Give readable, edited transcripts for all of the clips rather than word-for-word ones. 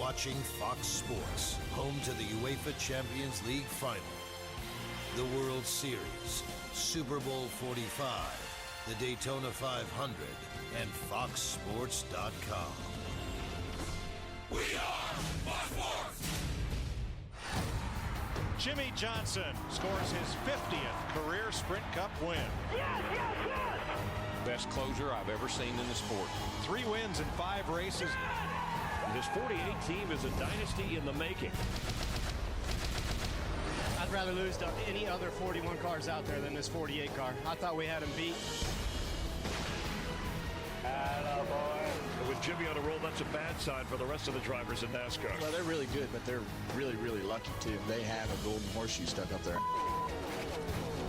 watching Fox Sports, home to the UEFA Champions League Final, the World Series, Super Bowl 45, the Daytona 500, and FoxSports.com. We are Fox Sports! Jimmy Johnson scores his 50th career Sprint Cup win. Yes, yes, yes! Best closer I've ever seen in the sport. 3 wins in 5 races. His 48 team is a dynasty in the making. I'd rather lose to any other 41 cars out there than this 48 car. I thought we had him beat. With Jimmy on a roll, that's a bad sign for the rest of the drivers in NASCAR. Well, they're really good, but they're really, really lucky, too. They have a golden horseshoe stuck up there.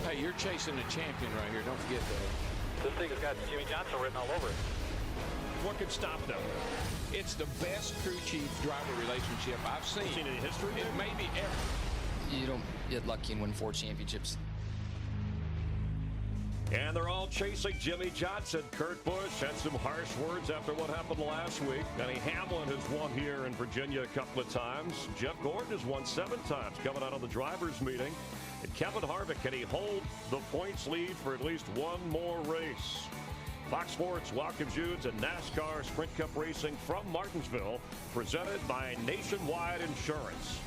Hey, you're chasing a champion right here. Don't forget that. This thing has got Jimmy Johnson written all over it. What could stop them? It's the best crew chief driver relationship I've seen. Seen in history? It may be ever. You don't get lucky and win 4 championships. And they're all chasing Jimmy Johnson. Kurt Busch had some harsh words after what happened last week. Denny Hamlin has won here in Virginia a couple of times. Jeff Gordon has won 7 times coming out of the drivers' meeting. And Kevin Harvick, can he hold the points lead for at least one more race? Fox Sports welcomes you to NASCAR Sprint Cup Racing from Martinsville, presented by Nationwide Insurance.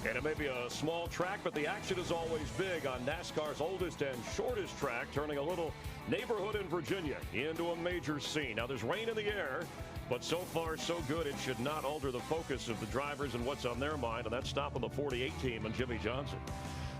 And it may be a small track, but the action is always big on NASCAR's oldest and shortest track, turning a little neighborhood in Virginia into a major scene. Now, there's rain in the air, but so far, so good. It should not alter the focus of the drivers and what's on their mind, and that's stopping the 48 team and Jimmy Johnson.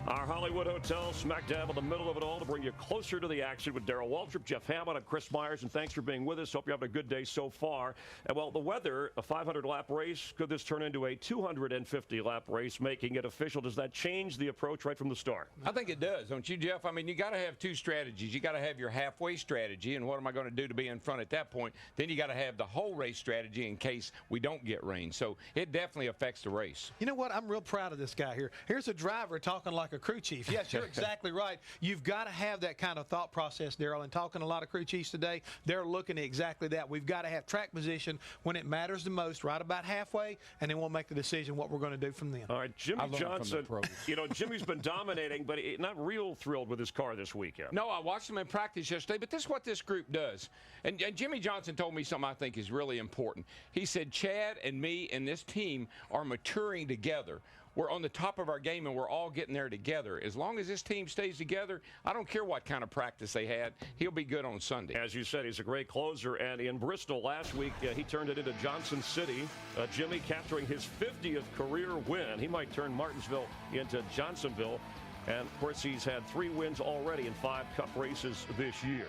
Our Hollywood Hotel, smack dab in the middle of it all to bring you closer to the action with Darrell Waltrip, Jeff Hammond, and Chris Myers. And thanks for being with us. Hope you're having a good day so far. And, well, the weather, a 500-lap race, could this turn into a 250-lap race, making it official? Does that change the approach right from the start? I think it does, don't you, Jeff? I mean, you got to have 2 strategies. You got to have your halfway strategy, and what am I going to do to be in front at that point? Then you got to have the whole race strategy in case we don't get rain. So it definitely affects the race. You know what? I'm real proud of this guy here. Here's a driver talking like a crew chief. Yes, you're exactly right. You've got to have that kind of thought process, Darrell. And talking to a lot of crew chiefs today, they're looking at exactly that. We've got to have track position when it matters the most, right about halfway, and then we'll make the decision what we're going to do from then. All right, Jimmy Johnson, you know, Jimmy's been dominating, but not real thrilled with his car this weekend. No, I watched him in practice yesterday, but this is what this group does. And Jimmy Johnson told me something I think is really important. He said, Chad and me and this team are maturing together. We're on the top of our game, and we're all getting there together. As long as this team stays together, I don't care what kind of practice they had. He'll be good on Sunday. As you said, he's a great closer, and in Bristol last week, he turned it into Johnson City. Jimmy capturing his 50th career win. He might turn Martinsville into Johnsonville. And, of course, he's had 3 wins already in 5 Cup races this year.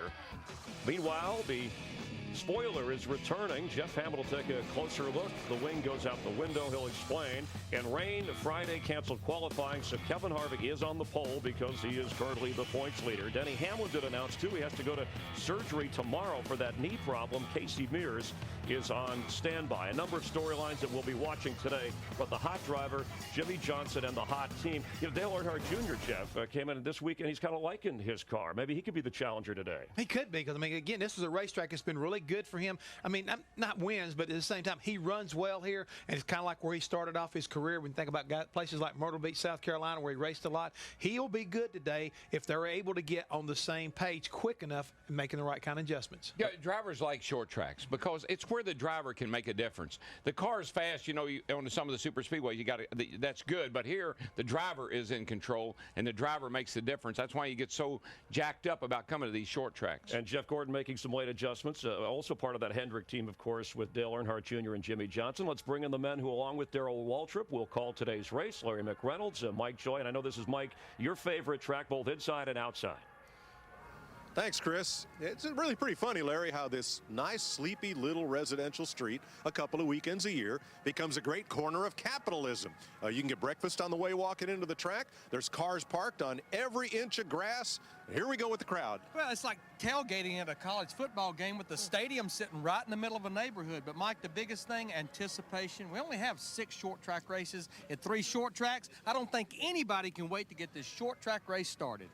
Meanwhile, the spoiler is returning. Jeff Hammond will take a closer look. The wing goes out the window. He'll explain. And rain Friday canceled qualifying, so Kevin Harvick is on the pole because he is currently the points leader. Denny Hamlin did announce, too, he has to go to surgery tomorrow for that knee problem. Casey Mears is on standby. A number of storylines that we'll be watching today, but the hot driver, Jimmy Johnson, and the hot team. You know, Dale Earnhardt Jr., Jeff, came in this week, and he's kind of liking his car. Maybe he could be the challenger today. He could be, because, I mean, again, this is a racetrack that's been really good for him. I mean, not wins, but at the same time, he runs well here, and it's kind of like where he started off his career. When you think about places like Myrtle Beach, South Carolina, where he raced a lot, he'll be good today if they're able to get on the same page quick enough and making the right kind of adjustments. Yeah, drivers like short tracks because it's where the driver can make a difference. The car is fast, you know, on some of the super speedways, you got that's good, but here the driver is in control, and the driver makes the difference. That's why you get so jacked up about coming to these short tracks. And Jeff Gordon making some late adjustments, also part of that Hendrick team, of course, with Dale Earnhardt Jr. and Jimmy Johnson. Let's bring in the men who, along with Darrell Waltrip, will call today's race. Larry McReynolds, Mike Joy, and I know this is, Mike, your favorite track, both inside and outside. Thanks, Chris. It's really pretty funny, Larry, how this nice, sleepy little residential street a couple of weekends a year becomes a great corner of capitalism. You can get breakfast on the way walking into the track. There's cars parked on every inch of grass. Here we go with the crowd. Well, it's like tailgating at a college football game with the stadium sitting right in the middle of a neighborhood. But, Mike, the biggest thing, anticipation. We only have 6 short track races at 3 short tracks. I don't think anybody can wait to get this short track race started.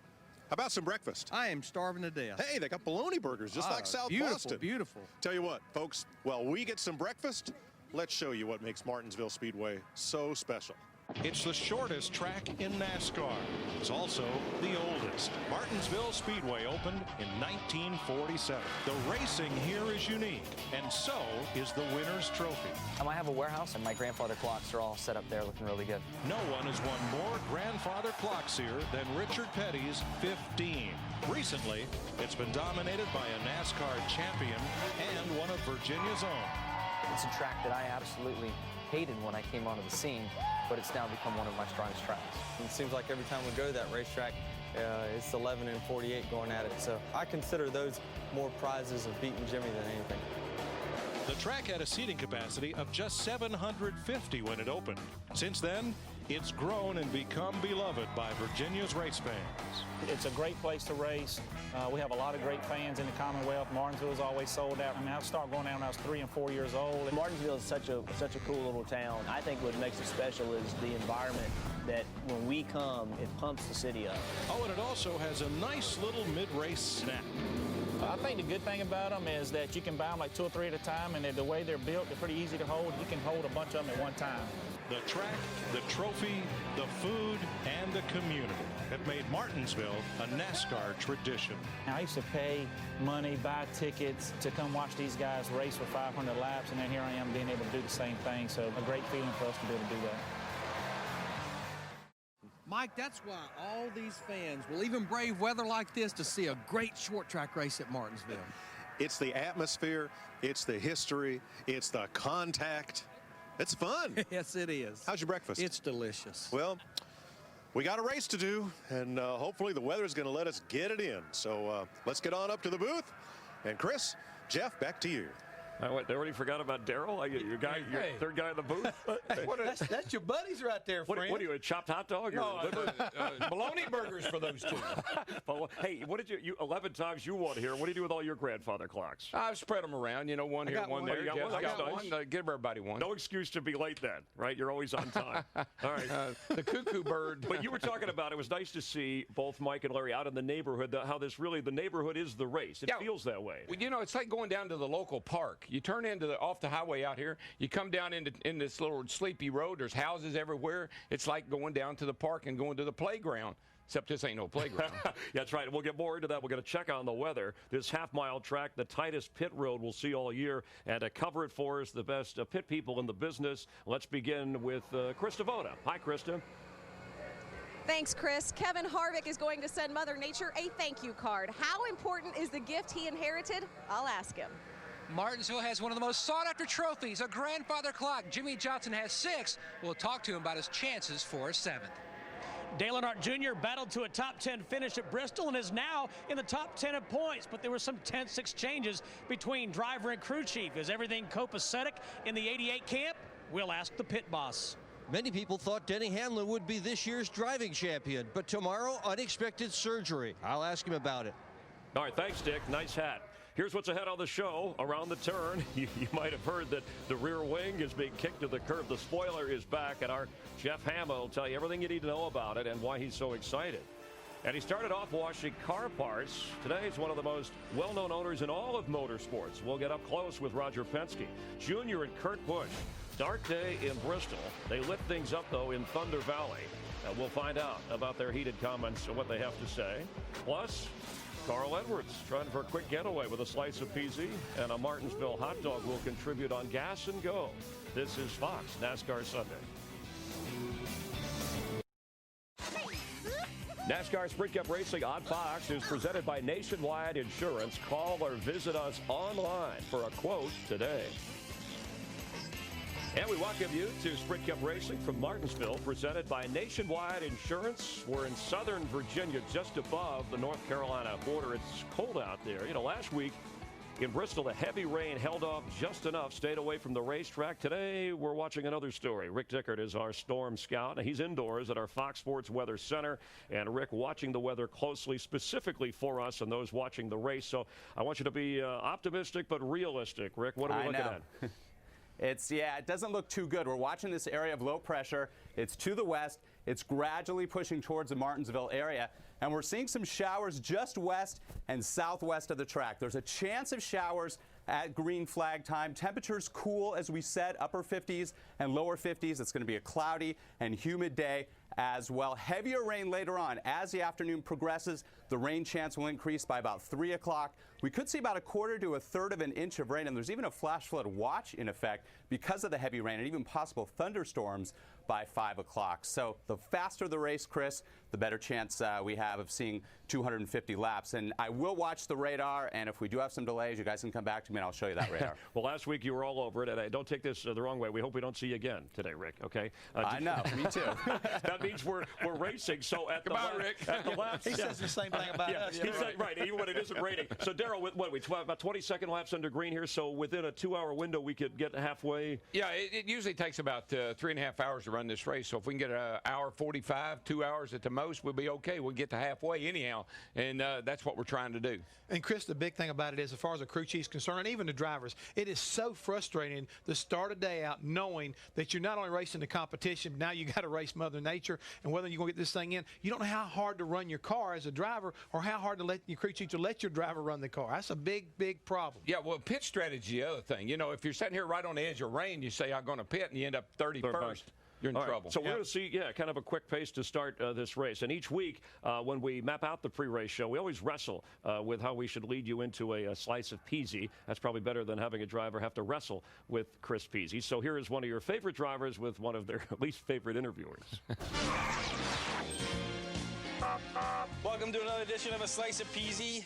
How about some breakfast? I am starving to death. Hey, they got bologna burgers just like South Beautiful, Boston. beautiful. Tell you what, folks, while we get some breakfast, let's show you what makes Martinsville Speedway so special. It's the shortest track in NASCAR. It's also the oldest. Martinsville Speedway opened in 1947. The racing here is unique, and so is the winner's trophy. I have a warehouse, and my grandfather clocks are all set up there looking really good. No one has won more grandfather clocks here than Richard Petty's 15. Recently, it's been dominated by a NASCAR champion and one of Virginia's own. It's a track that I absolutely hated when I came onto the scene, but it's now become one of my strongest tracks. It seems like every time we go to that racetrack, it's 11 and 48 going at it. So I consider those more prizes of beating Jimmy than anything. The track had a seating capacity of just 750 when it opened. Since then, it's grown and become beloved by Virginia's race fans. It's a great place to race. We have a lot of great fans in the Commonwealth. Martinsville is always sold out. I mean, I started going down when I was 3 and 4 years old. Martinsville is such a cool little town. I think what makes it special is the environment that when we come, it pumps the city up. Oh, and it also has a nice little mid-race snack. I think the good thing about them is that you can buy them like 2 or 3 at a time, and the way they're built, they're pretty easy to hold. You can hold a bunch of them at one time. The track, the trophy, the food, and the community have made Martinsville a NASCAR tradition. I used to pay money, buy tickets to come watch these guys race for 500 laps, and then here I am being able to do the same thing. So a great feeling for us to be able to do that. Mike, that's why all these fans will even brave weather like this to see a great short track race at Martinsville. It's the atmosphere, it's the history, it's the contact. It's fun. Yes, it is. How's your breakfast? It's delicious. Well, we got a race to do, and hopefully the weather's going to let us get it in. So let's get on up to the booth. And Chris, Jeff, back to you. They already forgot about Daryl? Your third guy in the booth? That's your buddies right there, friend. What are you, a chopped hot dog? No, bologna burgers for those two. Hey, what did you 11 times you won here. What do you do with all your grandfather clocks? I've spread them around, one here, one there. You got one? I got one. Give everybody one. No excuse to be late then, right? You're always on time. All right. The cuckoo bird. But you were talking about, it was nice to see both Mike and Larry out in the neighborhood, how the neighborhood is the race. It feels that way. Well, it's like going down to the local park. You turn off the highway out here. You come down in this little sleepy road. There's houses everywhere. It's like going down to the park and going to the playground. Except this ain't no playground. Yeah, that's right. We'll get more into that. We're going to check on the weather. This half-mile track, the tightest pit road we'll see all year. And to cover it for us, the best pit people in the business. Let's begin with Chris Devona. Hi, Krista. Thanks, Chris. Kevin Harvick is going to send Mother Nature a thank you card. How important is the gift he inherited? I'll ask him. Martinsville has one of the most sought-after trophies, a grandfather clock. Jimmy Johnson has 6. We'll talk to him about his chances for a 7th. Dale Earnhardt Jr. battled to a top 10 finish at Bristol and is now in the top 10 of points, but there were some tense exchanges between driver and crew chief. Is everything copacetic in the 88 camp? We'll ask the pit boss. Many people thought Denny Hamlin would be this year's driving champion, but tomorrow, unexpected surgery. I'll ask him about it. All right, thanks, Dick. Nice hat. Here's what's ahead on the show. Around the turn, you might have heard that the rear wing is being kicked to the curb. The spoiler is back, and our Jeff Hama will tell you everything you need to know about it and why he's so excited. And he started off washing car parts. Today he's one of the most well-known owners in all of motorsports. We'll get up close with Roger Penske Jr. and Kurt Busch. Dark day in Bristol. They lit things up, though, in Thunder Valley. We'll find out about their heated comments and what they have to say. Plus, Carl Edwards trying for a quick getaway with a slice of PZ, and a Martinsville hot dog will contribute on Gas and Go. This is Fox NASCAR Sunday. NASCAR Sprint Cup Racing on Fox is presented by Nationwide Insurance. Call or visit us online for a quote today. And we welcome you to Sprint Cup Racing from Martinsville, presented by Nationwide Insurance. We're in southern Virginia, just above the North Carolina border. It's cold out there. Last week in Bristol, the heavy rain held off just enough, stayed away from the racetrack. Today, we're watching another story. Rick Dickert is our storm scout. He's indoors at our Fox Sports Weather Center. And Rick, watching the weather closely, specifically for us and those watching the race. So I want you to be optimistic but realistic. Rick, what are we looking at? It doesn't look too good. We're watching this area of low pressure. It's to the west. It's gradually pushing towards the Martinsville area. And we're seeing some showers just west and southwest of the track. There's a chance of showers at green flag time. Temperatures cool, as we said, upper 50s and lower 50s. It's going to be a cloudy and humid day as well. Heavier rain later on. As the afternoon progresses, the rain chance will increase by about 3 o'clock. We could see about a quarter to a third of an inch of rain, and there's even a flash flood watch in effect because of the heavy rain and even possible thunderstorms by 5 o'clock. So the faster the race, Chris, the better chance we have of seeing 250 laps. And I will watch the radar, and if we do have some delays, you guys can come back to me and I'll show you that radar. Well, last week you were all over it, and don't take this the wrong way. We hope we don't see you again today, Rick, okay? I know, me too. That means we're racing, so at the laps. He says the same thing about us. He said, right, even when it isn't raining. So, Daryl, what we about 22nd laps under green here, so within a 2-hour window we could get halfway? Yeah, it usually takes about 3.5 hours to run this race, so if we can get an hour 45, 2 hours at the most, we'll be okay. We'll get to halfway anyhow, and that's what we're trying to do. And, Chris, the big thing about it is, as far as the crew chief's concerned, and even the drivers, it is so frustrating to start a day out knowing that you're not only racing the competition, but now you got to race Mother Nature, and whether you're going to get this thing in, you don't know how hard to run your car as a driver or how hard to let your crew chief to let your driver run the car. That's a big, big problem. Yeah, well, pit strategy, the other thing. You know, if you're sitting here right on the edge of rain, you say, I'm going to pit, and you end up 31st. You're in trouble. Right. So we're going to see, kind of a quick pace to start this race. And each week, when we map out the pre-race show, we always wrestle with how we should lead you into a slice of peasy. That's probably better than having a driver have to wrestle with Chris Peasy. So here is one of your favorite drivers with one of their least favorite interviewers. Welcome to another edition of A Slice of Peasy.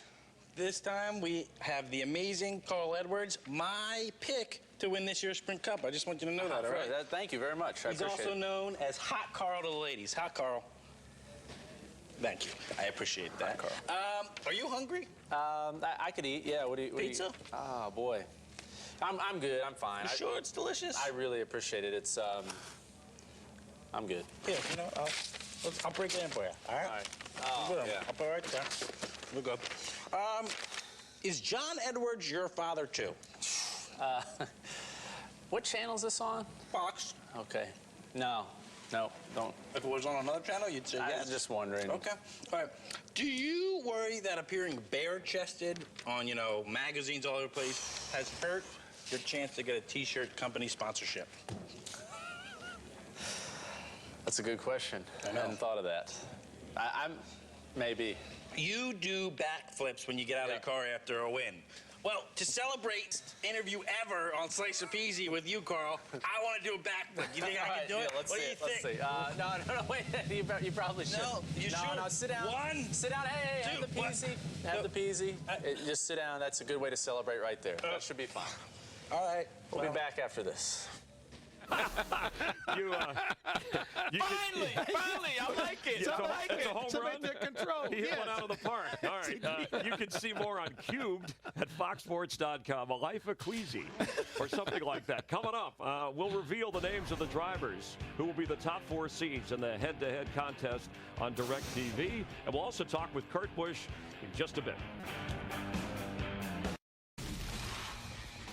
This time we have the amazing Carl Edwards, my pick to win this year's Sprint Cup. I just want you to know that, all right? Thank you very much. He's also known as Hot Carl to the ladies. Hot Carl. Thank you. I appreciate that. Hot Carl. Are you hungry? I could eat. Yeah. What do you? Pizza? Oh boy. I'm good. I'm fine. You sure it's delicious? I really appreciate it. It's I'm good. Yeah. You know, I'll break it in for you. All right. All right. Oh, yeah. I'll put it right there. We're good. Is John Edwards your father too? What channel is this on? Fox. Okay. No, don't. If it was on another channel, you'd say yes. I was just wondering. Okay. All right. Do you worry that appearing bare-chested on, magazines all over the place has hurt your chance to get a T-shirt company sponsorship? That's a good question. I hadn't thought of that. I'm maybe. You do backflips when you get out of the car after a win. Well, to celebrate interview ever on Slice of Peasy with you, Carl, I want to do a backflip. You think I can do it? Let's what see do you think? Let's see. No, wait. You probably should. No, you should. No, sit down. Sit down. Hey, have the peasy. Have the peasy. Just sit down. That's a good way to celebrate right there. That should be fun. All right. We'll be back after this. Finally, I like it. I like it. It's a home run. Control. He hit one out of the park. All right. You can see more on Cubed at foxsports.com. A Life of Queasy or something like that. Coming up, we'll reveal the names of the drivers who will be the top 4 seeds in the head-to-head contest on DirecTV. And we'll also talk with Kurt Busch in just a bit.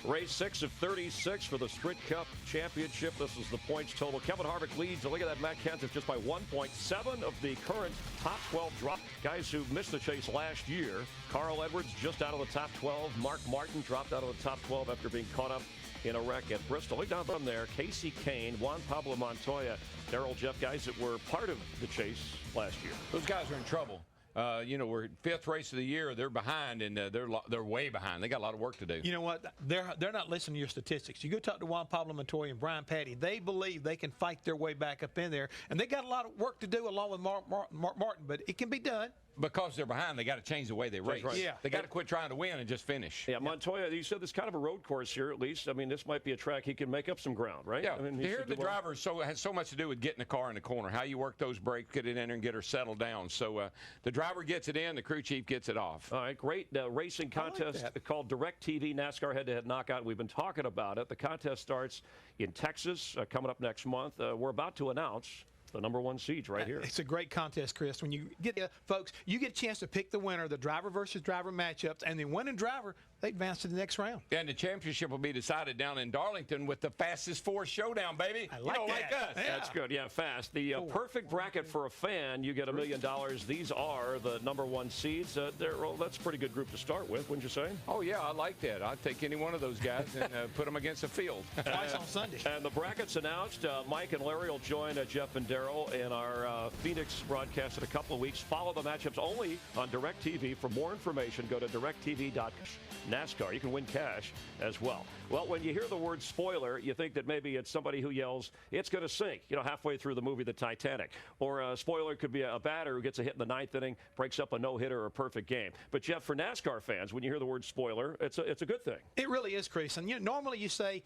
Race 6 of 36 for the Sprint Cup Championship. This is the points total. Kevin Harvick leads. And look at that, Matt Kenseth just by 1.7 of the current top 12 drop. Guys who missed the chase last year. Carl Edwards just out of the top 12. Mark Martin dropped out of the top 12 after being caught up in a wreck at Bristol. Look down from there. Casey Kane, Juan Pablo Montoya, Darrell Jeff, guys that were part of the chase last year. Those guys are in trouble. We're 5th race of the year. They're behind, and they're way behind. They got a lot of work to do. You know what? They're not listening to your statistics. You go talk to Juan Pablo Montoya and Brian Patty. They believe they can fight their way back up in there, and they got a lot of work to do along with Mark Martin, but it can be done. Because they're behind, they got to change the way they race. Right. Yeah. They got to quit trying to win and just finish. Yeah, Montoya, you said this kind of a road course here, at least. I mean, this might be a track he can make up some ground, right? Yeah. I mean, Here, the driver has so much to do with getting the car in the corner, how you work those brakes, get it in there, and get her settled down. So the driver gets it in, the crew chief gets it off. All right, great racing contest called DirecTV NASCAR Head-to-Head Knockout. We've been talking about it. The contest starts in Texas coming up next month. We're about to announce the #1 seeds right here. It's a great contest, Chris. When you get folks, you get a chance to pick the winner, the driver versus driver matchups, and the winning driver they advance to the next round. And the championship will be decided down in Darlington with the fastest four showdown, baby. I like that. Like us. Yeah. That's good. Yeah, fast. The perfect bracket for a fan, you get $1 million. These are the #1 seeds. Well, that's a pretty good group to start with, wouldn't you say? Oh, yeah, I like that. I'd take any one of those guys and put them against the field. Twice on Sunday. And the bracket's announced. Mike and Larry will join Jeff and Darryl in our Phoenix broadcast in a couple of weeks. Follow the matchups only on DirecTV. For more information, go to directtv.com. NASCAR. You can win cash as well. Well, when you hear the word spoiler, you think that maybe it's somebody who yells, "It's going to sink," halfway through the movie The Titanic. Or a spoiler could be a batter who gets a hit in the 9th inning, breaks up a no-hitter or a perfect game. But, Jeff, for NASCAR fans, when you hear the word spoiler, it's a good thing. It really is, Chris. And normally you say,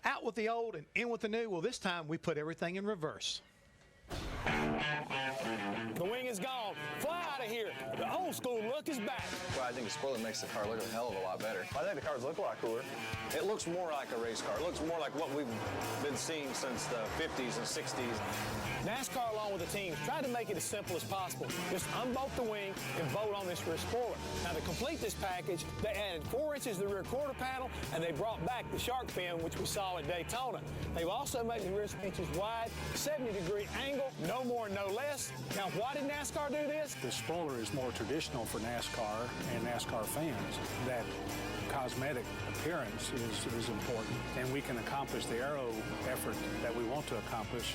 out with the old and in with the new. Well, this time we put everything in reverse. The wing is gone. Fly out of here. The old school look is back. Well, I think the spoiler makes the car look a hell of a lot better. I think the cars look a lot cooler. It looks more like a race car. It looks more like what we've been seeing since the 50s and 60s. NASCAR, along with the teams, tried to make it as simple as possible. Just unbolt the wing and bolt on this rear spoiler. Now, to complete this package, they added 4 inches to the rear quarter panel, and they brought back the shark fin, which we saw at Daytona. They've also made the rear inches wide, 70-degree angle, no more, no less. Now, why did NASCAR do this? The spoiler is more traditional for NASCAR and NASCAR fans. That cosmetic appearance is important, and we can accomplish the aero effort that we want to accomplish.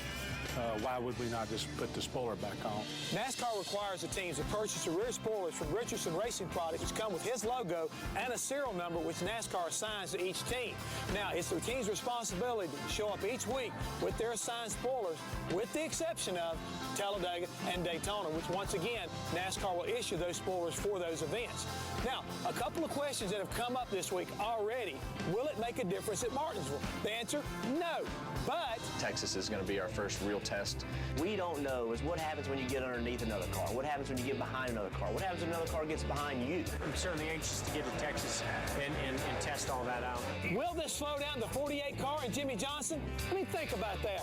Why would we not just put the spoiler back on? NASCAR requires the teams to purchase the rear spoilers from Richardson Racing Products, which come with his logo and a serial number, which NASCAR assigns to each team. Now, it's the team's responsibility to show up each week with their assigned spoilers, with the exception of Talladega and Daytona, which, once again, NASCAR will issue those spoilers for those events. Now, a couple of questions that have come up this week already. Will it make a difference at Martinsville? The answer, no. But Texas is going to be our first real test. We don't know is what happens when you get underneath another car. What happens when you get behind another car? What happens when another car gets behind you? I'm certainly anxious to get to Texas and test all that out. Will this slow down the 48 car and Jimmy Johnson? I mean, think about that.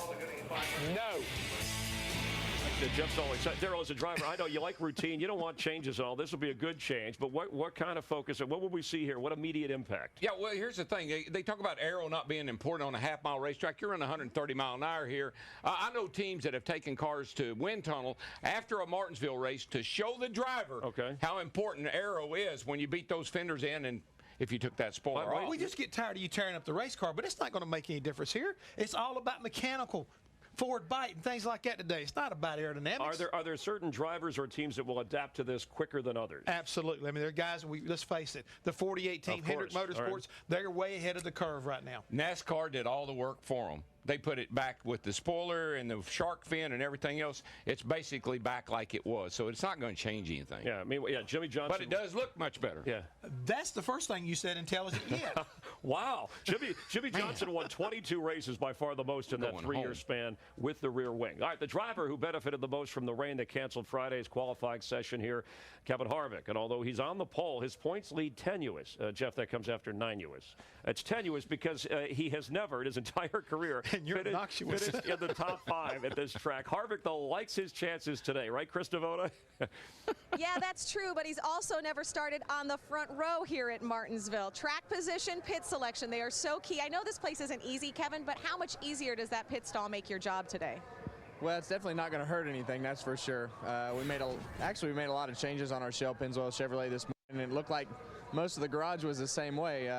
No. Jeff's all excited. Darryl, as a driver, I know you like routine. You don't want changes at all. This will be a good change. But what kind of focus and what will we see here? What immediate impact? Yeah, well, here's the thing. They talk about aero not being important on a half-mile racetrack. You're running 130 mile an hour here. I know teams that have taken cars to wind tunnel after a Martinsville race to show the driver how important aero is when you beat those fenders in and if you took that spoiler off. We just get tired of you tearing up the race car, but it's not going to make any difference here. It's all about mechanical forward bite and things like that today. It's not about aerodynamics. Are there certain drivers or teams that will adapt to this quicker than others? Absolutely. I mean, there are guys, let's face it, the 48 team, Hendrick Motorsports, they're way ahead of the curve right now. NASCAR did all the work for them. They put it back with the spoiler and the shark fin and everything else. It's basically back like it was, so it's not going to change anything. Yeah, I mean, Jimmy Johnson. But it does look much better. Yeah. That's the first thing you said, intelligent. Yeah. Wow. Jimmy Johnson won 22 races, by far the most in that 3-year span with the rear wing. All right, the driver who benefited the most from the rain that canceled Friday's qualifying session here, Kevin Harvick. And although he's on the pole, his points lead tenuous. Jeff, that comes after tenuous. It's tenuous because he has never in his entire career finished in the top 5 at this track. Harvick, though, likes his chances today, right, Chris Devoda? Yeah, that's true, but he's also never started on the front row here at Martinsville. Track position, pit selection, they are so key. I know this place isn't easy, Kevin, but how much easier does that pit stall make your job today? Well, it's definitely not going to hurt anything, that's for sure. We made a lot of changes on our shell Pennzoil Chevrolet this morning, and it looked like most of the garage was the same way.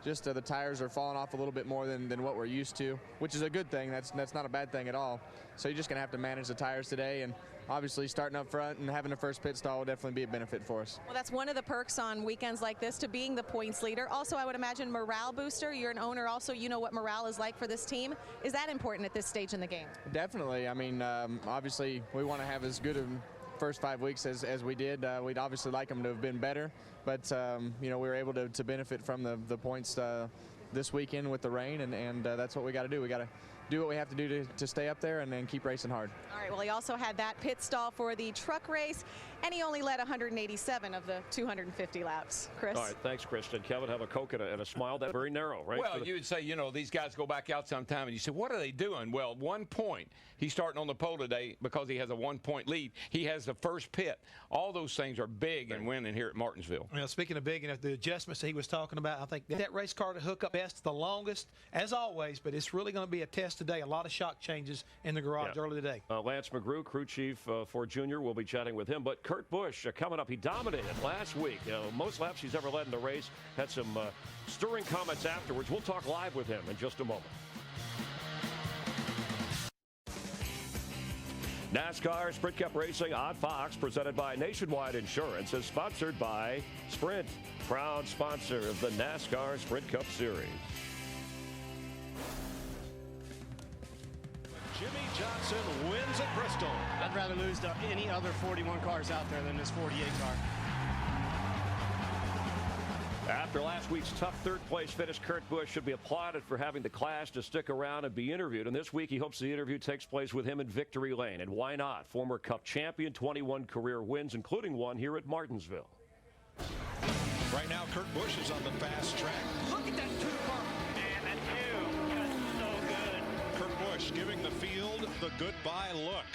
Just the tires are falling off a little bit more than what we're used to, which is a good thing. That's not a bad thing at all. So you're just going to have to manage the tires today, and obviously starting up front and having the first pit stall will definitely be a benefit for us. Well, that's one of the perks on weekends like this, to being the points leader. Also, I would imagine morale booster. You're an owner also. You know what morale is like for this team. Is that important at this stage in the game? Definitely. I mean, obviously we want to have as good a first 5 weeks as we did. We'd obviously like them to have been better, but we were able to benefit from the points this weekend with the rain, and that's what we got to do. We got to do what we have to do to stay up there and then keep racing hard. All right, well, he also had that pit stall for the truck race, and he only led 187 of the 250 laps. Chris? All right, thanks, Kristen. Kevin, have a Coke and a smile. That's very narrow, right? Well, you would say, you know, these guys go back out sometime, and you say, what are they doing? Well, 1 point. He's starting on the pole today because he has a 1-point lead. He has the first pit. All those things are big and winning here at Martinsville. Well, speaking of big, and the adjustments that he was talking about, I think that race car to hook up best, the longest, as always, but it's really going to be a test today. A lot of shock changes in the garage early today. Lance McGrew, crew chief for Junior, will be chatting with him. But Kurt Busch coming up. He dominated last week. Most laps he's ever led in the race. Had some stirring comments afterwards. We'll talk live with him in just a moment. NASCAR Sprint Cup Racing on Fox, presented by Nationwide Insurance, is sponsored by Sprint, proud sponsor of the NASCAR Sprint Cup Series. Jimmy Johnson wins at Bristol. I'd rather lose to any other 41 cars out there than this 48 car. After last week's tough third-place finish, Kurt Busch should be applauded for having the class to stick around and be interviewed. And this week, he hopes the interview takes place with him in victory lane. And why not? Former Cup champion, 21 career wins, including one here at Martinsville. Right now, Kurt Busch is on the fast track. Look at that two-car. Man, that two is so good. Kurt Busch giving the field the goodbye look.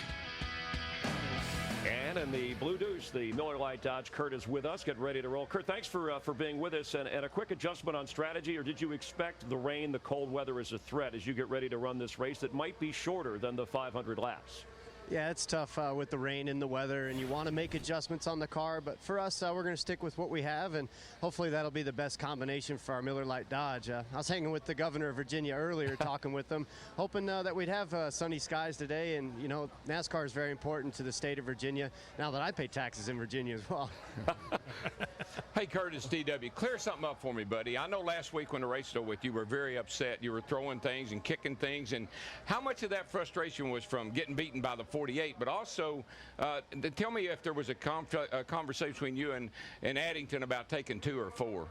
And in the Blue Deuce, the Miller Lite Dodge, Kurt is with us. Get ready to roll. Kurt, thanks for being with us. And a quick adjustment on strategy, or did you expect the rain, the cold weather as a threat as you get ready to run this race that might be shorter than the 500 laps? Yeah, it's tough with the rain and the weather, and you want to make adjustments on the car. But for us, we're going to stick with what we have, and hopefully that'll be the best combination for our Miller Lite Dodge. I was hanging with the governor of Virginia earlier, talking with them, hoping that we'd have sunny skies today. And, you know, NASCAR is very important to the state of Virginia, now that I pay taxes in Virginia as well. Hey, Curtis, DW, clear something up for me, buddy. I know last week when the race started with you were very upset. You were throwing things and kicking things. And how much of that frustration was from getting beaten by the 48, but also tell me if there was a conversation between you and Addington about taking 2 or 4.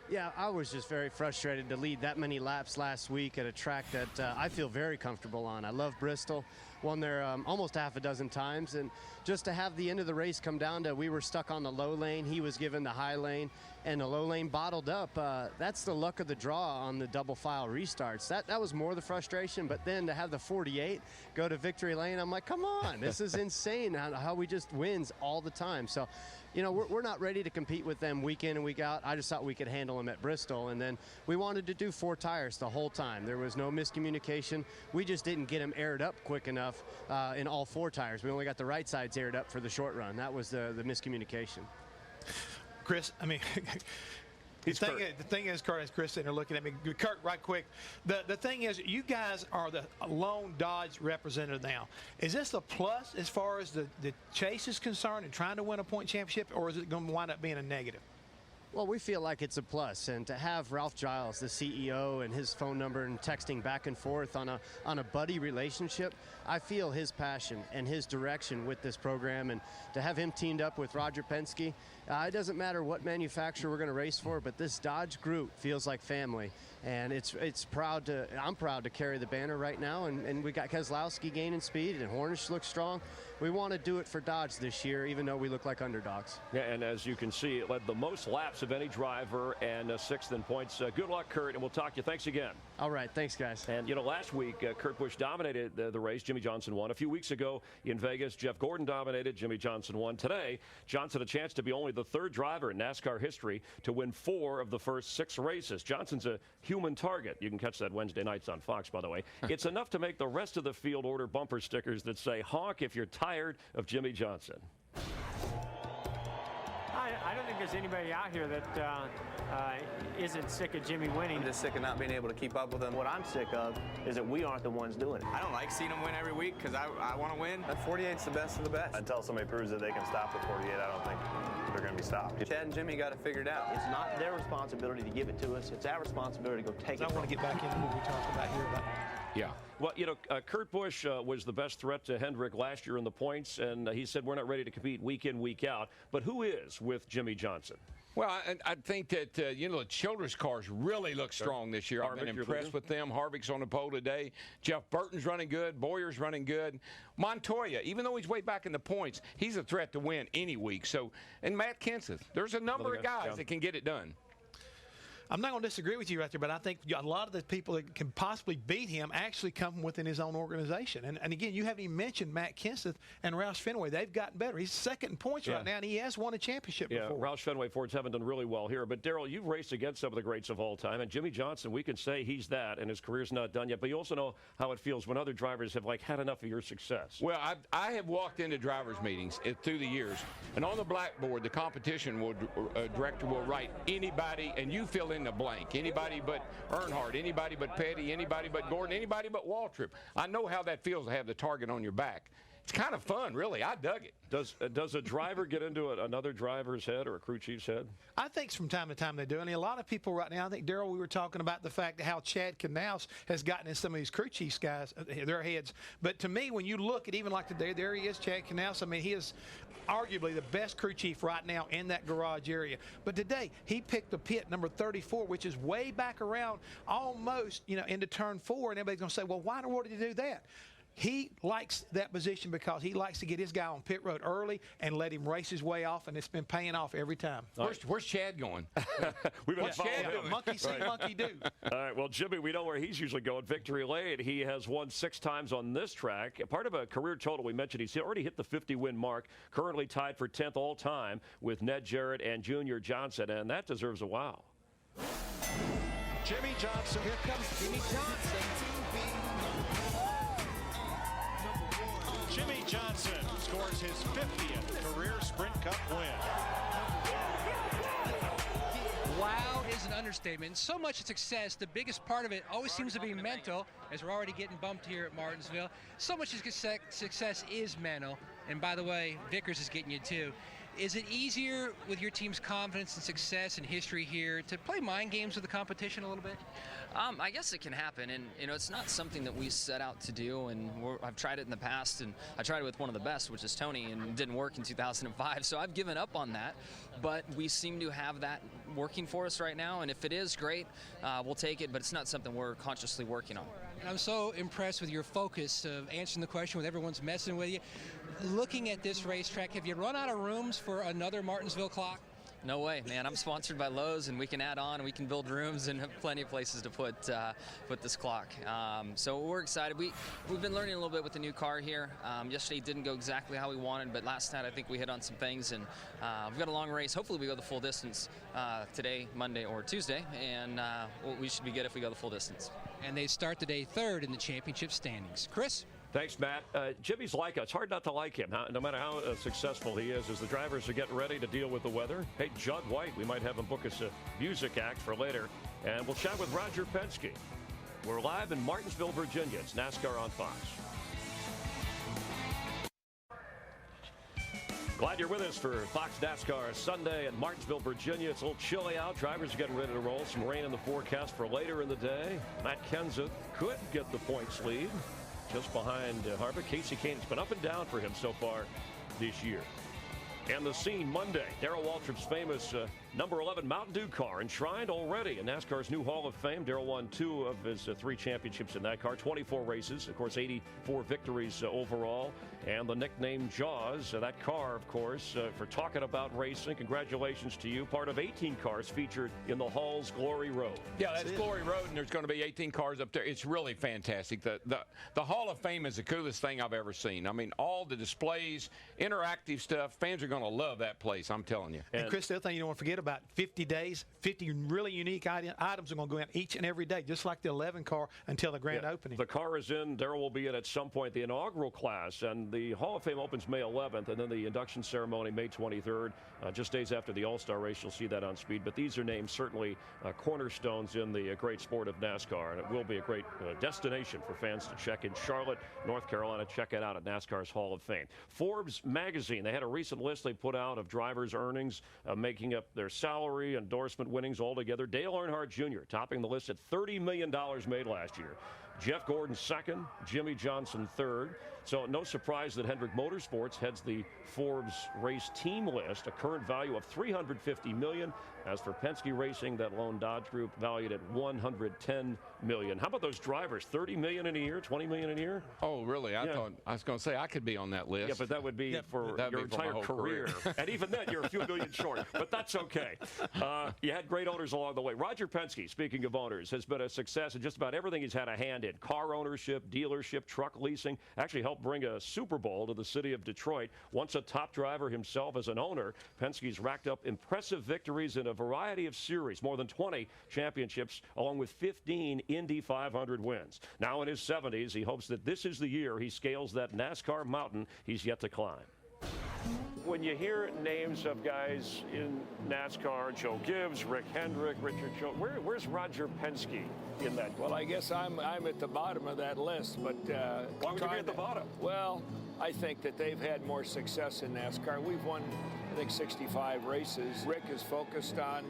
Yeah, I was just very frustrated to lead that many laps last week at a track that I feel very comfortable on. I love Bristol, won there almost half a dozen times, and just to have the end of the race come down to we were stuck on the low lane, he was given the high lane, and the low lane bottled up. That's the luck of the draw on the double file restarts. That was more the frustration, but then to have the 48 go to victory lane, I'm like, come on, this is insane how we just wins all the time. So, you know, we're not ready to compete with them week in and week out. I just thought we could handle them at Bristol, and then we wanted to do 4 tires the whole time. There was no miscommunication. We just didn't get them aired up quick enough in all 4 tires. We only got the right sides aired up for the short run. That was the miscommunication. Chris, I mean, the thing is, Kurt, as Chris said, they're looking at me. Kurt, right quick. The thing is, you guys are the lone Dodge representative now. Is this a plus as far as the chase is concerned and trying to win a point championship, or is it going to wind up being a negative? Well, we feel like it's a plus, and to have Ralph Giles, the CEO, and his phone number and texting back and forth on a buddy relationship, I feel his passion and his direction with this program, and to have him teamed up with Roger Penske, it doesn't matter what manufacturer we're going to race for, but this Dodge group feels like family, and I'm proud to carry the banner right now, and we got Keselowski gaining speed, and Hornish looks strong. We want to do it for Dodge this year, even though we look like underdogs. Yeah, and as you can see, it led the most laps of any driver and 6th in points. Good luck, Kurt, and we'll talk to you. Thanks again. All right, thanks, guys. And, you know, last week, Kurt Busch dominated the race. Jimmy Johnson won. A few weeks ago in Vegas, Jeff Gordon dominated. Jimmy Johnson won. Today, Johnson a chance to be only the 3rd driver in NASCAR history to win 4 of the first 6 races. Johnson's a human target. You can catch that Wednesday nights on Fox, by the way. It's enough to make the rest of the field order bumper stickers that say, honk if you're tired of Jimmy Johnson. I don't think there's anybody out here that isn't sick of Jimmy winning. I'm just sick of not being able to keep up with him. What I'm sick of is that we aren't the ones doing it. I don't like seeing him win every week because I want to win. That 48's the best of the best. Until somebody proves that they can stop the 48, I don't think they're going to be stopped. Chad and Jimmy got it figured out. It's not their responsibility to give it to us. It's our responsibility to go take it. I want to get back into what we talked about here. Yeah. Well, you know, Kurt Busch was the best threat to Hendrick last year in the points, and he said we're not ready to compete week in, week out. But who is with Jimmy Johnson? Well, I think that, the children's cars really look strong this year. I've been impressed with them. Harvick's on the pole today. Jeff Burton's running good. Boyer's running good. Montoya, even though he's way back in the points, he's a threat to win any week. So, and Matt Kenseth. There's a number of guys that can get it done. I'm not going to disagree with you right there, but I think a lot of the people that can possibly beat him actually come from within his own organization. And again, you haven't even mentioned Matt Kenseth and Roush Fenway. They've gotten better. He's second in points right now, and he has won a championship before. Roush Fenway Fords haven't done really well here. But, Darrell, you've raced against some of the greats of all time. And Jimmie Johnson, we can say he's that, and his career's not done yet. But you also know how it feels when other drivers have, had enough of your success. Well, I have walked into drivers' meetings through the years, and on the blackboard, the competition director will write anybody, and you fill in the blank. Anybody but Earnhardt, anybody but Petty, anybody but Gordon, anybody but Waltrip. I know how that feels to have the target on your back. It's kind of fun, really. I dug it. Does a driver get into another driver's head or a crew chief's head? I think from time to time they do. And a lot of people right now, I think, Darrell, we were talking about the fact how Chad Knaus has gotten in some of these crew chiefs guys, their heads. But to me, when you look at even like today, there he is, Chad Knaus. I mean, he is arguably the best crew chief right now in that garage area. But today, he picked the pit number 34, which is way back around almost, into turn 4. And everybody's going to say, well, why in the world did he do that? He likes that position because he likes to get his guy on pit road early and let him race his way off, and it's been paying off every time. Where's Chad going? What's Chad doing? Monkey see, monkey do. All right, well, Jimmy, we know where he's usually going. Victory Lane. He has won 6 times on this track. Part of a career total we mentioned, he's already hit the 50-win mark, currently tied for 10th all-time with Ned Jarrett and Junior Johnson, and that deserves a wow. Jimmie Johnson. Here comes Jimmie Johnson. Jimmie Johnson scores his 50th career Sprint Cup win. Loud is an understatement. So much success, the biggest part of it always seems to be mental, as we're already getting bumped here at Martinsville. So much success is mental, and by the way, Vickers is getting you too. Is it easier with your team's confidence and success and history here to play mind games with the competition a little bit? I guess it can happen, and it's not something that we set out to do, and I've tried it in the past, and I tried it with one of the best, which is Tony, and it didn't work in 2005, so I've given up on that, but we seem to have that working for us right now, and if it is, great, we'll take it, but it's not something we're consciously working on. And I'm so impressed with your focus of answering the question with everyone's messing with you. Looking at this racetrack, have you run out of rooms for another Martinsville clock? No way, man. I'm sponsored by Lowe's, and we can add on, and we can build rooms, and have plenty of places to put this clock. So we're excited. We've been learning a little bit with the new car here. Yesterday didn't go exactly how we wanted, but last night I think we hit on some things, and we've got a long race. Hopefully we go the full distance today, Monday, or Tuesday, and we should be good if we go the full distance. And they start the day 3rd in the championship standings. Chris? Thanks, Matt. Jimmy's like us. It's hard not to like him, no matter how successful he is, as the drivers are getting ready to deal with the weather. Hey, Judd White, we might have him book us a music act for later. And we'll chat with Roger Penske. We're live in Martinsville, Virginia. It's NASCAR on Fox. Glad you're with us for Fox NASCAR Sunday in Martinsville, Virginia. It's a little chilly out. Drivers are getting ready to roll. Some rain in the forecast for later in the day. Matt Kenseth could get the points lead. Just behind Harvick. Casey Kane's been up and down for him so far this year. And the scene Monday, Darrell Waltrip's famous number 11 Mountain Dew car enshrined already in NASCAR's new Hall of Fame. Darrell won 2 of his 3 championships in that car, 24 races, of course 84 victories overall, and the nickname Jaws. That car, of course, for talking about racing, congratulations to you. Part of 18 cars featured in the Hall's Glory Road. Yeah, that's Glory Road, and there's going to be 18 cars up there. It's really fantastic. The Hall of Fame is the coolest thing I've ever seen. I mean, all the displays, interactive stuff, fans are going to love that place, I'm telling you. And Chris, the other thing you don't want to forget about 50 days, 50 really unique items are going to go in each and every day, just like the 11 car until the grand opening. The car is in. Darrell will be in at some point, the inaugural class, and the Hall of Fame opens May 11th, and then the induction ceremony May 23rd, just days after the All-Star race. You'll see that on Speed, but these are named certainly cornerstones in the great sport of NASCAR, and it will be a great destination for fans to check in Charlotte, North Carolina. Check it out at NASCAR's Hall of Fame. Forbes magazine, they had a recent list they put out of drivers' earnings, making up their salary, endorsement winnings altogether. Dale Earnhardt Jr. topping the list at $30 million made last year. Jeff Gordon second, Jimmy Johnson third. So no surprise that Hendrick Motorsports heads the Forbes race team list, a current value of $350 million. As for Penske Racing, that lone Dodge group valued at $110 million. How about those drivers? $30 million in a year, $20 million in a year? Oh, really? I thought I was going to say I could be on that list. Yeah, but that would be for your entire career. And even then, you're a few million short. But that's okay. You had great owners along the way. Roger Penske, speaking of owners, has been a success in just about everything he's had a hand in. Car ownership, dealership, truck leasing. Actually helped bring a Super Bowl to the city of Detroit. Once a top driver himself as an owner, Penske's racked up impressive victories in a variety of series, more than 20 championships, along with 15 Indy 500 wins. Now in his 70s, he hopes that this is the year he scales that NASCAR mountain he's yet to climb. When you hear names of guys in NASCAR, Joe Gibbs, Rick Hendrick, Richard Childress, where's Roger Penske in that? Well, I guess I'm at the bottom of that list, but why would you be at the bottom? Well, I think that they've had more success in NASCAR. We've won, I think, 65 races. Rick is focused on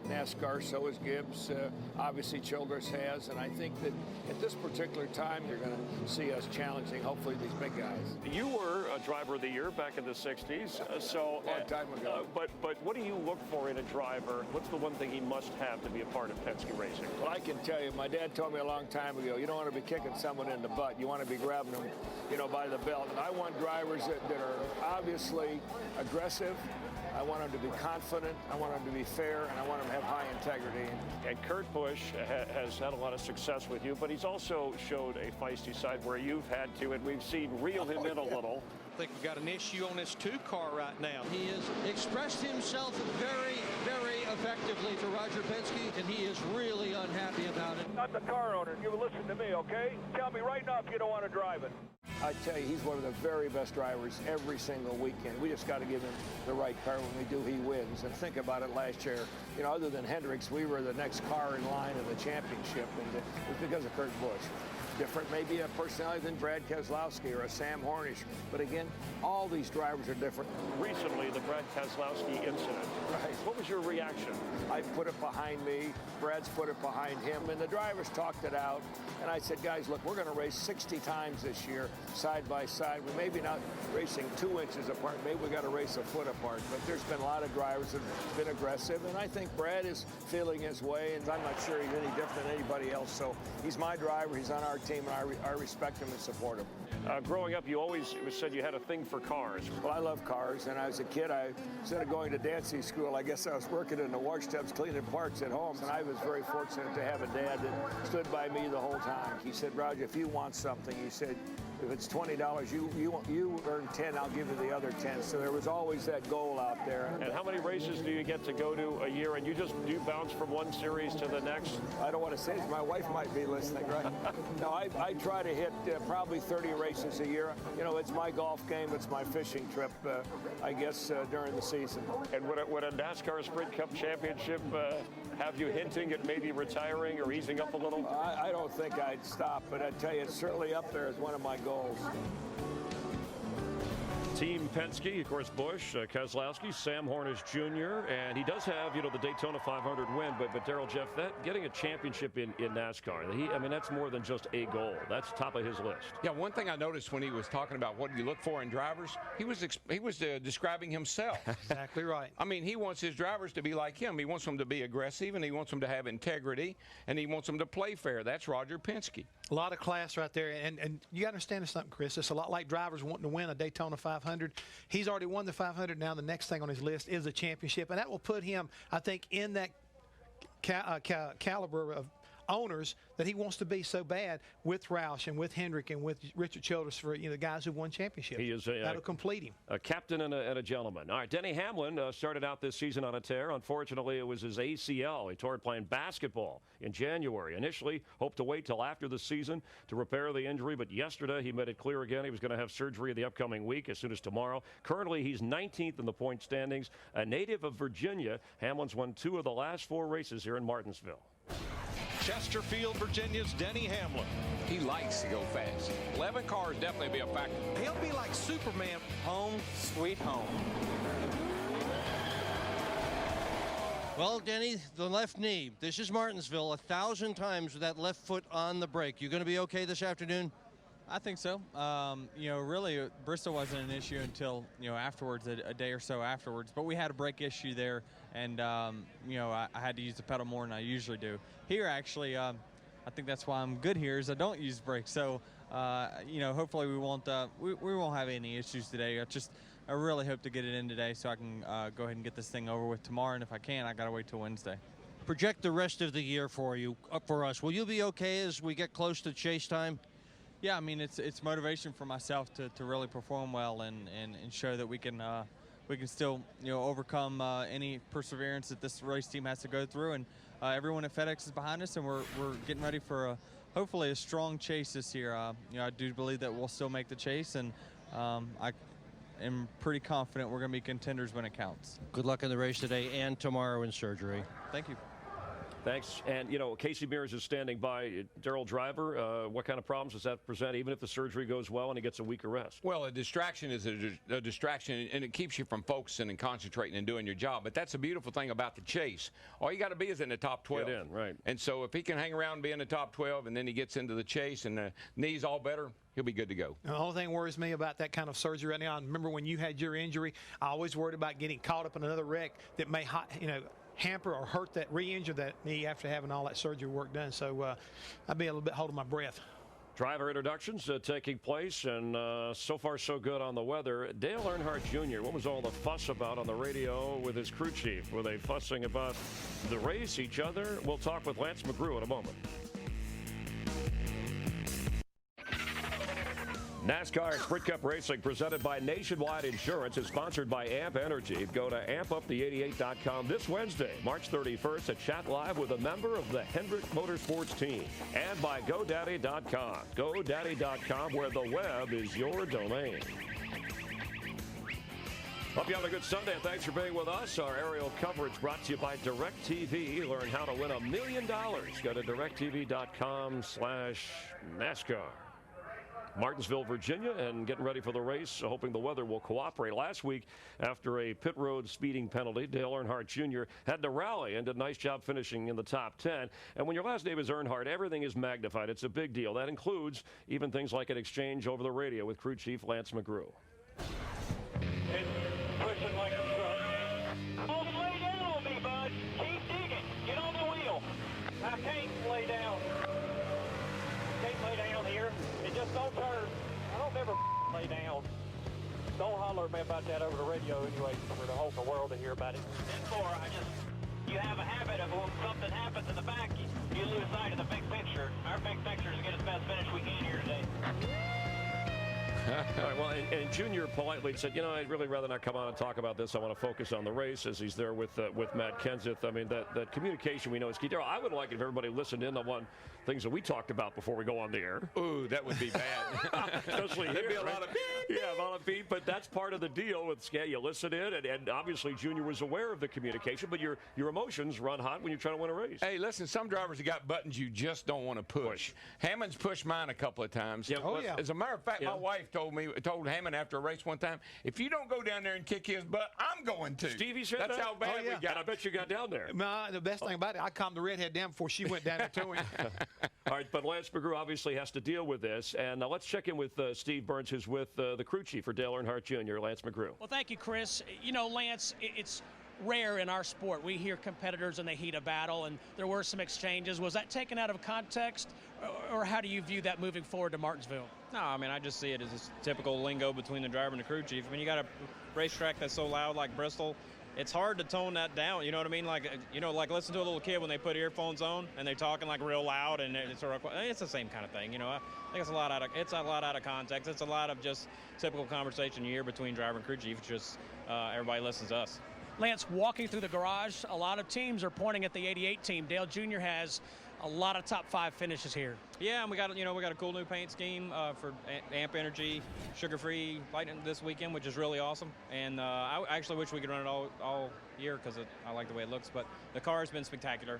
NASCAR, so is Gibbs. Obviously, Childress has, and I think that at this particular time, you're going to see us challenging, hopefully, these big guys. You were a driver of the year back in the 60s, so a long time ago. But what do you look for in a driver? What's the one thing he must have to be a part of Penske Racing? Well, I can tell you, my dad told me a long time ago, you don't want to be kicking someone in the butt. You want to be grabbing them, by the belt. And I want drivers that are obviously aggressive. I want them to be confident, I want them to be fair, and I want them to have high integrity. And Kurt Busch has had a lot of success with you, but he's also showed a feisty side where you've had to, and we've seen reel him in a little. I think we've got an issue on this 2-car right now. He has expressed himself very, very effectively to Roger Penske, and he is really unhappy about it. Not the car owner. You listen to me, okay? Tell me right now if you don't want to drive it. I tell you, he's one of the very best drivers every single weekend. We just got to give him the right car. When we do, he wins. And think about it last year. Other than Hendricks, we were the next car in line in the championship, and it was because of Kurt Busch. Different, maybe a personality than Brad Keselowski or a Sam Hornish. But again, all these drivers are different. Recently, the Brad Keselowski incident. Right. What was your reaction? I put it behind me. Brad's put it behind him. And the drivers talked it out. And I said, guys, look, we're going to race 60 times this year, side by side. We're maybe not racing 2 inches apart. Maybe we got to race a foot apart. But there's been a lot of drivers that have been aggressive. And I think Brad is feeling his way. And I'm not sure he's any different than anybody else. So he's my driver. He's on our team, and I respect him and support him. Growing up, you always said you had a thing for cars. Well, I love cars, and as a kid, instead of going to dancing school, I guess I was working in the wash tubs, cleaning parts at home, and I was very fortunate to have a dad that stood by me the whole time. He said, Roger, if you want something, he said, if it's $20, you earn 10, I'll give you the other 10. So there was always that goal out there. And how many races do you get to go to a year? And do you bounce from one series to the next? I don't want to say it. My wife might be listening, right? No, I try to hit probably 30 races a year. It's my golf game. It's my fishing trip, I guess, during the season. And would a NASCAR Sprint Cup Championship have you hinting at maybe retiring or easing up a little? I don't think I'd stop, but I tell you, it's certainly up there as one of my goals. Team Penske, of course, Busch, Keselowski, Sam Hornish Jr., and he does have, the Daytona 500 win, but Darrell, Jeff, that getting a championship in NASCAR, that's more than just a goal. That's top of his list. Yeah, one thing I noticed when he was talking about what you look for in drivers, he was describing himself. Exactly right. I mean, he wants his drivers to be like him. He wants them to be aggressive, and he wants them to have integrity, and he wants them to play fair. That's Roger Penske. A lot of class right there, and you got to understand something, Chris. It's a lot like drivers wanting to win a Daytona 500. He's already won the 500. Now the next thing on his list is a championship, and that will put him, I think, in that caliber of owners that he wants to be so bad with Roush and with Hendrick and with Richard Childress for the guys who won championships. He is that'll complete him. A captain and a gentleman. All right, Denny Hamlin started out this season on a tear. Unfortunately, it was his ACL. He tore it playing basketball in January. Initially, hoped to wait till after the season to repair the injury, but yesterday he made it clear again he was going to have surgery the upcoming week as soon as tomorrow. Currently, he's 19th in the point standings. A native of Virginia, Hamlin's won 2 of the last 4 races here in Martinsville. Chesterfield, Virginia's Denny Hamlin. He likes to go fast. 11 cars definitely be a factor. He'll be like Superman. Home, sweet home. Well, Denny, the left knee. This is Martinsville 1,000 times with that left foot on the brake. You going to be okay this afternoon? I think so. Really, Bristol wasn't an issue until, afterwards, a day or so afterwards. But we had a brake issue there, and, I had to use the pedal more than I usually do. Here, actually, I think that's why I'm good here is I don't use brakes. So, hopefully we won't have any issues today. I really hope to get it in today so I can go ahead and get this thing over with tomorrow. And if I can't, I got to wait till Wednesday. Project the rest of the year for us. Will you be okay as we get close to chase time? Yeah, I mean, it's motivation for myself to really perform well and show that we can still, overcome any perseverance that this race team has to go through. And everyone at FedEx is behind us, and we're getting ready for hopefully a strong chase this year. I do believe that we'll still make the chase, and I am pretty confident we're going to be contenders when it counts. Good luck in the race today and tomorrow in surgery. Thank you. Thanks. And, Casey Mears is standing by. Darrell Driver, what kind of problems does that present, even if the surgery goes well and he gets a week of rest? Well, a distraction is a distraction, and it keeps you from focusing and concentrating and doing your job. But that's the beautiful thing about the chase. All you got to be is in the top 12. Get in, right. And so if he can hang around and be in the top 12, and then he gets into the chase and the knee's all better, he'll be good to go. The only thing that worries me about that kind of surgery right now, I remember when you had your injury, I always worried about getting caught up in another wreck that may, hamper or hurt that re-injure that knee after having all that surgery work done. So I'd be a little bit holding my breath. Driver introductions taking place, and so far so good on the weather. Dale Earnhardt Jr., what was all the fuss about on the radio with his crew chief? Were they fussing about the race, each other? We'll talk with Lance McGrew in a moment. NASCAR Sprint Cup Racing, presented by Nationwide Insurance, is sponsored by AMP Energy. Go to ampupthe88.com this Wednesday, March 31st, to chat live with a member of the Hendrick Motorsports team. And by GoDaddy.com. GoDaddy.com, where the web is your domain. Hope you have a good Sunday, and thanks for being with us. Our aerial coverage brought to you by DirecTV. Learn how to win $1 million. Go to directv.com/NASCAR. Martinsville, Virginia, and getting ready for the race, hoping the weather will cooperate. Last week, after a pit road speeding penalty, Dale Earnhardt Jr. had to rally and did a nice job finishing in the top 10. And when your last name is Earnhardt, everything is magnified. It's a big deal. That includes even things like an exchange over the radio with crew chief Lance McGrew. Pushing like a truck. Don't lay down on me, bud. Keep digging. Get on the wheel. I can't lay down. Can't lay down here. Just don't turn. I don't ever lay down. Don't holler at me about that over the radio anyway for the whole world to hear about it. You have a habit of when something happens in the back, you lose sight of the big picture. Our big picture is to get as best finish we can here today. All right, well, and Junior politely said, I'd really rather not come on and talk about this. I want to focus on the race, as he's there with Matt Kenseth. I mean, that communication we know is key. Darrell, I would like it if everybody listened in on things that we talked about before we go on the air. Ooh, that would be bad. Especially There'd here, be a lot of beep. Yeah, a lot of beep, but that's part of the deal with Scan. You listen in, and obviously Junior was aware of the communication, but your emotions run hot when you're trying to win a race. Hey, listen, some drivers have got buttons you just don't want to push. Hammond's pushed mine a couple of times. Yeah, As a matter of fact, my wife told Hammond after a race one time, if you don't go down there and kick his butt, I'm going to. Stevie said That's that? how bad we got. And I bet you got down there. The best thing about it, I calmed the redhead down before she went down there to him. All right, but Lance McGrew obviously has to deal with this. And let's check in with Steve Burns, who's with the crew chief for Dale Earnhardt Jr., Lance McGrew. Well, thank you, Chris. Lance, it's rare in our sport. We hear competitors in the heat of battle, and there were some exchanges. Was that taken out of context, or how do you view that moving forward to Martinsville? No, I mean, I just see it as a typical lingo between the driver and the crew chief. I mean, you got a racetrack that's so loud like Bristol. It's hard to tone that down. You know what I mean? Like, listen to a little kid when they put earphones on and they're talking like real loud, and it's the same kind of thing. I think it's a lot out of context. It's a lot of just typical conversation you hear between driver and crew chief. It's just everybody listens to us. Lance, walking through the garage, a lot of teams are pointing at the 88 team. Dale Jr. has a lot of top 5 finishes here. Yeah, and we got a cool new paint scheme for AMP Energy, sugar-free lighting this weekend, which is really awesome. And I actually wish we could run it all year because I like the way it looks. But the car has been spectacular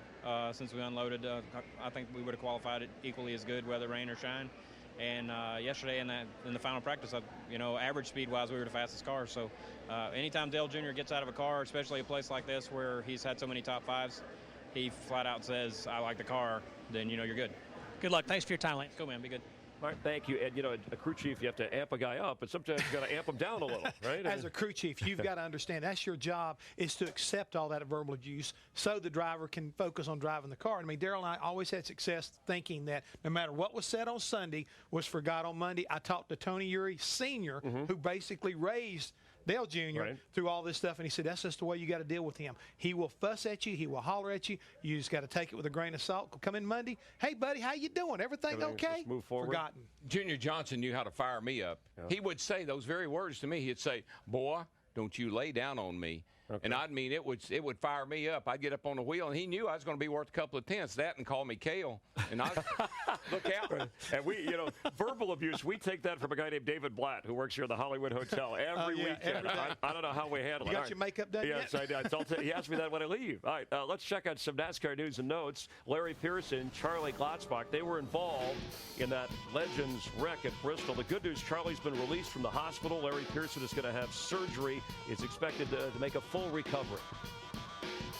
since we unloaded. I think we would have qualified it equally as good, whether rain or shine. And yesterday in the final practice, average speed-wise, we were the fastest car. So anytime Dale Jr. gets out of a car, especially a place like this where he's had so many top fives, he flat out says, I like the car, then you're good. Good luck. Thanks for your time, Lance. Go, man. Be good. All right, thank you. And, a crew chief, you have to amp a guy up, but sometimes you got to amp him down a little, right? As a crew chief, you've got to understand that's your job is to accept all that verbal abuse so the driver can focus on driving the car. I mean, Daryl and I always had success thinking that no matter what was said on Sunday was forgot on Monday. I talked to Tony Uri Sr., who basically raised Dale Jr. through all this stuff, and he said that's just the way you got to deal with him. He will fuss at you. He will holler at you. You just got to take it with a grain of salt. Come in Monday. Hey, buddy, how you doing? Everything okay? Just move forward. Forgotten. Junior Johnson knew how to fire me up. Yeah. He would say those very words to me. He'd say, boy, don't you lay down on me. Okay. And I'd mean it would fire me up. I'd get up on the wheel, and he knew I was going to be worth a couple of tenths. That and call me Kale. And I look out. And we, verbal abuse, we take that from a guy named David Blatt, who works here at the Hollywood Hotel every weekend. I don't know how we handle it. You got your makeup done yes, yet? Yes, I did. He asked me that when I leave. All right, let's check out some NASCAR news and notes. Larry Pearson, Charlie Glotzbach, they were involved in that Legends wreck at Bristol. The good news, Charlie's been released from the hospital. Larry Pearson is going to have surgery. It's expected to make a full recovery.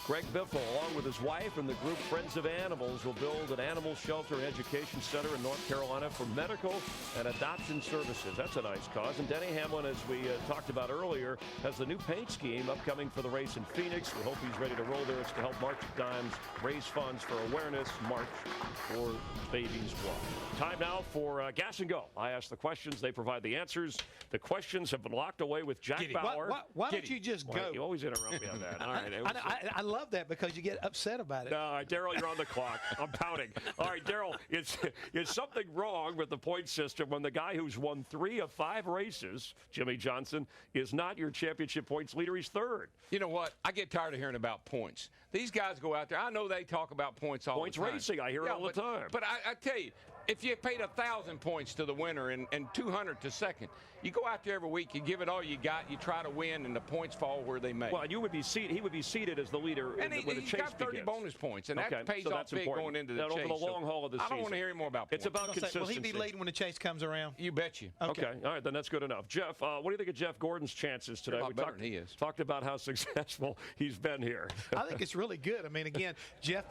Greg Biffle, along with his wife and the group Friends of Animals, will build an animal shelter and education center in North Carolina for medical and adoption services. That's a nice cause. And Denny Hamlin, as we talked about earlier, has the new paint scheme upcoming for the race in Phoenix. We hope he's ready to roll there. It's to help March of Dimes raise funds for awareness, March for Babies Walk. Time now for Gas and Go. I ask the questions. They provide the answers. The questions have been locked away with Jack Giddy. Bauer. Why don't you just go? You always interrupt me on that. All right. I love that because you get upset about it. No, all right, Daryl, you're on the clock. I'm counting. All right, Daryl, is something wrong with the point system when the guy who's won 3 of 5 races, Jimmy Johnson, is not your championship points leader? He's third. You know what? I get tired of hearing about points. These guys go out there. I know they talk about points all the time. Points racing, I hear it all the time. But I tell you, if you paid 1,000 points to the winner and 200 to second, you go out there every week, you give it all you got, you try to win, and the points fall where they may. Well, he would be seated as the leader and when the chase got 30 begins. bonus points, and that pays off big important. going into the chase. Over the long haul of the season. I don't want to hear any more about points. It's about consistency. Will he be leading when the chase comes around? You bet you. Okay. All right, then that's good enough. Jeff, what do you think of Jeff Gordon's chances today? We talked about how successful he's been here. I think it's really good. I mean, again, Jeff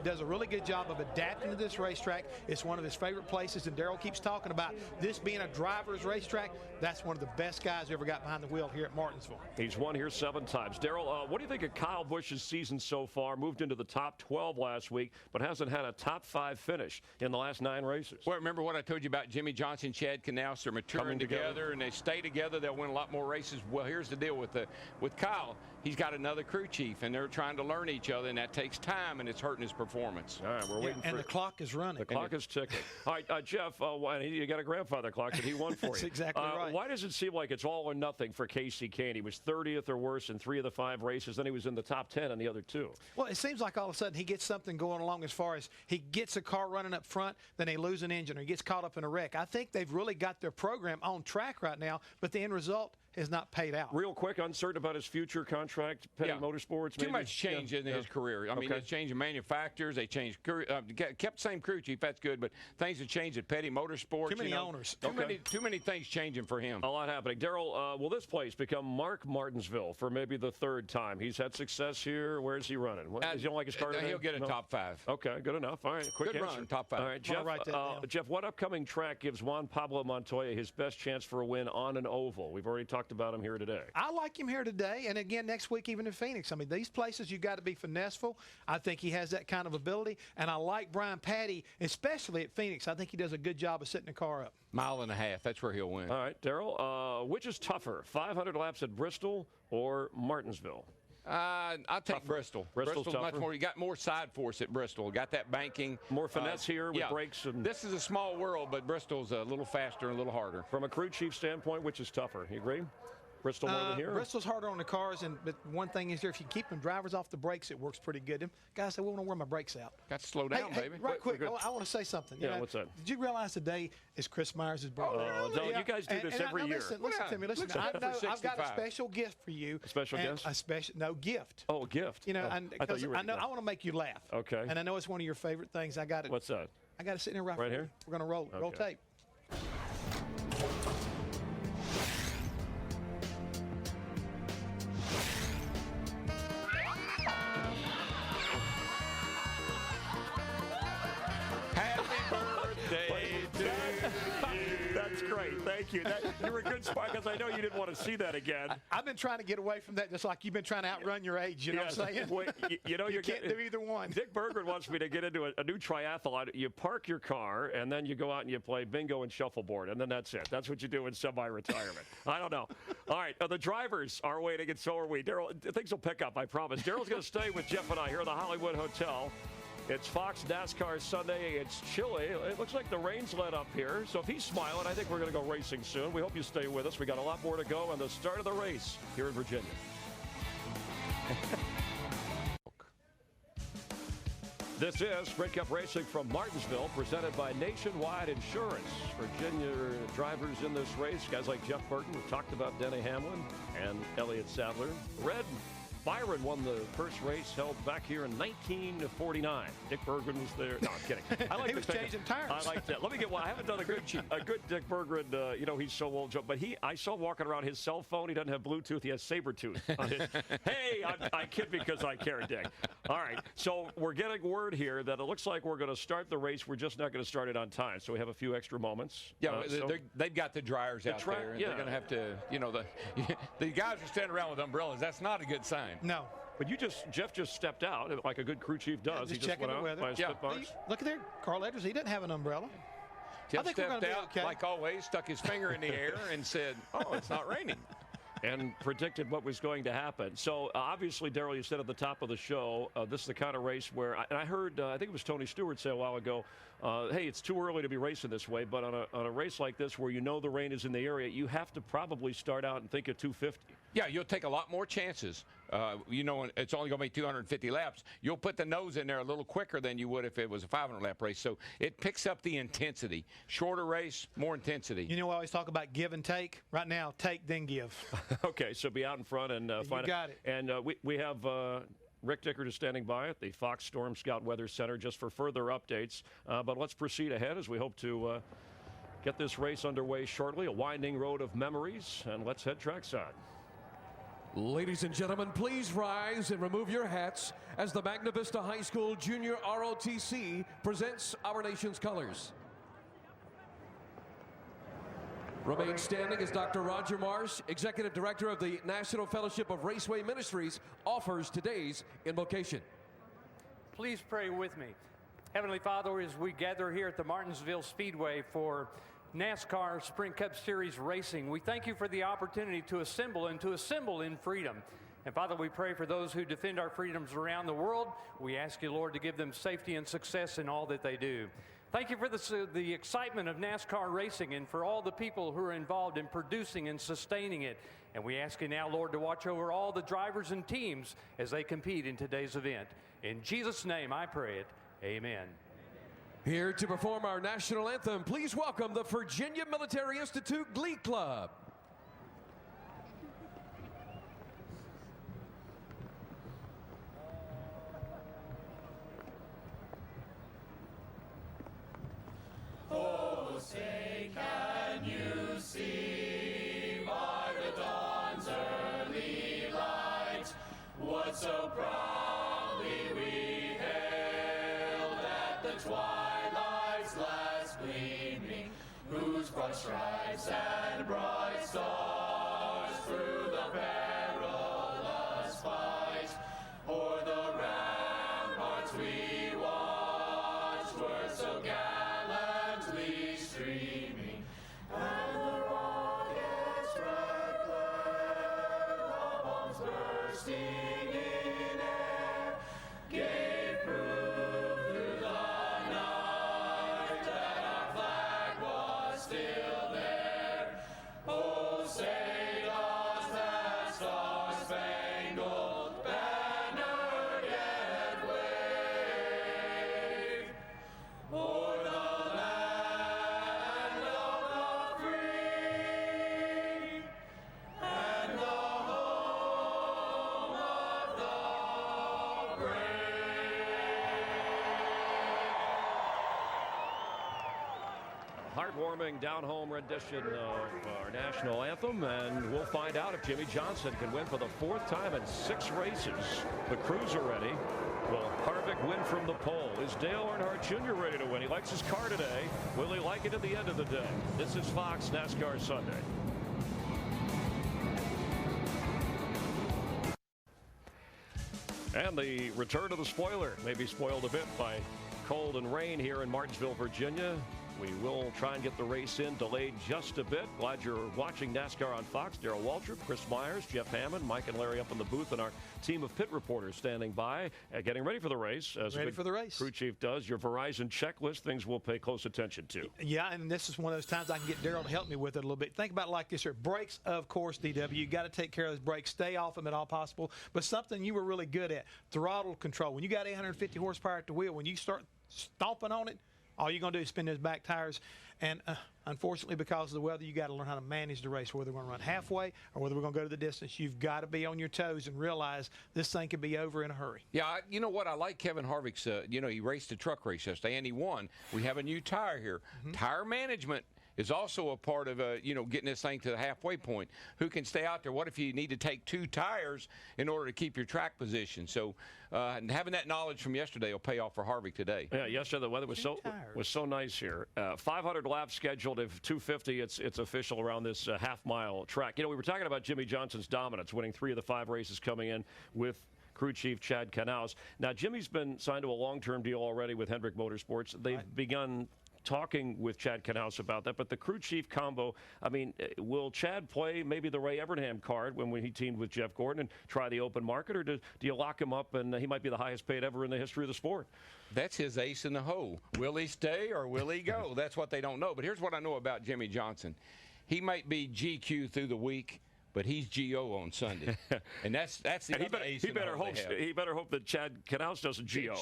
does a really good job of adapting to this racetrack. It's one of his favorite places, and Daryl keeps talking about this being a driver's racetrack. That's one of the best guys who ever got behind the wheel here at Martinsville. He's won here 7 times. Daryl, what do you think of Kyle Busch's season so far? Moved into the top 12 last week, but hasn't had a top 5 finish in the last 9 races. Well, remember what I told you about Jimmy Johnson, Chad Knaus? They're maturing together, and they stay together. They'll win a lot more races. Well, here's the deal with Kyle. He's got another crew chief, and they're trying to learn each other, and that takes time, and it's hurting his performance. All right, we're waiting for the clock is running. The clock is ticking. All right, Jeff, you got a grandfather clock that he won for you. That's exactly right. Why does it seem like it's all or nothing for Casey Kane? He was 30th or worse in 3 of the 5 races. Then he was in the top 10 in the other 2. Well, it seems like all of a sudden he gets something going along as far as he gets a car running up front, then they lose an engine or he gets caught up in a wreck. I think they've really got their program on track right now, but the end result has not paid out. Real quick, uncertain about his future contract, Petty Motorsports. Too much change in his career. I mean, they changed the manufacturers, they changed kept same crew chief. That's good, but things have changed at Petty Motorsports. Too many owners. Too many things changing for him. A lot happening. Daryl, will this place become Mark Martinsville for maybe the 3rd time? He's had success here. Where's he running? Does he don't like his car today? He'll get a top 5. Okay, good enough. All right, quick good answer. Run, top 5. All right, Jeff. Jeff, what upcoming track gives Juan Pablo Montoya his best chance for a win on an oval? We've already talked about him here today. I like him here today, and again next week even in Phoenix. I mean, these places you got to be finesseful. I think he has that kind of ability, and I like Brian Patty, especially at Phoenix. I think he does a good job of setting the car up. 1.5 miles. That's where he'll win. All right, Daryl. Which is tougher, 500 laps at Bristol or Martinsville? I'll take Bristol. Bristol's much more. You got more side force at Bristol. Got that banking. More finesse here with brakes. And this is a small world, but Bristol's a little faster and a little harder. From a crew chief standpoint, which is tougher? You agree? Bristol more than here? Bristol's harder on the cars, but one thing is here, if you keep them drivers off the brakes, it works pretty good. Them guys say, we want to wear my brakes out. Got to slow down, baby. Right quick, I want to say something. Yeah, what's that? Did you realize today is Chris Myers' birthday? You guys do this every year. Listen to me. Listen, I know I've got a special gift for you. A special gift? Gift. Oh, a gift. You know, because I know I want to make you laugh. Okay. And I know it's one of your favorite things. What's that? I got to sit in right here. We're going to roll tape. great. Thank you. You were a good spot because I know you didn't want to see that again. I've been trying to get away from that, just like you've been trying to outrun your age. You know what I'm saying? Well, you know, you can't do either one. Dick Berggren wants me to get into a new triathlon. You park your car, and then you go out and you play bingo and shuffleboard, and then that's it. That's what you do in semi-retirement. I don't know. All right, the drivers are waiting, and so are we. Daryl, things will pick up, I promise. Daryl's going to stay with Jeff and I here at the Hollywood Hotel. It's Fox NASCAR Sunday. It's chilly. It looks like the rain's let up here. So if he's smiling, I think we're going to go racing soon. We hope you stay with us. We got a lot more to go on the start of the race here in Virginia. This is Sprint Cup Racing from Martinsville, presented by Nationwide Insurance. Virginia drivers in this race, guys like Jeff Burton. We talked about Denny Hamlin and Elliott Sadler. Red Byron won the first race held back here in 1949. Dick Berggren was there. No, I'm kidding. I like he was changing tires. I like that. Let me get one. I haven't done a good Dick Berggren. You know, he's so old, but I saw walking around his cell phone. He doesn't have Bluetooth. He has Sabertooth on his. Hey, I kid because I care, Dick. All right, so we're getting word here that it looks like we're going to start the race. We're just not going to start it on time, so we have a few extra moments. Yeah, they've got the dryers out there. And they're going to have to, you know, the guys are standing around with umbrellas. That's not a good sign. No. But Jeff just stepped out like a good crew chief does. Just he just went out weather. by his spit box. Look at there, Carl Edwards. He doesn't have an umbrella. Jeff stepped out, like always, stuck his finger in the air and said, "Oh, it's not raining." And predicted what was going to happen. So, obviously, Daryl, you said at the top of the show, this is the kind of race where, and I heard, I think it was Tony Stewart say a while ago, hey, it's too early to be racing this way, but on a race like this where you know the rain is in the area, you have to probably start out and think of 250. Yeah, you'll take a lot more chances. You know, it's only going to be 250 laps. You'll put the nose in there a little quicker than you would if it was a 500-lap race. So it picks up the intensity. Shorter race, more intensity. You know, we always talk about give and take. Right now, take, then give. Okay, so be out in front and find you got it. And we have Rick Dickert is standing by at the Fox Storm Scout Weather Center just for further updates. But let's proceed ahead as we hope to get this race underway shortly. A winding road of memories, and let's head trackside. Ladies and gentlemen, please rise and remove your hats as the Magna Vista High School Junior ROTC presents our nation's colors. Remain standing as Dr. Roger Marsh, Executive Director of the National Fellowship of Raceway Ministries, offers today's invocation. Please pray with me. Heavenly Father, as we gather here at the Martinsville Speedway for NASCAR Sprint Cup Series racing, we thank you for the opportunity to assemble in freedom. And Father, we pray for those who defend our freedoms around the world. We ask you, Lord, to give them safety and success in all that they do. Thank you for the excitement of NASCAR racing and for all the people who are involved in producing and sustaining it. And we ask you now, Lord, to watch over all the drivers and teams as they compete in today's event. In Jesus' name I pray it. Amen. Here to perform our national anthem, please welcome the Virginia Military Institute Glee Club. Oh, say, can you see by the dawn's early light what so proudly we hailed at the twilight's last gleaming, whose broad stripes and bright stars through the perilous fight o'er the ramparts we watched were so gallantly streaming, and the rocket's red glare, the bombs bursting in air, gave proof through the night that our flag was still there. Oh, say does that star-spangled banner yet wave o'er the land of the free and the home heartwarming down-home rendition of our national anthem, and we'll find out if Jimmy Johnson can win for the 4th time in 6 races. The crews are ready. Will Harvick win from the pole? Is Dale Earnhardt Jr. ready to win? He likes his car today. Will he like it at the end of the day? This is Fox NASCAR Sunday. And the return of the spoiler may be spoiled a bit by cold and rain here in Martinsville, Virginia. We will try and get the race in, delayed just a bit. Glad you're watching NASCAR on Fox. Darrell Waltrip, Chris Myers, Jeff Hammond, Mike and Larry up in the booth, and our team of pit reporters standing by, getting ready for the race. As ready for the race. Crew chief does. Your Verizon checklist, things we'll pay close attention to. Yeah, and this is one of those times I can get Darrell to help me with it a little bit. Think about it like this here. Brakes, of course, DW. You got to take care of those brakes. Stay off them at all possible. But something you were really good at, throttle control. When you got 850 horsepower at the wheel, when you start stomping on it, all you're going to do is spin those back tires. And unfortunately, because of the weather, you got to learn how to manage the race, whether we're going to run halfway or whether we're going to go to the distance. You've got to be on your toes and realize this thing could be over in a hurry. Yeah, you know what? I like Kevin Harvick's, he raced a truck race yesterday, and he won. We have a new tire here. Tire management is also a part of, getting this thing to the halfway point. Who can stay out there? What if you need to take 2 tires in order to keep your track position? So and having that knowledge from yesterday will pay off for Harvick today. Yeah, yesterday the weather was so nice here. 500 laps scheduled. If 250, it's official around this half-mile track. We were talking about Jimmy Johnson's dominance, winning 3 of the 5 races coming in with crew chief Chad Knaus. Now, Jimmy's been signed to a long-term deal already with Hendrick Motorsports. They've begun talking with Chad Knaus about that, but the crew chief combo, will Chad play maybe the Ray Evernham card when he teamed with Jeff Gordon and try the open market, or do you lock him up and he might be the highest paid ever in the history of the sport? That's his ace in the hole. Will he stay or will he go? That's what they don't know. But here's what I know about Jimmy Johnson. He might be GQ through the week, but he's GO on Sunday, and that's the other ace. He better hope that Chad Knaus doesn't GO.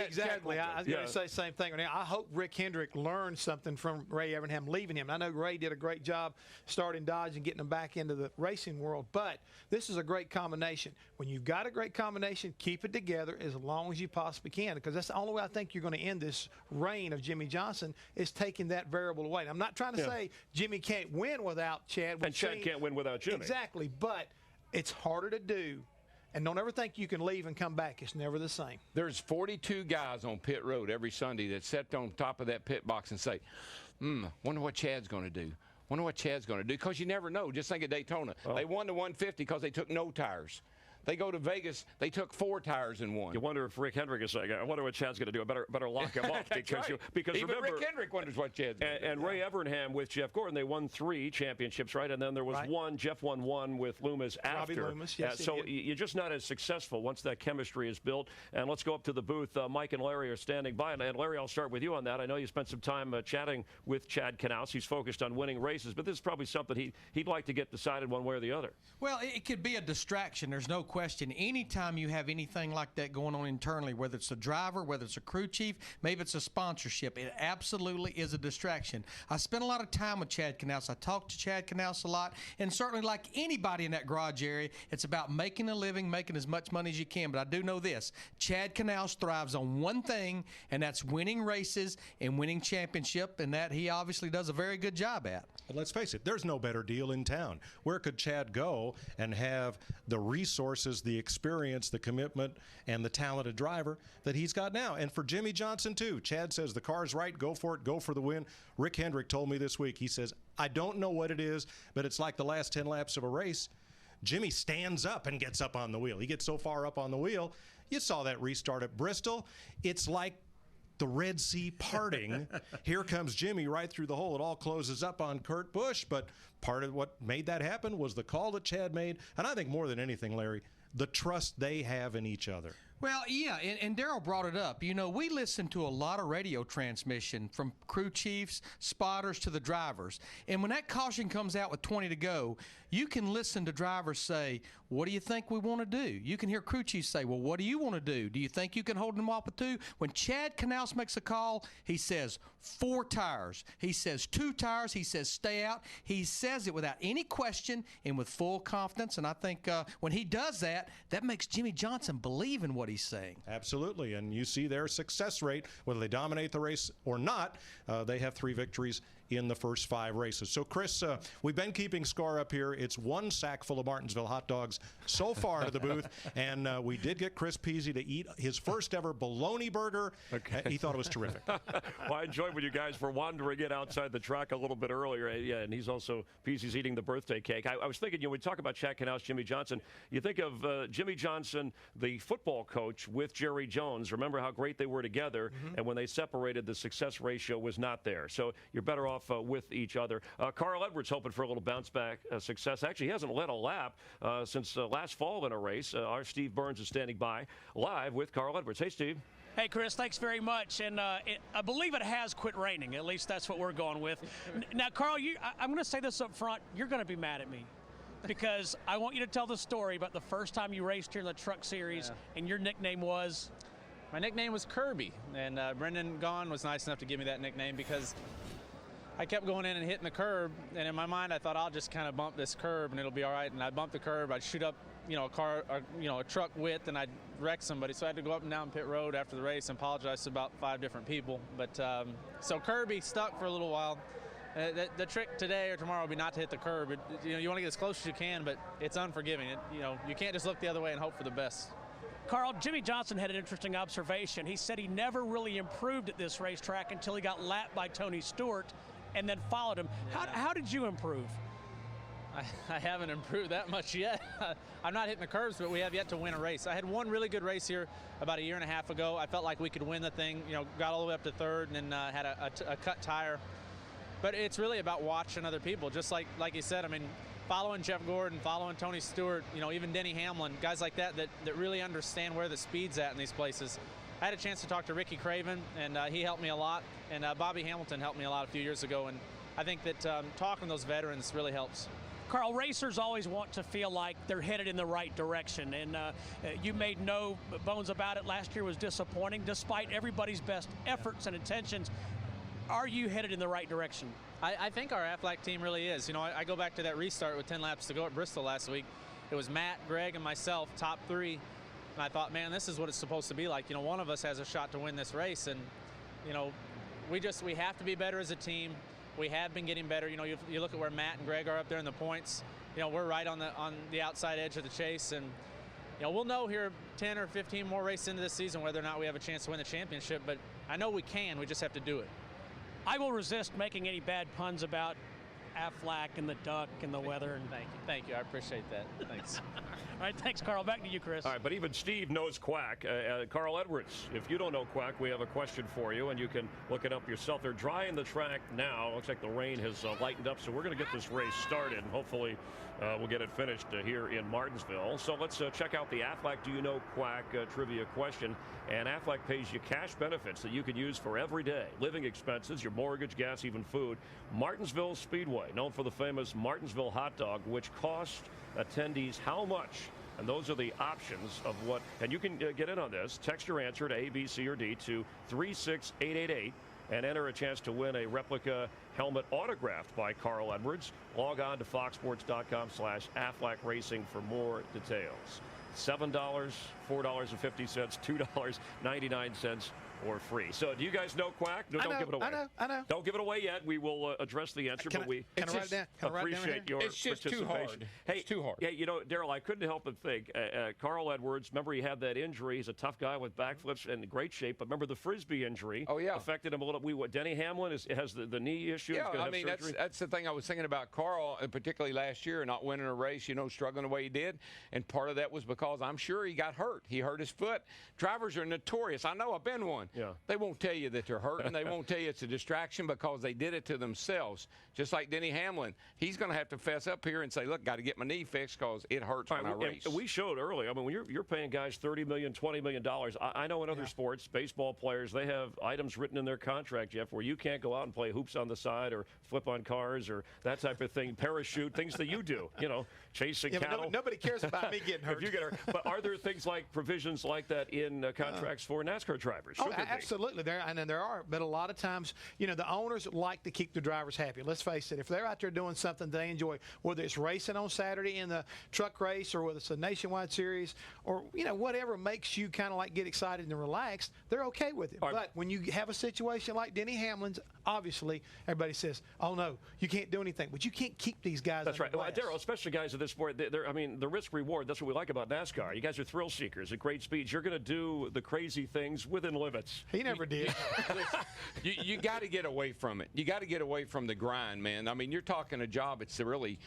Exactly. I was going to say the same thing. I hope Rick Hendrick learned something from Ray Evernham leaving him. And I know Ray did a great job starting Dodge and getting him back into the racing world, but this is a great combination. When you've got a great combination, keep it together as long as you possibly can, because that's the only way I think you're going to end this reign of Jimmy Johnson is taking that variable away. And I'm not trying to say Jimmy can't win without Chad. And Chad can't win without Jimmy. Exactly, but it's harder to do. And don't ever think you can leave and come back. It's never the same. There's 42 guys on pit road every Sunday that sit on top of that pit box and say, wonder what Chad's going to do. Wonder what Chad's going to do. Because you never know. Just think of Daytona. They won the 150 because they took no tires. They go to Vegas, they took 4 tires and won. You wonder if Rick Hendrick is saying, I wonder what Chad's going to do. I better lock him up. because Even remember, Rick Hendrick wonders what Chad's going to do. And Ray Evernham with Jeff Gordon, they won 3 championships, right? And then there was one, Jeff won 1 with Loomis after. Robbie Loomis, yes. So you're just not as successful once that chemistry is built. And let's go up to the booth. Mike and Larry are standing by. And Larry, I'll start with you on that. I know you spent some time chatting with Chad Knaus. He's focused on winning races, but this is probably something he'd like to get decided one way or the other. Well, it could be a distraction. There's no question. Anytime you have anything like that going on internally, whether it's a driver, whether it's a crew chief, maybe it's a sponsorship, it absolutely is a distraction. I spent a lot of time with Chad Knaus. I talked to Chad Knaus a lot, and certainly like anybody in that garage area, it's about making a living, making as much money as you can. But I do know this, Chad Knaus thrives on one thing, and that's winning races and winning championship, and that he obviously does a very good job at. But let's face it, there's no better deal in town. Where could Chad go and have the resources, the experience, the commitment, and the talented driver that he's got now? And for Jimmy Johnson, too. Chad says the car's right, go for it, go for the win. Rick Hendrick told me this week, he says, I don't know what it is, but it's like the last 10 laps of a race. Jimmy stands up and gets up on the wheel. He gets so far up on the wheel. You saw that restart at Bristol. It's like the Red Sea parting. Here comes Jimmy right through the hole. It all closes up on Kurt Busch, but part of what made that happen was the call that Chad made, and I think more than anything, Larry, the trust they have in each other. Well, yeah, and Darrell brought it up. You know, we listen to a lot of radio transmission from crew chiefs, spotters to the drivers. And when that caution comes out with 20 to go, you can listen to drivers say, what do you think we want to do? You can hear crew chiefs say, well, what do you want to do? Do you think you can hold them off with 2? When Chad Knaus makes a call, he says 4 tires. He says 2 tires. He says stay out. He says it without any question and with full confidence. And I think when he does that, that makes Jimmy Johnson believe in what he's saying. Absolutely, and you see their success rate, whether they dominate the race or not. They have 3 victories in the first 5 races. So, Chris, we've been keeping score up here. It's 1 sack full of Martinsville hot dogs so far to the booth, and we did get Chris Peasy to eat his first ever bologna burger. Okay. He thought it was terrific. Well, I enjoyed when you guys were wandering in outside the track a little bit earlier. Yeah, and he's also, Peasy's eating the birthday cake. I was thinking, we talk about Chad Knaus, Jimmy Johnson. You think of Jimmy Johnson, the football coach, with Jerry Jones. Remember how great they were together, and when they separated, the success ratio was not there. So you're better off with each other. Carl Edwards hoping for a little bounce back success. Actually, he hasn't led a lap since last fall in a race. Our Steve Burns is standing by live with Carl Edwards. Hey, Steve. Hey, Chris, thanks very much. And I believe it has quit raining. At least that's what we're going with. Now, Carl, I'm going to say this up front. You're going to be mad at me because I want you to tell the story about the first time you raced here in the Truck Series, and your nickname was? My nickname was Kirby, and Brendan Gaughan was nice enough to give me that nickname because I kept going in and hitting the curb, and in my mind I thought I'll just kind of bump this curb and it'll be all right. And I bumped the curb, I'd shoot up, a car, or, a truck width, and I'd wreck somebody. So I had to go up and down pit road after the race and apologize to about 5 different people. But so Kirby stuck for a little while. The trick today or tomorrow will be not to hit the curb. You want to get as close as you can, but it's unforgiving. You can't just look the other way and hope for the best. Carl, Jimmy Johnson had an interesting observation. He said he never really improved at this racetrack until he got lapped by Tony Stewart and then followed him. How did you improve? I haven't improved that much yet. I'm not hitting the curves, but we have yet to win a race. I had one really good race here about a year and a half ago. I felt like we could win the thing. Got all the way up to 3rd and then had a cut tire. But it's really about watching other people. Just like you said, I mean, following Jeff Gordon, following Tony Stewart, even Denny Hamlin, guys like that really understand where the speed's at in these places. I had a chance to talk to Ricky Craven, and he helped me a lot. And Bobby Hamilton helped me a lot a few years ago. And I think that talking to those veterans really helps. Carl, racers always want to feel like they're headed in the right direction, and you made no bones about it. Last year was disappointing, despite everybody's best efforts and intentions. Are you headed in the right direction? I think our Aflac team really is. I go back to that restart with 10 laps to go at Bristol last week. It was Matt, Greg, and myself, top 3, and I thought, man, this is what it's supposed to be like. One of us has a shot to win this race, and we have to be better as a team. We have been getting better. You look at where Matt and Greg are up there in the points. We're right on the outside edge of the chase, and we'll know here 10 or 15 more races into this season whether or not we have a chance to win the championship. But I know we can. We just have to do it. I will resist making any bad puns about Aflac and the duck and the weather. And Thank you. I appreciate that. Thanks. All right, thanks, Carl. Back to you, Chris. All right, but even Steve knows Quack. Carl Edwards, if you don't know Quack, we have a question for you, and you can look it up yourself. They're drying the track now. Looks like the rain has lightened up, so we're going to get this race started, and hopefully we'll get it finished here in Martinsville. So let's check out the Aflac Do You Know Quack trivia question. And Aflac pays you cash benefits that you can use for everyday living expenses, your mortgage, gas, even food. Martinsville Speedway, known for the famous Martinsville hot dog, which cost attendees how much? And those are the options of what. And you can get in on this. Text your answer to A, B, C, or D to 36888 and enter a chance to win a replica helmet autographed by Carl Edwards. Log on to foxsports.com/Aflac Racing for more details. $7, $4.50, $2.99, or free. So do you guys know Quack? No, don't give it away. I know. Don't give it away yet. We will address the answer, but we appreciate your It's just participation. too hard. Hey, it's too hard. Yeah, Daryl, I couldn't help but think. Carl Edwards, remember he had that injury. He's a tough guy with backflips and in great shape. But remember the Frisbee injury affected him a little. Denny Hamlin has the knee issue. Yeah, I mean, that's the thing I was thinking about Carl, and particularly last year, not winning a race, struggling the way he did. And part of that was because I'm sure he got hurt. He hurt his foot. Drivers are notorious. I know, I've been one. Yeah. They won't tell you that they're hurt, and they won't tell you it's a distraction because they did it to themselves. Just like Denny Hamlin. He's going to have to fess up here and say, look, got to get my knee fixed because it hurts when I race. We showed earlier, I mean, when you're paying guys $30 million, $20 million, I know in other sports, baseball players, they have items written in their contract, Jeff, where you can't go out and play hoops on the side or flip on cars or that type of thing, parachute, things that you do, chasing cattle. Nobody cares about me getting hurt. If you get hurt. But are there things like provisions like that in contracts for NASCAR drivers? Absolutely. There are. But a lot of times, the owners like to keep the drivers happy. Let's face it. If they're out there doing something they enjoy, whether it's racing on Saturday in the truck race or whether it's a nationwide series or, whatever makes you kind of like get excited and relaxed, they're okay with it. But when you have a situation like Denny Hamlin's, Obviously, everybody says, "Oh no, you can't do anything," but you can't keep these guys. That's right, well, Darrell. Especially guys of this sport. I mean, the risk reward. That's what we like about NASCAR. You guys are thrill seekers at great speeds. You're going to do the crazy things within limits. He never did. You got to get away from it. You got to get away from the grind, man. I mean, you're talking a job. It's really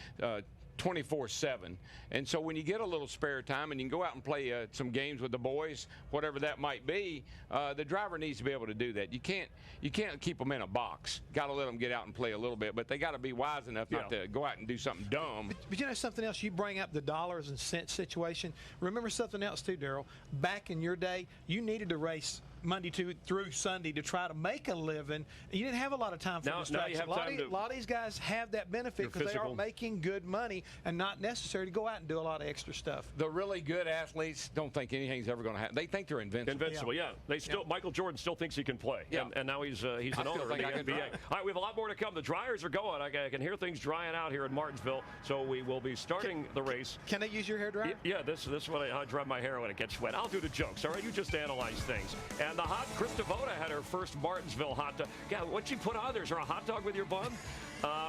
24/7. And so when you get a little spare time and you can go out and play some games with the boys, whatever that might be, the driver needs to be able to do that. You can't keep them in a box. Got to let them get out and play a little bit, but they got to be wise enough not to go out and do something dumb. But you know something else? You bring up the dollars and cents situation. Remember something else too, Darrell. Back in your day, you needed to race Monday through Sunday to try to make a living. You didn't have a lot of time for distraction. A lot of these guys have that benefit because they are making good money and not necessary to go out and do a lot of extra stuff. The really good athletes don't think anything's ever going to happen. They think they're invincible. They still. Michael Jordan still thinks he can play. And now he's an owner in the NBA. All right, we have a lot more to come. The dryers are going. I can hear things drying out here in Martinsville. So we will be starting the race. Can I use your hair dryer? Yeah, this one I dry my hair when it gets wet. I'll do the jokes. All right, you just analyze things. And the hot Chris Devoda had her first Martinsville hot dog. Yeah, what'd she put on there? Is there a hot dog with your bun?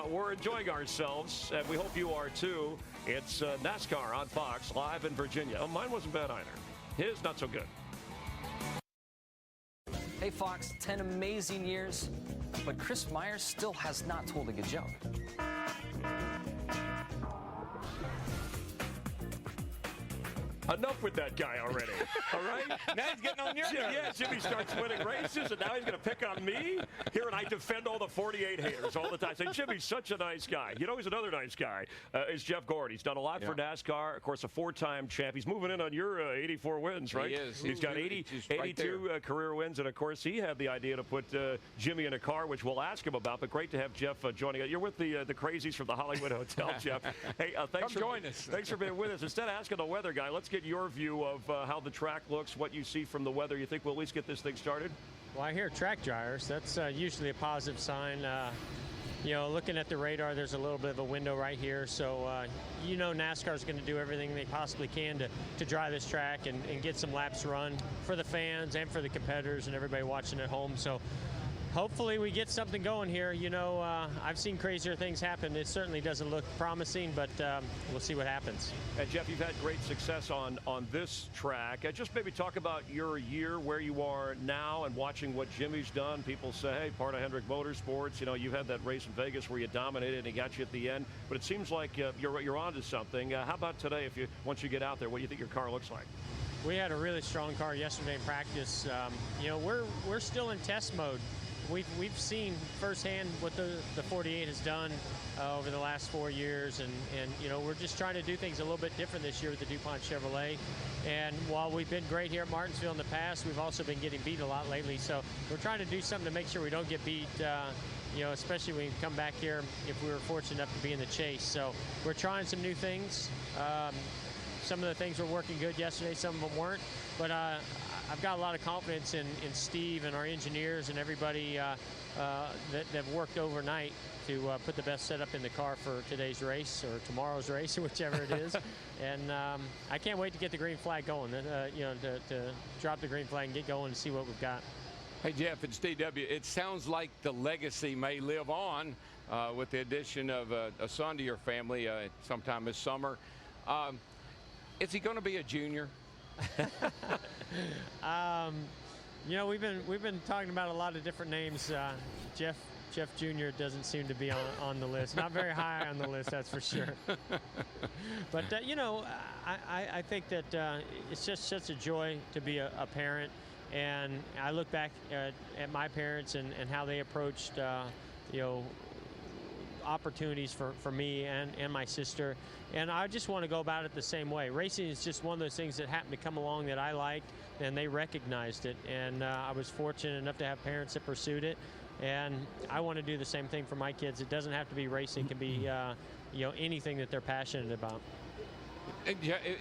We're enjoying ourselves, and we hope you are too. It's NASCAR on Fox, live in Virginia. Oh, mine wasn't bad either. His, not so good. Hey, Fox, 10 amazing years, but Chris Myers still has not told a good joke. Enough with that guy already. All right? Now he's getting on your nerves. Yeah, Jimmy starts winning races, and now he's going to pick on me? Here, and I defend all the 48 haters all the time. Say, Jimmy's such a nice guy. You know, he's another nice guy. Is Jeff Gord. He's done a lot for NASCAR. Of course, a four-time champ. He's moving in on your 84 wins, right? He is. He's got 82 career wins, and, of course, he had the idea to put Jimmy in a car, which we'll ask him about. But great to have Jeff joining us. You're with the crazies from the Hollywood Hotel, Jeff. Hey, thanks for joining us. Thanks for being with us. Instead of asking the weather guy, let's get your view of how the track looks, what you see from the weather. You think we'll at least get this thing started? Well, I hear track dryers. That's usually a positive sign. You know, looking at the radar, there's a little bit of a window right here. So, you know, NASCAR is going to do everything they possibly can to dry this track and get some laps run for the fans and for the competitors and everybody watching at home. So, hopefully we get something going here. You know, I've seen crazier things happen. It certainly doesn't look promising, but we'll see what happens. And Jeff, you've had great success on this track. Just maybe talk about your year, where you are now, and watching what Jimmy's done. People say, hey, part of Hendrick Motorsports. You know, you had that race in Vegas where you dominated and he got you at the end. But it seems like you're onto something. How about today? Once you get out there, what do you think your car looks like? We had a really strong car yesterday in practice. You know, we're still in test mode. We've seen firsthand what the 48 has done over the last 4 years, and you know, we're just trying to do things a little bit different this year with the DuPont Chevrolet. And while we've been great here at Martinsville in the past, we've also been getting beat a lot lately. So we're trying to do something to make sure we don't get beat. You know, especially when we come back here if we were fortunate enough to be in the chase. So we're trying some new things. Some of the things were working good yesterday, some of them weren't. But I've got a lot of confidence in Steve and our engineers and everybody that have worked overnight to put the best setup in the car for today's race or tomorrow's race, whichever it is. And I can't wait to get the green flag going, you know, to drop the green flag and get going and see what we've got. Hey, Jeff, it's DW. It sounds like the legacy may live on with the addition of a son to your family sometime this summer. Is he going to be a junior? You know, we've been talking about a lot of different names. Jeff Jr. doesn't seem to be on the list. Not very high on the list, that's for sure. But you know, I think that it's just such a joy to be a parent, and I look back at my parents and how they approached you know, opportunities for me and my sister, and I just want to go about it the same way. Racing is just one of those things that happened to come along that I liked, and they recognized it, and I was fortunate enough to have parents that pursued it, and I want to do the same thing for my kids. It doesn't have to be racing. It can be you know, anything that they're passionate about.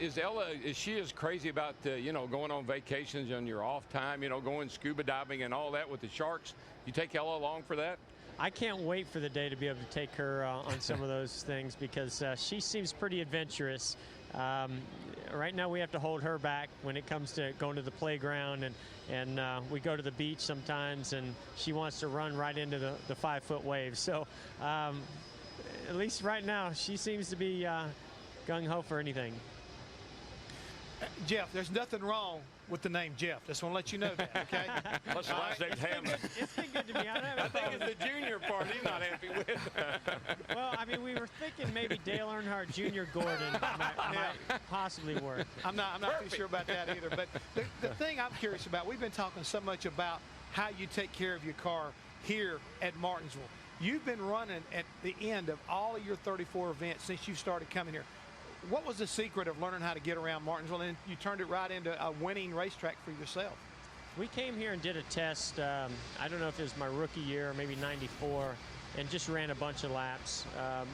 Is Ella, is she as crazy about you know, going on vacations on your off time, you know, going scuba diving and all that with the sharks? You take Ella along for that? I can't wait for the day to be able to take her on some of those things, because she seems pretty adventurous. Right now we have to hold her back when it comes to going to the playground, and we go to the beach sometimes, and she wants to run right into the 5-foot waves. So at least right now she seems to be gung-ho for anything. Jeff, there's nothing wrong with the name Jeff. Just want to let you know that, okay? Plus, the last name's Hammond. It's been good to me. I think it's the junior part he's not happy with. Well, I mean, we were thinking maybe Dale Earnhardt Jr. Gordon might possibly work. I'm not too sure about that either. But the thing I'm curious about, we've been talking so much about how you take care of your car here at Martinsville. You've been running at the end of all of your 34 events since you started coming here. What was the secret of learning how to get around Martinsville, and you turned it right into a winning racetrack for yourself? We came here and did a test. I don't know if it was my rookie year or maybe '94, and just ran a bunch of laps.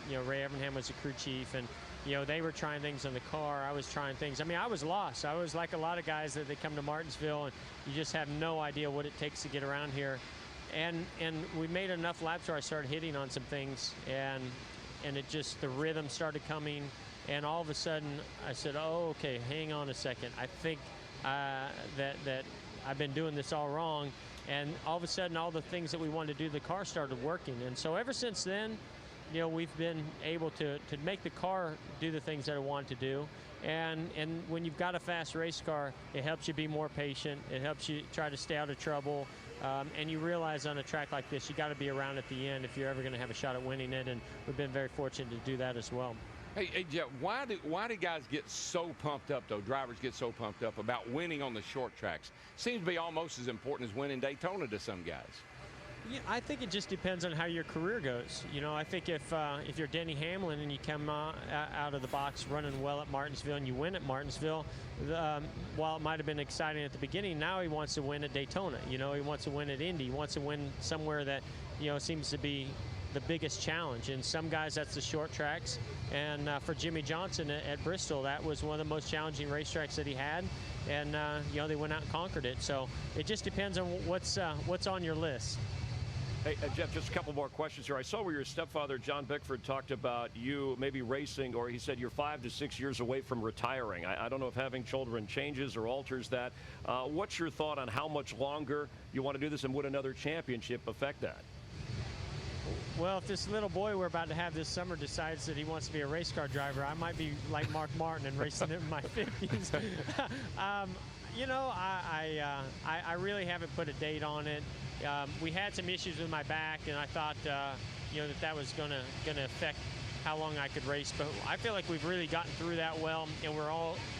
You know, Ray Evernham was the crew chief, and you know, they were trying things on the car. I was trying things. I mean, I was lost. I was like a lot of guys that they come to Martinsville, and you just have no idea what it takes to get around here. And we made enough laps where I started hitting on some things, and it just, the rhythm started coming. And all of a sudden, I said, oh, okay, hang on a second. I think that I've been doing this all wrong. And all of a sudden, all the things that we wanted to do, the car started working. And so ever since then, you know, we've been able to make the car do the things that I want to do. And when you've got a fast race car, it helps you be more patient. It helps you try to stay out of trouble. And you realize on a track like this, you got to be around at the end if you're ever going to have a shot at winning it. And we've been very fortunate to do that as well. Hey, Jeff, why do guys get so pumped up, though, drivers get so pumped up about winning on the short tracks? Seems to be almost as important as winning Daytona to some guys. Yeah, I think it just depends on how your career goes. You know, I think if you're Denny Hamlin and you come out of the box running well at Martinsville and you win at Martinsville, while it might have been exciting at the beginning, now he wants to win at Daytona. You know, he wants to win at Indy. He wants to win somewhere that, you know, seems to be the biggest challenge. And some guys, that's the short tracks. And for Jimmy Johnson at Bristol, that was one of the most challenging racetracks that he had. And you know, they went out and conquered it. So it just depends on what's on your list. Hey, Jeff, just a couple more questions here. I saw where your stepfather, John Bickford, talked about you maybe racing, or he said you're 5 to 6 years away from retiring. I don't know if having children changes or alters that. What's your thought on how much longer you want to do this, and would another championship affect that? Well, if this little boy we're about to have this summer decides that he wants to be a race car driver, I might be like Mark Martin and racing in my 50s. You know, I really haven't put a date on it. We had some issues with my back, and I thought, you know, that was gonna affect how long I could race. But I feel like we've really gotten through that well, and we're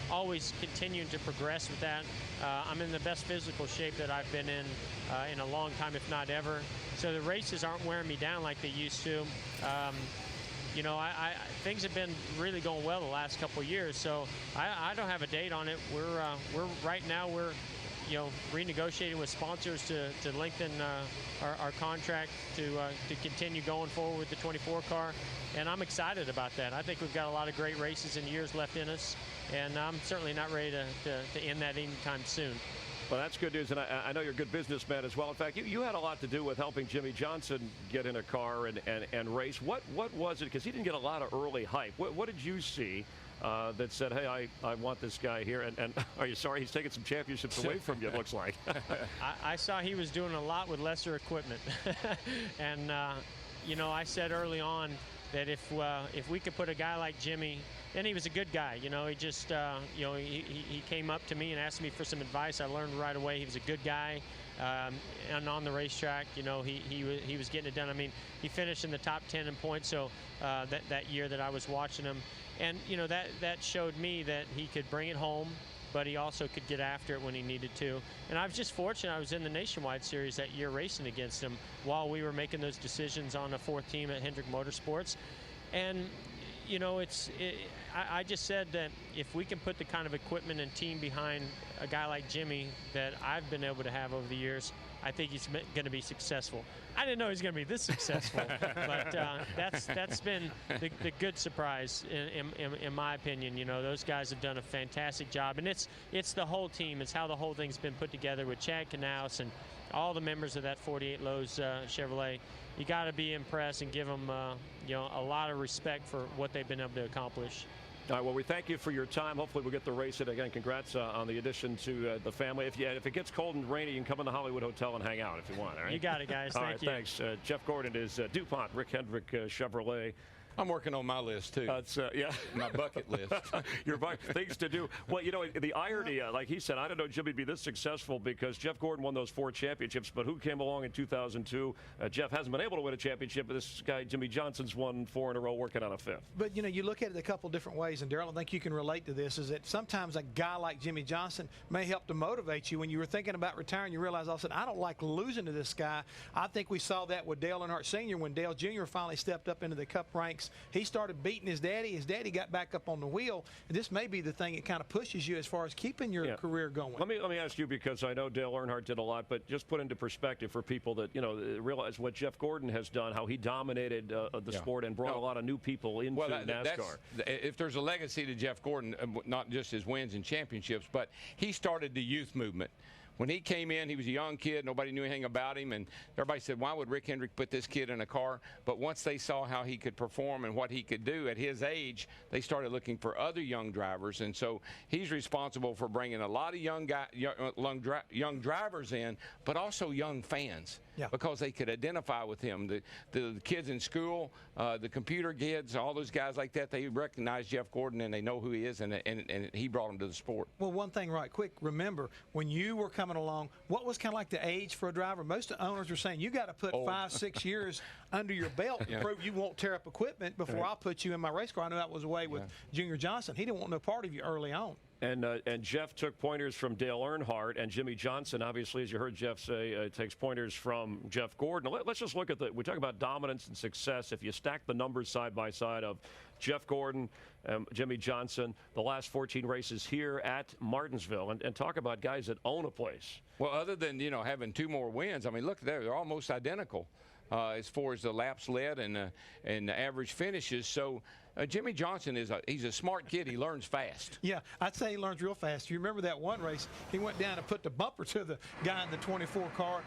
always continuing to progress with that. I'm in the best physical shape that I've been in a long time, if not ever. So the races aren't wearing me down like they used to. You know, things have been really going well the last couple of years. So I don't have a date on it. We're right now we're, you know, renegotiating with sponsors to lengthen our contract to continue going forward with the 24 car, and I'm excited about that. I think we've got a lot of great races and years left in us, and I'm certainly not ready to end that anytime soon. Well, that's good news, and I know you're a good businessman as well. In fact, you had a lot to do with helping Jimmy Johnson get in a car and race. What was it? Because he didn't get a lot of early hype. What did you see that said, hey, I want this guy here? And are you sorry he's taking some championships away from you, it looks like? I saw he was doing a lot with lesser equipment. And, you know, I said early on that if we could put a guy like Jimmy, and he was a good guy, you know, he just, you know, he came up to me and asked me for some advice. I learned right away he was a good guy. And on the racetrack, you know, he was getting it done. I mean, he finished in the top 10 in points, so that year that I was watching him. And, you know, that showed me that he could bring it home, but he also could get after it when he needed to. And I was just fortunate I was in the Nationwide Series that year racing against him while we were making those decisions on a fourth team at Hendrick Motorsports. And, you know, I just said that if we can put the kind of equipment and team behind a guy like Jimmy that I've been able to have over the years, I think he's going to be successful. I didn't know he was going to be this successful, but that's been the good surprise in my opinion. You know, those guys have done a fantastic job, and it's the whole team. It's how the whole thing's been put together with Chad Knaus and all the members of that 48 Lowe's Chevrolet. You got to be impressed and give them you know, a lot of respect for what they've been able to accomplish. All right, well, we thank you for your time. Hopefully we'll get to race it. Again, congrats on the addition to the family. If it gets cold and rainy, you can come in the Hollywood Hotel and hang out if you want, all right? You got it, guys. All Thank right, you. thanks. Jeff Gordon is DuPont, Rick Hendrick Chevrolet. I'm working on my list, too. Yeah. My bucket list. Your things to do. Well, you know, the irony, like he said, I don't know Jimmy'd be this successful because Jeff Gordon won those 4 championships, but who came along in 2002? Jeff hasn't been able to win a championship, but this guy, Jimmy Johnson's won 4 in a row, working on a 5th. But, you know, you look at it a couple different ways, and Darrell, I think you can relate to this, is that sometimes a guy like Jimmy Johnson may help to motivate you. When you were thinking about retiring, you realize, all of a sudden, I don't like losing to this guy. I think we saw that with Dale Earnhardt Sr. when Dale Jr. finally stepped up into the Cup ranks. He started beating his daddy. His daddy got back up on the wheel, and this may be the thing that kind of pushes you as far as keeping your career going. Let me ask you, because I know Dale Earnhardt did a lot, but just put into perspective for people that, you know, realize what Jeff Gordon has done, how he dominated the sport and brought a lot of new people into NASCAR. If there's a legacy to Jeff Gordon, not just his wins and championships, but he started the youth movement. When he came in, he was a young kid. Nobody knew anything about him, and everybody said, why would Rick Hendrick put this kid in a car? But once they saw how he could perform and what he could do at his age, they started looking for other young drivers. And so he's responsible for bringing a lot of young drivers in, but also young fans. Because they could identify with him. The kids in school, the computer kids, all those guys like that, they recognize Jeff Gordon and they know who he is, and he brought them to the sport. Well, one thing right quick, remember, when you were coming along, what was kind of like the age for a driver? Most owners were saying, you got to put 5-6 years under your belt to prove you won't tear up equipment before I'll put you in my race car. I know that was the way with Junior Johnson. He didn't want no part of you early on. And Jeff took pointers from Dale Earnhardt, and Jimmy Johnson, obviously, as you heard Jeff say, takes pointers from Jeff Gordon. Let's just look at we talk about dominance and success. If you stack the numbers side by side of Jeff Gordon, Jimmy Johnson, the last 14 races here at Martinsville, and talk about guys that own a place. Well, other than, you know, having 2 more wins, I mean, look there, they're almost identical. As far as the laps led and the average finishes. So Jimmy Johnson he's a smart kid. He learns fast. Yeah, I'd say he learns real fast. You remember that one race? He went down and put the bumper to the guy in the 24 car,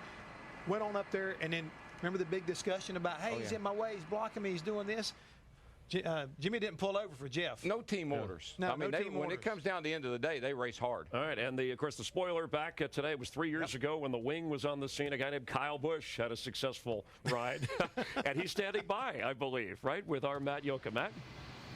went on up there, and then remember the big discussion about, hey, he's in my way, he's blocking me, he's doing this. Jimmy didn't pull over for Jeff. No team orders. No, I mean, when it comes down to the end of the day, they race hard. All right, and of course, the spoiler back today was 3 years ago when the wing was on the scene. A guy named Kyle Busch had a successful ride, and he's standing by, I believe, right, with our Matt Yoka. Matt?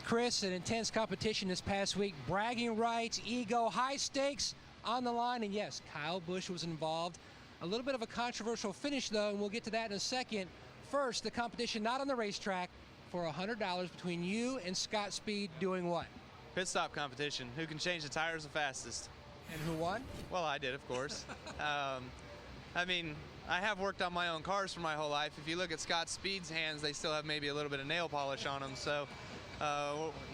Chris, an intense competition this past week. Bragging rights, ego, high stakes on the line, and yes, Kyle Busch was involved. A little bit of a controversial finish, though, and we'll get to that in a second. First, the competition not on the racetrack, for $100 between you and Scott Speed doing what? Pit stop competition. Who can change the tires the fastest? And who won? Well, I did, of course. I mean, I have worked on my own cars for my whole life. If you look at Scott Speed's hands, they still have maybe a little bit of nail polish on them. So,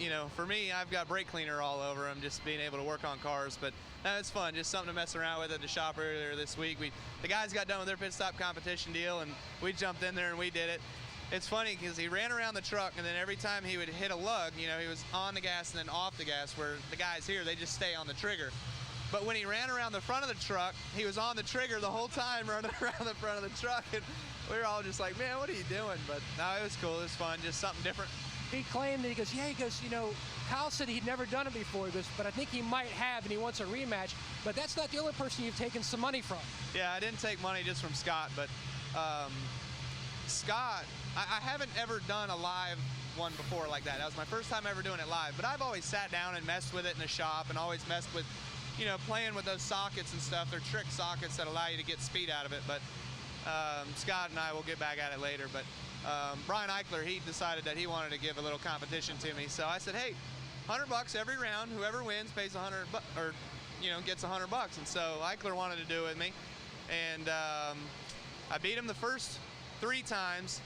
you know, for me, I've got brake cleaner all over them, just being able to work on cars. But no, it's fun, just something to mess around with at the shop earlier this week. The guys got done with their pit stop competition deal, and we jumped in there and we did it. It's funny because he ran around the truck, and then every time he would hit a lug, you know, he was on the gas and then off the gas, where the guys here, they just stay on the trigger. But when he ran around the front of the truck, he was on the trigger the whole time running around the front of the truck, and we were all just like, man, what are you doing? But no, it was cool. It was fun, just something different. He claimed that he goes, you know, Kyle said he'd never done it before. He goes, but I think he might have, and he wants a rematch. But that's not the only person you've taken some money from. Yeah, I didn't take money just from Scott, but Scott, I haven't ever done a live one before like that. That was my first time ever doing it live, but I've always sat down and messed with it in the shop and always messed with, you know, playing with those sockets and stuff. They're trick sockets that allow you to get speed out of it, but Scott and I will get back at it later. But Brian Eichler, he decided that he wanted to give a little competition to me, so I said, hey, $100 every round. Whoever wins pays gets $100, and so Eichler wanted to do it with me, and I beat him the first 3 times.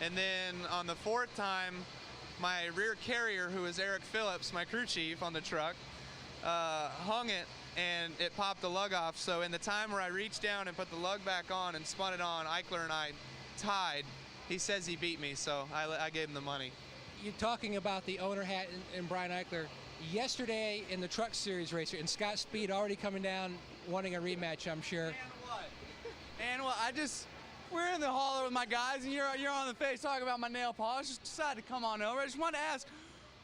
And then on the 4th time, my rear carrier, who is Eric Phillips, my crew chief on the truck, hung it, and it popped the lug off. So in the time where I reached down and put the lug back on and spun it on, Eichler and I tied. He says he beat me, so I gave him the money. You're talking about the owner hat and Brian Eichler. Yesterday in the Truck Series racer, and Scott Speed already coming down wanting a rematch, I'm sure. And what? We're in the hauler with my guys, and you're on the face talking about my nail polish. Just decided to come on over. I just wanted to ask,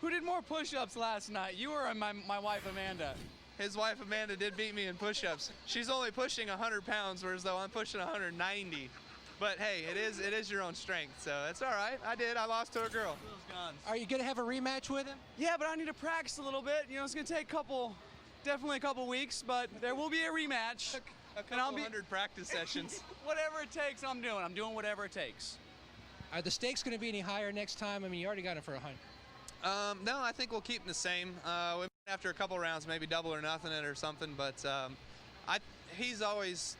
Who did more push-ups last night? You or my wife, Amanda? His wife, Amanda, did beat me in push-ups. She's only pushing 100 pounds, whereas though I'm pushing 190. But hey, it is your own strength, so it's all right. I lost to a girl. Are you going to have a rematch with him? Yeah, but I need to practice a little bit. You know, it's going to take definitely a couple weeks, but there will be a rematch. A couple 100 practice sessions. Whatever it takes, I'm doing. I'm doing whatever it takes. Are the stakes going to be any higher next time? I mean, you already got him for 100. No, I think we'll keep them the same. We might, after a couple rounds, maybe double or nothing it or something. But he's always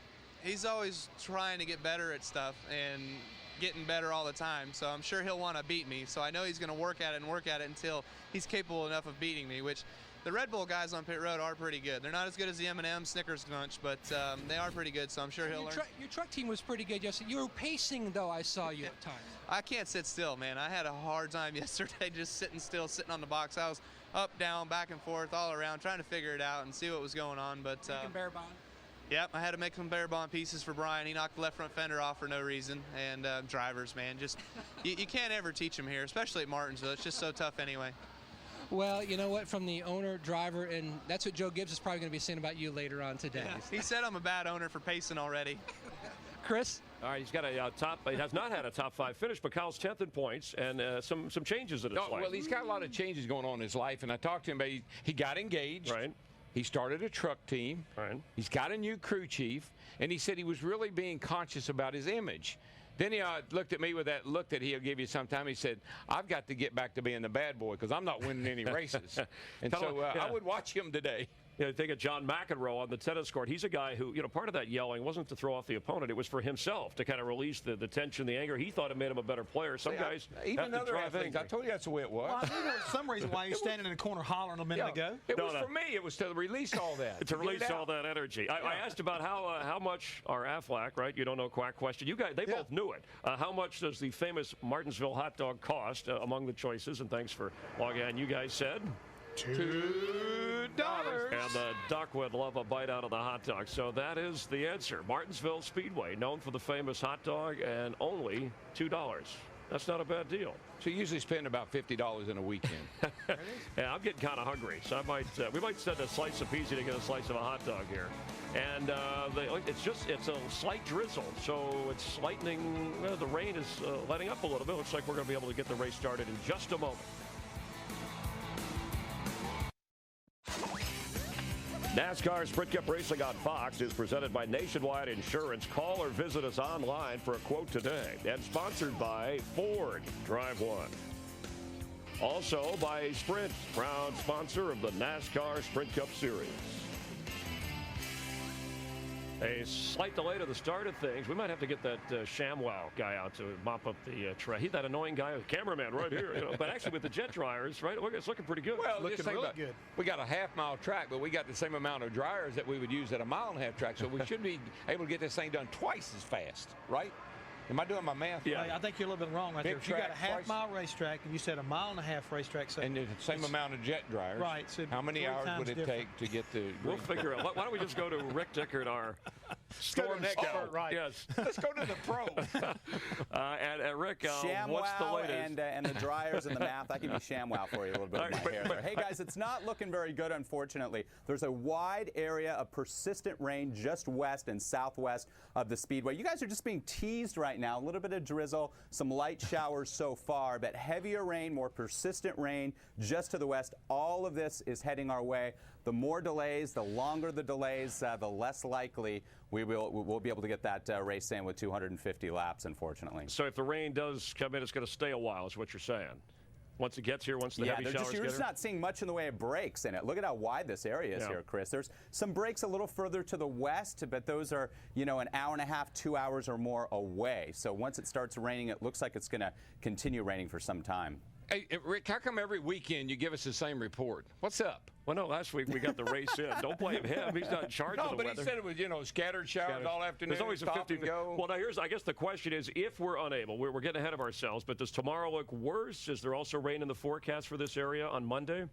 trying to get better at stuff and getting better all the time. So I'm sure he'll want to beat me. So I know he's going to work at it until he's capable enough of beating me, which the Red Bull guys on pit road are pretty good. They're not as good as the M&M Snickers bunch, but they are pretty good, so I'm sure he'll learn. Your truck team was pretty good yesterday. You were pacing, though, I saw you at times. I can't sit still, man. I had a hard time yesterday just sitting still, sitting on the box. I was up, down, back and forth, all around, trying to figure it out and see what was going on. But Making bare bond? Yep, I had to make some bare bond pieces for Brian. He knocked the left front fender off for no reason. And drivers, man, just you can't ever teach them here, especially at Martinsville. It's just so tough anyway. Well, you know what, from the owner, driver, and that's what Joe Gibbs is probably going to be saying about you later on today. Yeah. He said I'm a bad owner for pacing already. Chris? All right, he's got a he has not had a top 5 finish, but Kyle's 10th in points and some changes in his life. Well, he's got a lot of changes going on in his life, and I talked to him about he got engaged. Right. He started a truck team. Right. He's got a new crew chief, and he said he was really being conscious about his image. Then he looked at me with that look that he'll give you sometime. He said, I've got to get back to being the bad boy because I'm not winning any races. And so I would watch him today. Yeah, think of John McEnroe on the tennis court. He's a guy who, part of that yelling wasn't to throw off the opponent. It was for himself to kind of release the tension, the anger. He thought it made him a better player. Some guys even have other to drive athletes, angry. I told you that's the way it was. Well, I think there was some reason why he was standing in the corner hollering a minute ago. It was for me. It was to release all that. To release all that energy. I asked about how much our Aflac, right? You don't know quack question. You guys, they both knew it. How much does the famous Martinsville hot dog cost among the choices? And thanks for logging in. You guys said $2. And the duck would love a bite out of the hot dog. So that is the answer. Martinsville Speedway, known for the famous hot dog, and only $2. That's not a bad deal. So you usually spend about $50 in a weekend. Yeah, I'm getting kind of hungry, so we might send a slice of pizza to get a slice of a hot dog here. And it's a slight drizzle, so it's lightening. The rain is letting up a little bit. Looks like we're going to be able to get the race started in just a moment. NASCAR Sprint Cup Racing on Fox is presented by Nationwide Insurance. Call or visit us online for a quote today. And sponsored by Ford. Drive one. Also by Sprint, proud sponsor of the NASCAR Sprint Cup Series. A slight delay to the start of things. We might have to get that ShamWow guy out to mop up the tray. He's that annoying guy, cameraman right here. But actually with the jet dryers, right, it's looking pretty good. Well, looking really good. We got a half-mile track, but we got the same amount of dryers that we would use at a mile-and-a-half track. So we should be able to get this thing done twice as fast, right? Am I doing my math Yeah, right? I think you're a little bit wrong right there. If you got a half-mile racetrack and you said a mile-and-a-half racetrack, so and the same amount of jet dryers. Right. So how many hours would it take to get the? We'll figure out. Why don't we just go to Rick Dickert, our storm scout? Right. Yes. Let's go to the pro. and Rick, ShamWow what's the latest? and the dryers and the math. I can be ShamWow for you a little bit of my hair there. Hey guys, it's not looking very good, unfortunately. There's a wide area of persistent rain just west and southwest of the Speedway. You guys are just being teased right now. A little bit of drizzle, some light showers so far, but heavier rain, more persistent rain just to the west. All of this is heading our way. The more delays, the longer the delays, the less likely we'll be able to get that race in with 250 laps, unfortunately. So if the rain does come in, it's going to stay a while, is what you're saying. Once it gets here, once the heavy showers you're get just here? not seeing much in the way of breaks in it. Look at how wide this area is here, Chris. There's some breaks a little further to the west, but those are, an hour and a half, 2 hours or more away. So once it starts raining, it looks like it's going to continue raining for some time. Hey, Rick, how come every weekend you give us the same report? What's up? Well, no, last week we got the race in. Don't blame him. He's not in charge of the weather. No, but he said it was, scattered showers all afternoon. There's always a 50 go. Well, now I guess the question is, if we're unable, we're getting ahead of ourselves, but does tomorrow look worse? Is there also rain in the forecast for this area on Monday?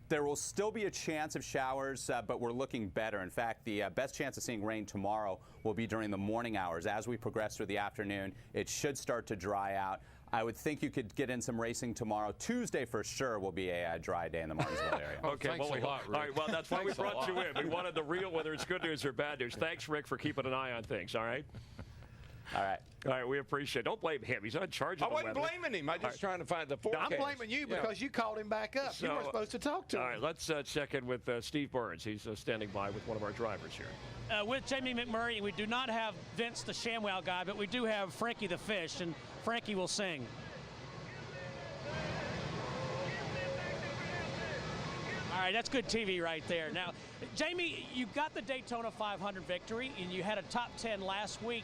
There will still be a chance of showers, but we're looking better. In fact, the best chance of seeing rain tomorrow will be during the morning hours. As we progress through the afternoon, it should start to dry out. I would think you could get in some racing tomorrow. Tuesday for sure will be a dry day in the Martinsville area. Okay, thanks well, a lot, Rick. all right, well, that's why we Thanks a brought you lot. in. We wanted the real, whether it's good news or bad news. Thanks, Rick, for keeping an eye on things, all right? All right. All right, we appreciate it. Don't blame him. He's not in charge I of the wasn't weather. blaming him. I just trying to find the forecast. I'm blaming you because you called him back up. You were supposed to talk to him. All right, let's check in with Steve Burns. He's standing by with one of our drivers here. With Jamie McMurray, we do not have Vince the ShamWow guy, but we do have Frankie the Fish, and Frankie will sing. All right, that's good TV right there. Now, Jamie, you got the Daytona 500 victory, and you had a top 10 last week.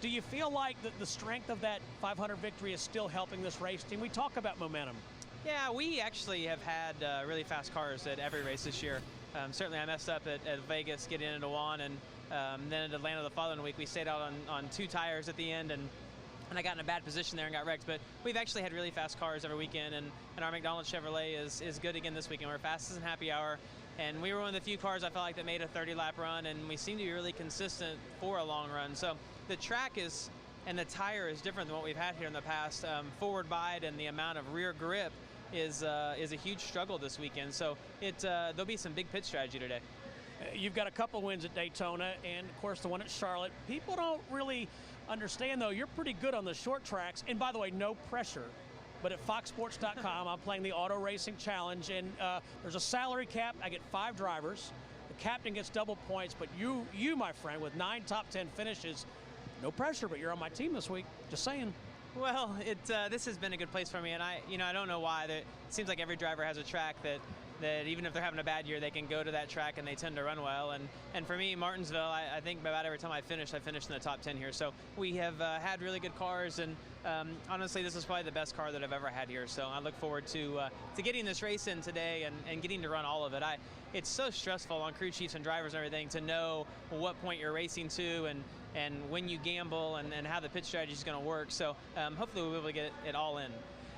Do you feel like the strength of that 500 victory is still helping this race team? We talk about momentum. Yeah, we actually have had really fast cars at every race this year. Certainly I messed up at Vegas getting into one, and then at Atlanta the following week we stayed out on 2 tires at the end, and I got in a bad position there and got wrecked. But we've actually had really fast cars every weekend, and our McDonald's Chevrolet is good again this weekend. We're fastest in happy hour, and we were one of the few cars I felt like that made a 30-lap run, and we seem to be really consistent for a long run. So the track is, and the tire is different than what we've had here in the past. Forward bite and the amount of rear grip is a huge struggle this weekend. So there'll be some big pit strategy today. You've got a couple wins at Daytona, and of course the one at Charlotte. People don't really understand, though, you're pretty good on the short tracks. And by the way, no pressure. But at foxsports.com, I'm playing the Auto Racing Challenge, and there's a salary cap. I get 5 drivers. The captain gets double points, but you, my friend, with 9 top 10 finishes, no pressure, but you're on my team this week. Just saying. Well, this has been a good place for me, and I don't know why. It seems like every driver has a track that even if they're having a bad year, they can go to that track and they tend to run well. And for me, Martinsville, I think about every time I finished in the top 10 here. So we have had really good cars, and honestly, this is probably the best car that I've ever had here. So I look forward to getting this race in today and getting to run all of it. It's so stressful on crew chiefs and drivers and everything to know what point you're racing to and when you gamble and how the pit strategy is going to work. So hopefully we'll be able to get it all in.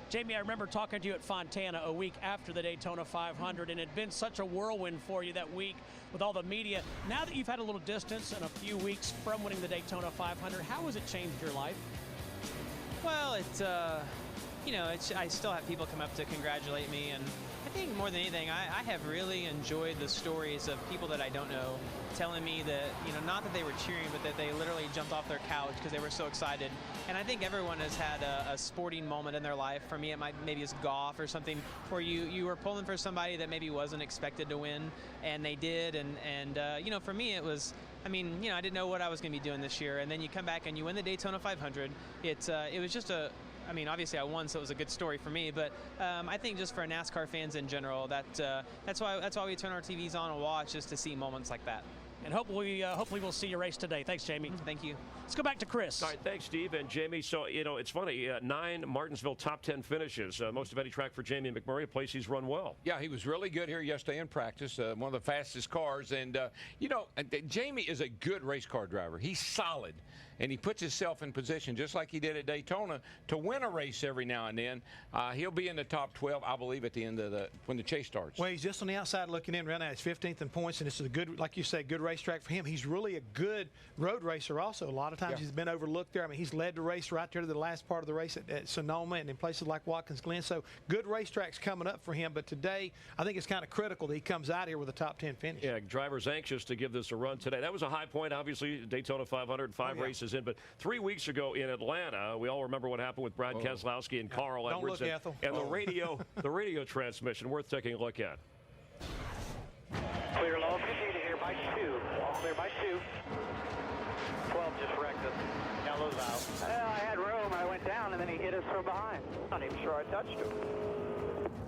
Jamie, I remember talking to you at Fontana a week after the Daytona 500, and it had been such a whirlwind for you that week with all the media. Now that you've had a little distance and a few weeks from winning the Daytona 500, how has it changed your life? Well, I still have people come up to congratulate me, and I think more than anything, I have really enjoyed the stories of people that I don't know telling me that, not that they were cheering, but that they literally jumped off their couch because they were so excited. And I think everyone has had a sporting moment in their life. For me, maybe it's golf or something where you were pulling for somebody that maybe wasn't expected to win, and they did. And for me, it was, I didn't know what I was going to be doing this year. And then you come back and you win the Daytona 500. It was just obviously I won, so it was a good story for me. But I think just for NASCAR fans in general, that's why we turn our TVs on and watch, just to see moments like that. And hopefully we'll see you race today. Thanks, Jamie. Thank you. Let's go back to Chris. All right, thanks, Steve and Jamie. So, it's funny, 9 Martinsville top 10 finishes, most of any track for Jamie McMurray, a place he's run well. Yeah, he was really good here yesterday in practice, one of the fastest cars. And, Jamie is a good race car driver. He's solid, and he puts himself in position, just like he did at Daytona, to win a race every now and then. He'll be in the top 12, I believe, at the end of when the chase starts. Well, he's just on the outside looking in right now. He's 15th in points, and it's a good, like you said, good racetrack for him. He's really a good road racer also. A lot of times he's been overlooked there. He's led the race right there to the last part of the race at Sonoma and in places like Watkins Glen. So good racetracks coming up for him. But today, I think it's kind of critical that he comes out here with a top 10 finish. Yeah, drivers anxious to give this a run today. That was a high point, obviously, Daytona 500, 5 races in. But 3 weeks ago in Atlanta, we all remember what happened with Brad Keselowski and Carl Edwards. Don't look, Ethel. And the radio transmission, worth taking a look at. Clear low, continue to here by 2. Clear by 2. 12 just wrecked us. Yellow's out. Well, I had room. I went down, and then he hit us from behind. I'm not even sure I touched him.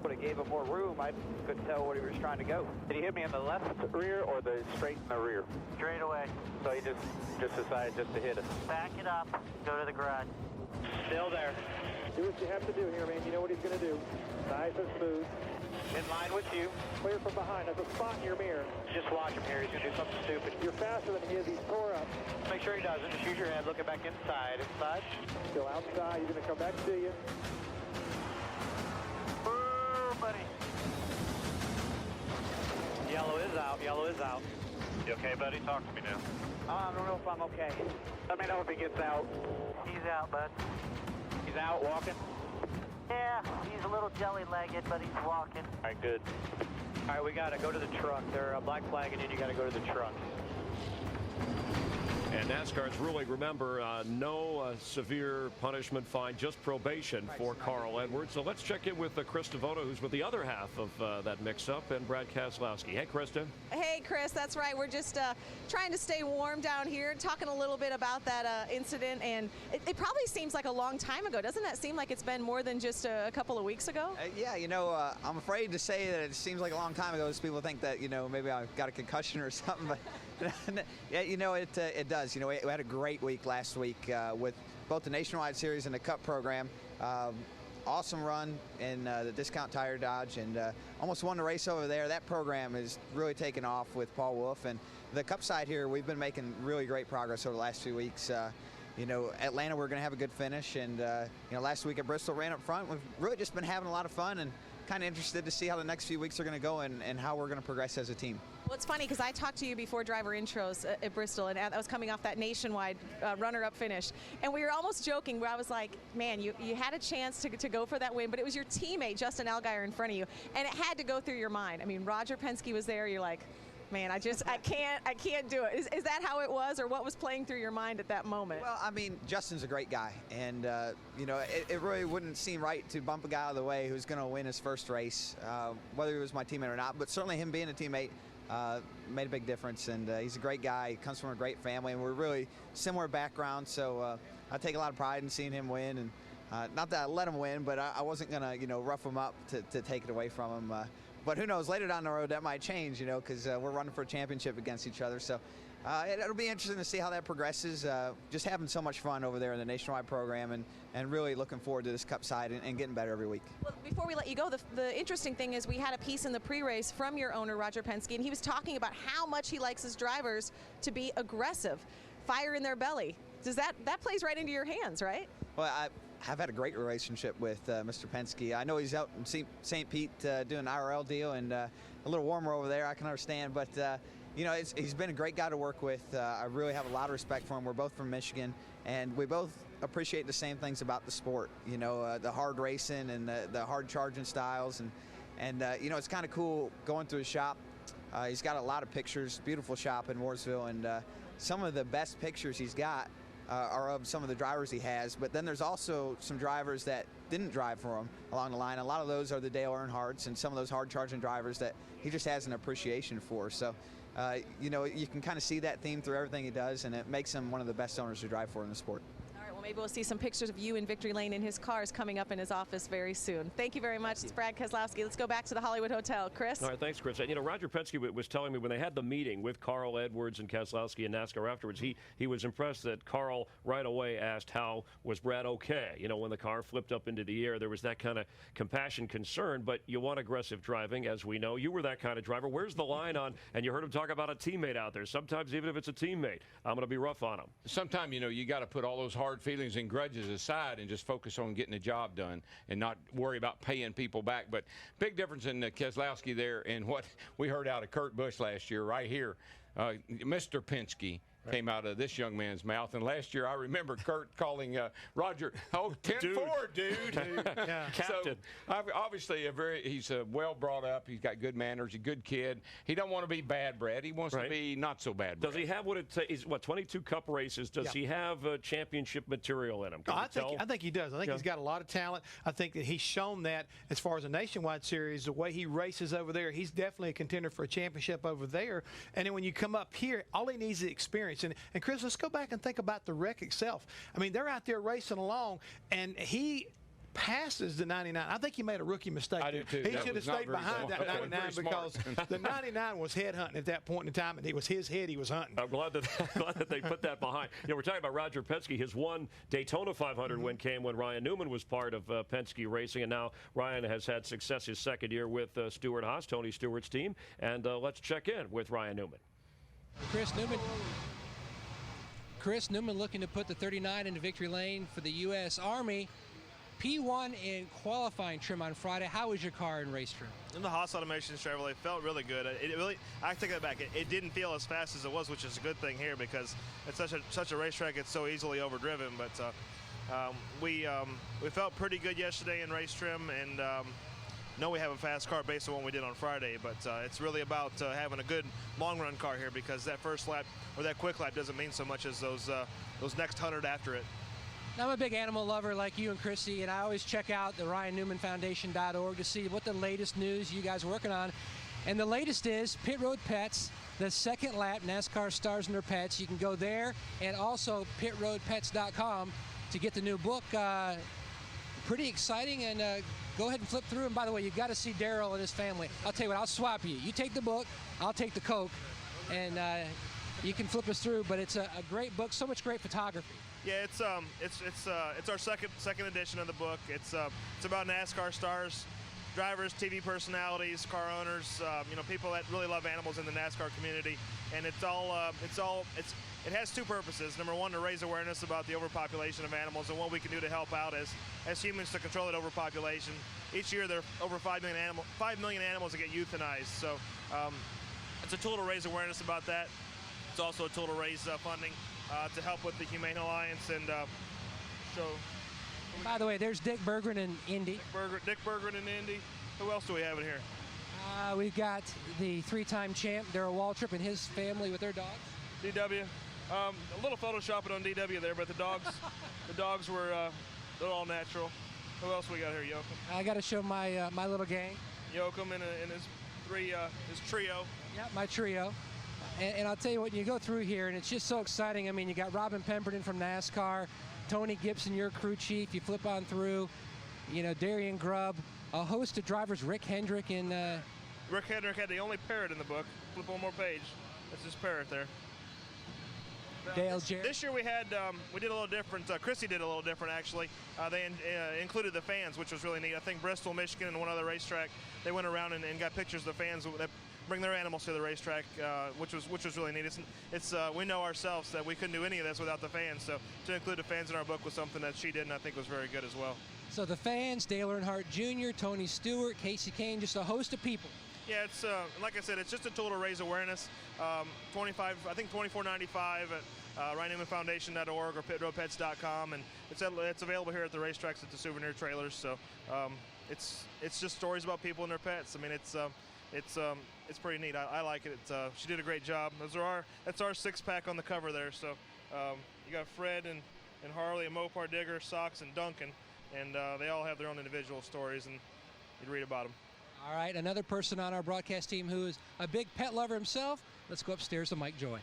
But it gave him more room. I couldn't tell what he was trying to go. Did he hit me in the left rear or the straight in the rear? Straight away. So he just decided just to hit us. Back it up. Go to the garage. Still there. Do what you have to do here, man. You know what he's going to do. Nice and smooth. In line with you. Clear from behind. There's a spot in your mirror. Just watch him here. He's going to do something stupid. You're faster than he is. He's tore up. Make sure he doesn't. Just use your head. Looking back inside. Inside. Still outside. He's going to come back to you. Oh, buddy. Yellow is out. Yellow is out. You okay, buddy? Talk to me now. I don't know if I'm okay. Let me know if he gets out. He's out, bud. He's out walking. Yeah, he's a little jelly-legged, but he's walking. All right, good. All right, we got to go to the truck. They're black flagging in. You got to go to the truck. And NASCAR's ruling, remember, no severe punishment, fine, just probation for Carl Edwards. So let's check in with Chris Devoto, who's with the other half of that mix-up, and Brad Keselowski. Hey, Kristen. Hey, Chris, that's right. We're just trying to stay warm down here, talking a little bit about that incident, and it probably seems like a long time ago. Doesn't that seem like it's been more than just a couple of weeks ago? Yeah, you know, I'm afraid to say that it seems like a long time ago, as people think that, you know, maybe I got a concussion or something, but yeah, you know, it does. You know, we had a great week last week with both the Nationwide Series and the Cup program. Awesome run in the Discount Tire Dodge, and almost won the race over there. That program is really taken off with Paul Wolf, and the Cup side here, we've been making really great progress over the last few weeks. You know, Atlanta, we're going to have a good finish, and you know, last week at Bristol, ran up front. We've really just been having a lot of fun, and kind of interested to see how the next few weeks are going to go and how we're going to progress as a team. Well, it's funny because I talked to you before driver intros at Bristol, and I was coming off that Nationwide runner-up finish, and we were almost joking where I was like, man, you had a chance to go for that win, but it was your teammate, Justin Allgaier, in front of you, and it had to go through your mind. I mean, Roger Penske was there. You're like, man, I can't do it. Is that how it was, or what was playing through your mind at that moment? Well, I mean, Justin's a great guy, and you know, it really wouldn't seem right to bump a guy out of the way who's going to win his first race, whether he was my teammate or not. But certainly him being a teammate made a big difference, and he's a great guy. He comes from a great family, and we're really similar backgrounds. So I take a lot of pride in seeing him win, and not that I let him win, but I wasn't going to, you know, rough him up to take it away from him. But who knows, later down the road that might change, you know, because we're running for a championship against each other. So it'll be interesting to see how that progresses. Just having so much fun over there in the Nationwide program, and really looking forward to this Cup side and getting better every week. Well, before we let you go, the interesting thing is we had a piece in the pre-race from your owner, Roger Penske, and he was talking about how much he likes his drivers to be aggressive, fire in their belly. Does that plays right into your hands, right? Well, I've had a great relationship with Mr. Penske. I know he's out in St. Pete doing an IRL deal, and a little warmer over there, I can understand. But, you know, he's been a great guy to work with. I really have a lot of respect for him. We're both from Michigan, and we both appreciate the same things about the sport. You know, the hard racing and the hard charging styles. And you know, it's kind of cool going through his shop. He's got a lot of pictures, beautiful shop in Mooresville, and some of the best pictures he's got are of some of the drivers he has, but then there's also some drivers that didn't drive for him along the line. A lot of those are the Dale Earnhardts and some of those hard-charging drivers that he just has an appreciation for. So, you know, you can kind of see that theme through everything he does, and it makes him one of the best owners to drive for in the sport. All right, well, maybe we'll see some pictures of you in Victory Lane in his cars coming up in his office very soon. Thank you very much. It's Brad Keselowski. Let's go back to the Hollywood Hotel. Chris? All right, thanks, Chris. You know, Roger Penske was telling me when they had the meeting with Carl Edwards and Keselowski and NASCAR afterwards, he was impressed that Carl right away asked how was Brad okay. You know, when the car flipped up into the air, there was that kind of compassion, concern, but you want aggressive driving, as we know. You were that kind of driver. Where's the line on, and you heard him talk about a teammate out there. Sometimes, even if it's a teammate, I'm going to be rough on him. Sometimes, you know, you got to put all those hard feelings and grudges aside and just focus on getting the job done and not worry about paying people back. But big difference in Keselowski there and what we heard out of Kurt Busch last year right here. Mr. Penske came out of this young man's mouth, and last year I remember Kurt calling Roger, 10-4, dude. Yeah. Captain. So, obviously, he's well brought up. He's got good manners. He's a good kid. He don't want to be bad Brad. He wants to be not so bad Brad. Does he have what it takes? What, 22 Cup races? Does he have championship material in him? I think he does. I think he's got a lot of talent. I think that he's shown that as far as a Nationwide Series, the way he races over there, he's definitely a contender for a championship over there. And then when you come up here, all he needs is experience. And Chris, let's go back and think about the wreck itself. I mean, they're out there racing along, and he passes the 99. I think he made a rookie mistake. I do too. He should have stayed behind that 99 because the 99 was head hunting at that point in time, and it was his head he was hunting. I'm glad that they put that behind. You know, we're talking about Roger Penske. His one Daytona 500 win came when Ryan Newman was part of Penske Racing, and now Ryan has had success his second year with Stewart Haas, Tony Stewart's team. And let's check in with Ryan Newman. Chris Newman looking to put the 39 into victory lane for the U.S. Army. P1 in qualifying trim on Friday. How was your car in race trim? In the Haas Automation Chevrolet, felt really good. I take that back. It didn't feel as fast as it was, which is a good thing here because it's such a racetrack. It's so easily overdriven. But We felt pretty good yesterday in race trim, and know we have a fast car based on what we did on Friday, but it's really about having a good long run car here, because that first lap or that quick lap doesn't mean so much as those next 100 after it. Now, I'm a big animal lover like you and Chrissy, and I always check out the RyanNewmanFoundation.org to see what the latest news you guys are working on. And the latest is Pit Road Pets, the second lap, NASCAR Stars and Their Pets. You can go there, and also pitroadpets.com to get the new book. Pretty exciting, and go ahead and flip through. And by the way, you've got to see Daryl and his family. I'll tell you what, I'll swap you. You take the book, I'll take the Coke, and you can flip us through. But it's a great book, so much great photography. Yeah, it's our second edition of the book. It's about NASCAR stars, drivers, TV personalities, car owners, people that really love animals in the NASCAR community. And it has two purposes. Number one, to raise awareness about the overpopulation of animals and what we can do to help out as humans to control that overpopulation. Each year there are over 5 million animals that get euthanized. So it's a tool to raise awareness about that. It's also a tool to raise funding to help with the Humane Alliance. And by the way, there's Dick Berggren in Indy. Dick Berggren in Indy. Who else do we have in here? We've got the 3-time champ, Darrell Waltrip, and his family with their dogs. DW. A little photoshopping on DW there, but the dogs were they're all natural. Who else we got here? Yoakum. I got to show my my little gang. Yoakum and his trio. Yeah, my trio. And I'll tell you what, you go through here, and it's just so exciting. I mean, you got Robin Pemberton from NASCAR, Tony Gibson, your crew chief. You flip on through, Darian Grubb, a host of drivers, Rick Hendrick and. Rick Hendrick had the only parrot in the book. Flip one more page. That's his parrot there. Dale Jarrett. This year we did a little different. Chrissy did a little different, actually. They included the fans, which was really neat. I think Bristol, Michigan, and one other racetrack, they went around and got pictures of the fans that bring their animals to the racetrack, which was really neat. We know ourselves that we couldn't do any of this without the fans. So to include the fans in our book was something that she did, and I think was very good as well. So the fans, Dale Earnhardt Jr., Tony Stewart, Casey Kane, just a host of people. Yeah, it's like I said, it's just a tool to raise awareness. $24.95 at RyanNewmanFoundation.org or pitroadpets.com, and it's available here at the racetracks at the souvenir trailers. So it's just stories about people and their pets. I mean, it's pretty neat. I like it. She did a great job. That's our 6-pack on the cover there. So you got Fred and Harley and Mopar Digger, Sox, and Duncan, and they all have their own individual stories, and you'd read about them. All right, another person on our broadcast team who is a big pet lover himself. Let's go upstairs to Mike Joy.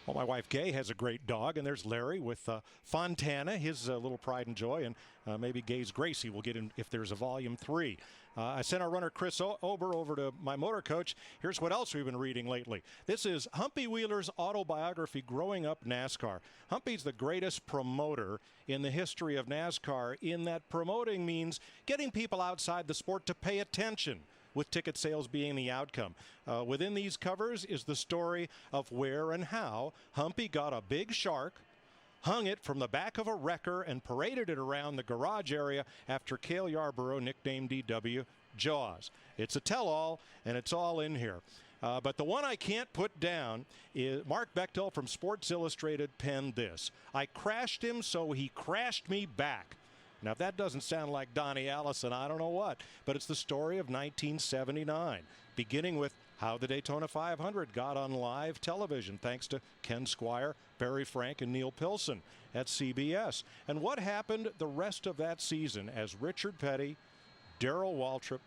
Well, my wife Gay has a great dog, and there's Larry with Fontana, his little pride and joy, and maybe Gay's Gracie will get in if there's a volume 3. I sent our runner Chris Ober over to my motor coach. Here's what else we've been reading lately. This is Humpy Wheeler's autobiography, Growing Up NASCAR. Humpy's the greatest promoter in the history of NASCAR, in that promoting means getting people outside the sport to pay attention, with ticket sales being the outcome. Within these covers is the story of where and how Humpy got a big shark, hung it from the back of a wrecker, and paraded it around the garage area after Cale Yarborough nicknamed DW Jaws. It's a tell-all, and it's all in here. But the one I can't put down is Mark Bechtel from Sports Illustrated penned this: "I crashed him, so he crashed me back." Now, if that doesn't sound like Donnie Allison, I don't know what. But it's the story of 1979, beginning with how the Daytona 500 got on live television, thanks to Ken Squire, Barry Frank, and Neil Pilson at CBS. And what happened the rest of that season as Richard Petty, Darrell Waltrip,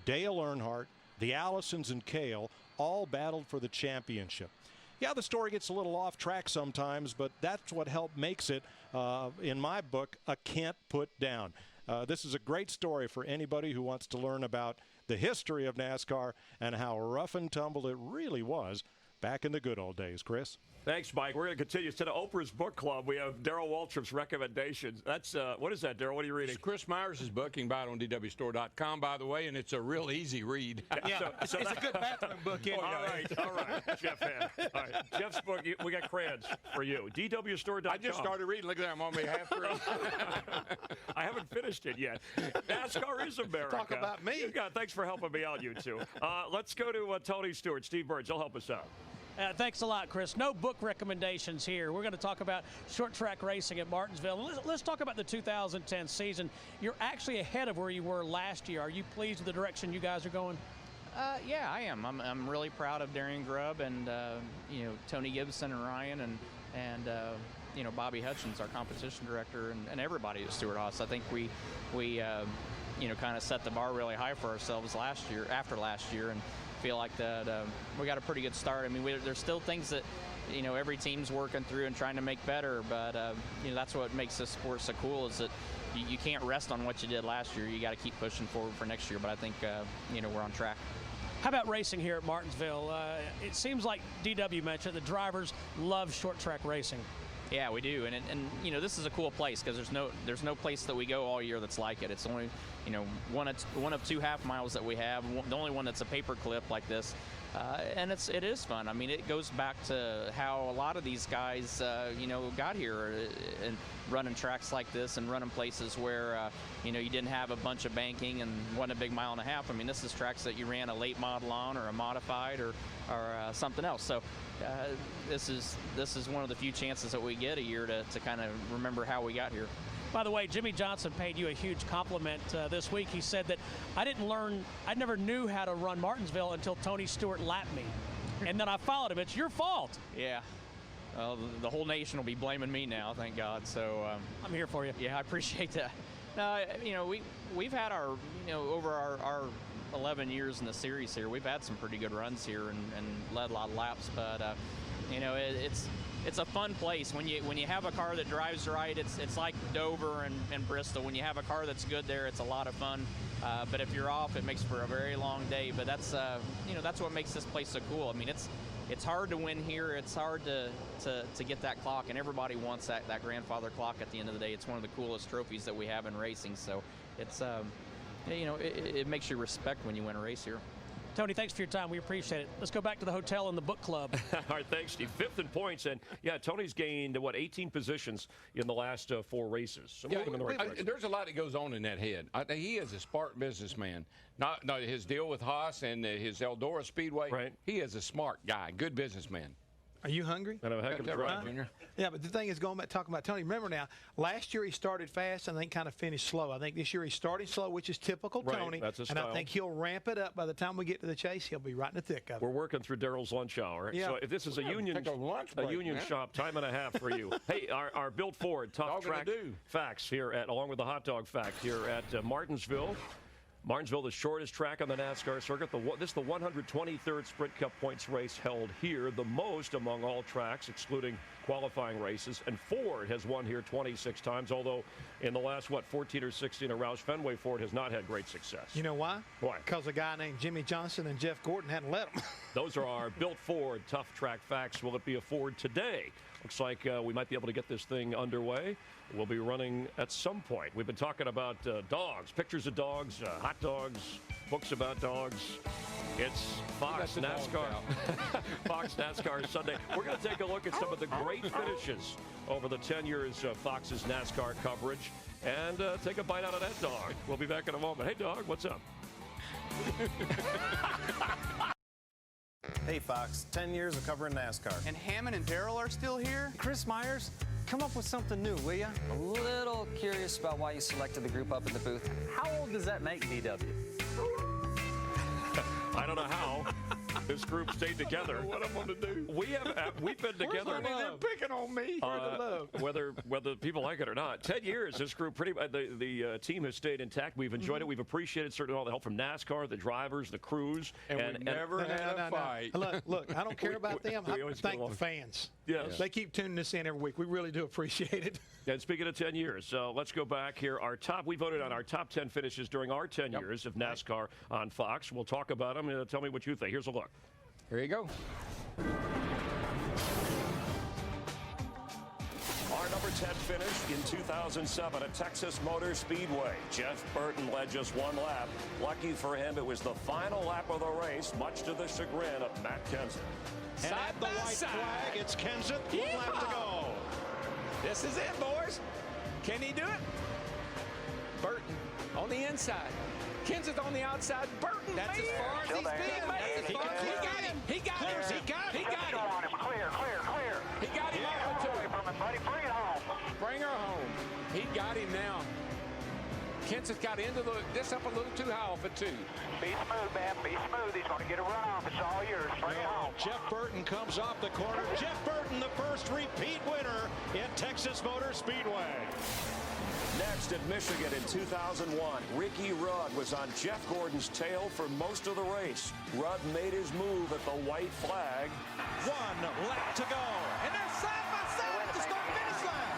Dale Earnhardt, the Allisons, and Cale all battled for the championship. Yeah, the story gets a little off track sometimes, but that's what makes it, in my book, a can't put down. This is a great story for anybody who wants to learn about the history of NASCAR and how rough and tumble it really was back in the good old days. Chris? Thanks, Mike. We're going to continue. Instead of Oprah's book club, we have Darrell Waltrip's recommendations. That's what is that, Darrell? What are you reading? It's Chris Myers' book. You can buy it on DWStore.com, by the way, and it's a real easy read. Yeah, it's a good bathroom book. All right, Jeff had. All right, Jeff's book. We got crayons for you. DWStore.com. I just started reading. Look at that. I'm on my half through. I haven't finished it yet. NASCAR is America. Talk about me. Thanks for helping me out, you two. Let's go to Tony Stewart. Steve Burns, he'll help us out. Thanks a lot, Chris. No book recommendations here. We're going to talk about short track racing at Martinsville. Let's talk about the 2010 season. You're actually ahead of where you were last year. Are you pleased with the direction you guys are going? Yeah, I am. I'm really proud of Darian Grubb and Tony Gibson and Ryan and Bobby Hutchins, our competition director, and everybody at Stewart-Haas. I think we kind of set the bar really high for ourselves after last year, and feel like that we got a pretty good start. I mean, there's still things that every team's working through and trying to make better, but that's what makes this sport so cool, is that you can't rest on what you did last year. You got to keep pushing forward for next year, but I think we're on track. How about racing here at Martinsville? It seems like DW mentioned the drivers love short track racing. Yeah, we do, and this is a cool place because there's no place that we go all year that's like it. It's only one of 2 half miles that we have, the only one that's a paper clip like this, and it is fun. I mean, it goes back to how a lot of these guys got here and running tracks like this and running places where you didn't have a bunch of banking and wasn't a big mile and a half. I mean, this is tracks that you ran a late model on or a modified or something else. So this is one of the few chances that we get a year to kind of remember how we got here. By the way, Jimmy Johnson paid you a huge compliment this week. He said that I never knew how to run Martinsville until Tony Stewart lapped me. And then I followed him. It's your fault. Yeah. Well, the whole nation will be blaming me now, thank God. So I'm here for you. Yeah, I appreciate that. No, we've had our, over our 11 years in the series here, we've had some pretty good runs here and led a lot of laps. But it's a fun place when you have a car that drives right. It's like Dover and Bristol. When you have a car that's good there, it's a lot of fun. But if you're off, it makes for a very long day. But that's what makes this place so cool. I mean, it's hard to win here. It's hard to get that clock, and everybody wants that grandfather clock at the end of the day. It's one of the coolest trophies that we have in racing. So it's it makes you respect when you win a race here. Tony, thanks for your time. We appreciate it. Let's go back to the hotel and the book club. All right, thanks, Steve. 5th in points, and yeah, Tony's gained 18 positions in the last 4 races. So yeah, in the right direction. There's a lot that goes on in that head. He is a smart businessman. Not his deal with Haas and his Eldora Speedway. Right. He is a smart guy, good businessman. Are you hungry? I know, heck of a drive, Junior. Yeah, but the thing is, talking about Tony, remember now, last year he started fast and then kind of finished slow. I think this year he started slow, which is typical Tony. That's his and style. I think he'll ramp it up. By the time we get to the chase, he'll be right in the thick of it. We're working through Daryl's lunch hour. Yeah. So if this is a union shop, time and a half for you. Hey, our Built Ford Tough Track facts here along with the hot dog fact here at Martinsville. Martinsville, the shortest track on the NASCAR circuit. This is the 123rd Sprint Cup points race held here, the most among all tracks, excluding qualifying races. And Ford has won here 26 times, although in the last, 14 or 16 at Roush Fenway, Ford has not had great success. You know why? Why? Because a guy named Jimmy Johnson and Jeff Gordon hadn't let him. Those are our Built Ford Tough Track facts. Will it be a Ford today? Looks like we might be able to get this thing underway. We'll be running at some point. We've been talking about dogs, pictures of dogs, hot dogs, books about dogs. It's Fox NASCAR. Fox NASCAR Sunday. We're going to take a look at some of the great finishes over the 10 years of Fox's NASCAR coverage and take a bite out of that dog. We'll be back in a moment. Hey, dog, what's up? Hey, Fox, 10 years of covering NASCAR. And Hammond and Darrell are still here? Chris Myers, come up with something new, will ya? A little curious about why you selected the group up in the booth. How old does that make DW? I don't know how this group stayed together. What I'm going to do? We've been together. They're picking on me. Whether people like it or not, 10 years. This group the team has stayed intact. We've enjoyed it. We've appreciated certainly all the help from NASCAR, the drivers, the crews, and we never had a fight. Look, I don't care about them. I thank the fans. Yes, they keep tuning us in every week. We really do appreciate it. And speaking of 10 years, let's go back here. We voted on our top 10 finishes during our 10 years of NASCAR on Fox. We'll talk about them. Tell me what you think. Here's a look. Here you go. Our number 10 finish in 2007 at Texas Motor Speedway. Jeff Burton led just 1 lap. Lucky for him, it was the final lap of the race, much to the chagrin of Matt Kenseth. And at the white flag, it's Kenseth. 1 lap to go. This is it, boys. Can he do it? Burton on the inside. Kenseth on the outside. Burton, that's as far as he's been. He got him. He got him. Kenseth got into this up a little too high off it, too. Be smooth, man. Be smooth. He's going to get a run off. It's all yours. Bring it home. Jeff Burton comes off the corner. Jeff Burton, the first repeat winner in Texas Motor Speedway. Next at Michigan in 2001, Ricky Rudd was on Jeff Gordon's tail for most of the race. Rudd made his move at the white flag. 1 lap to go. And they're side by side at the start-finish line.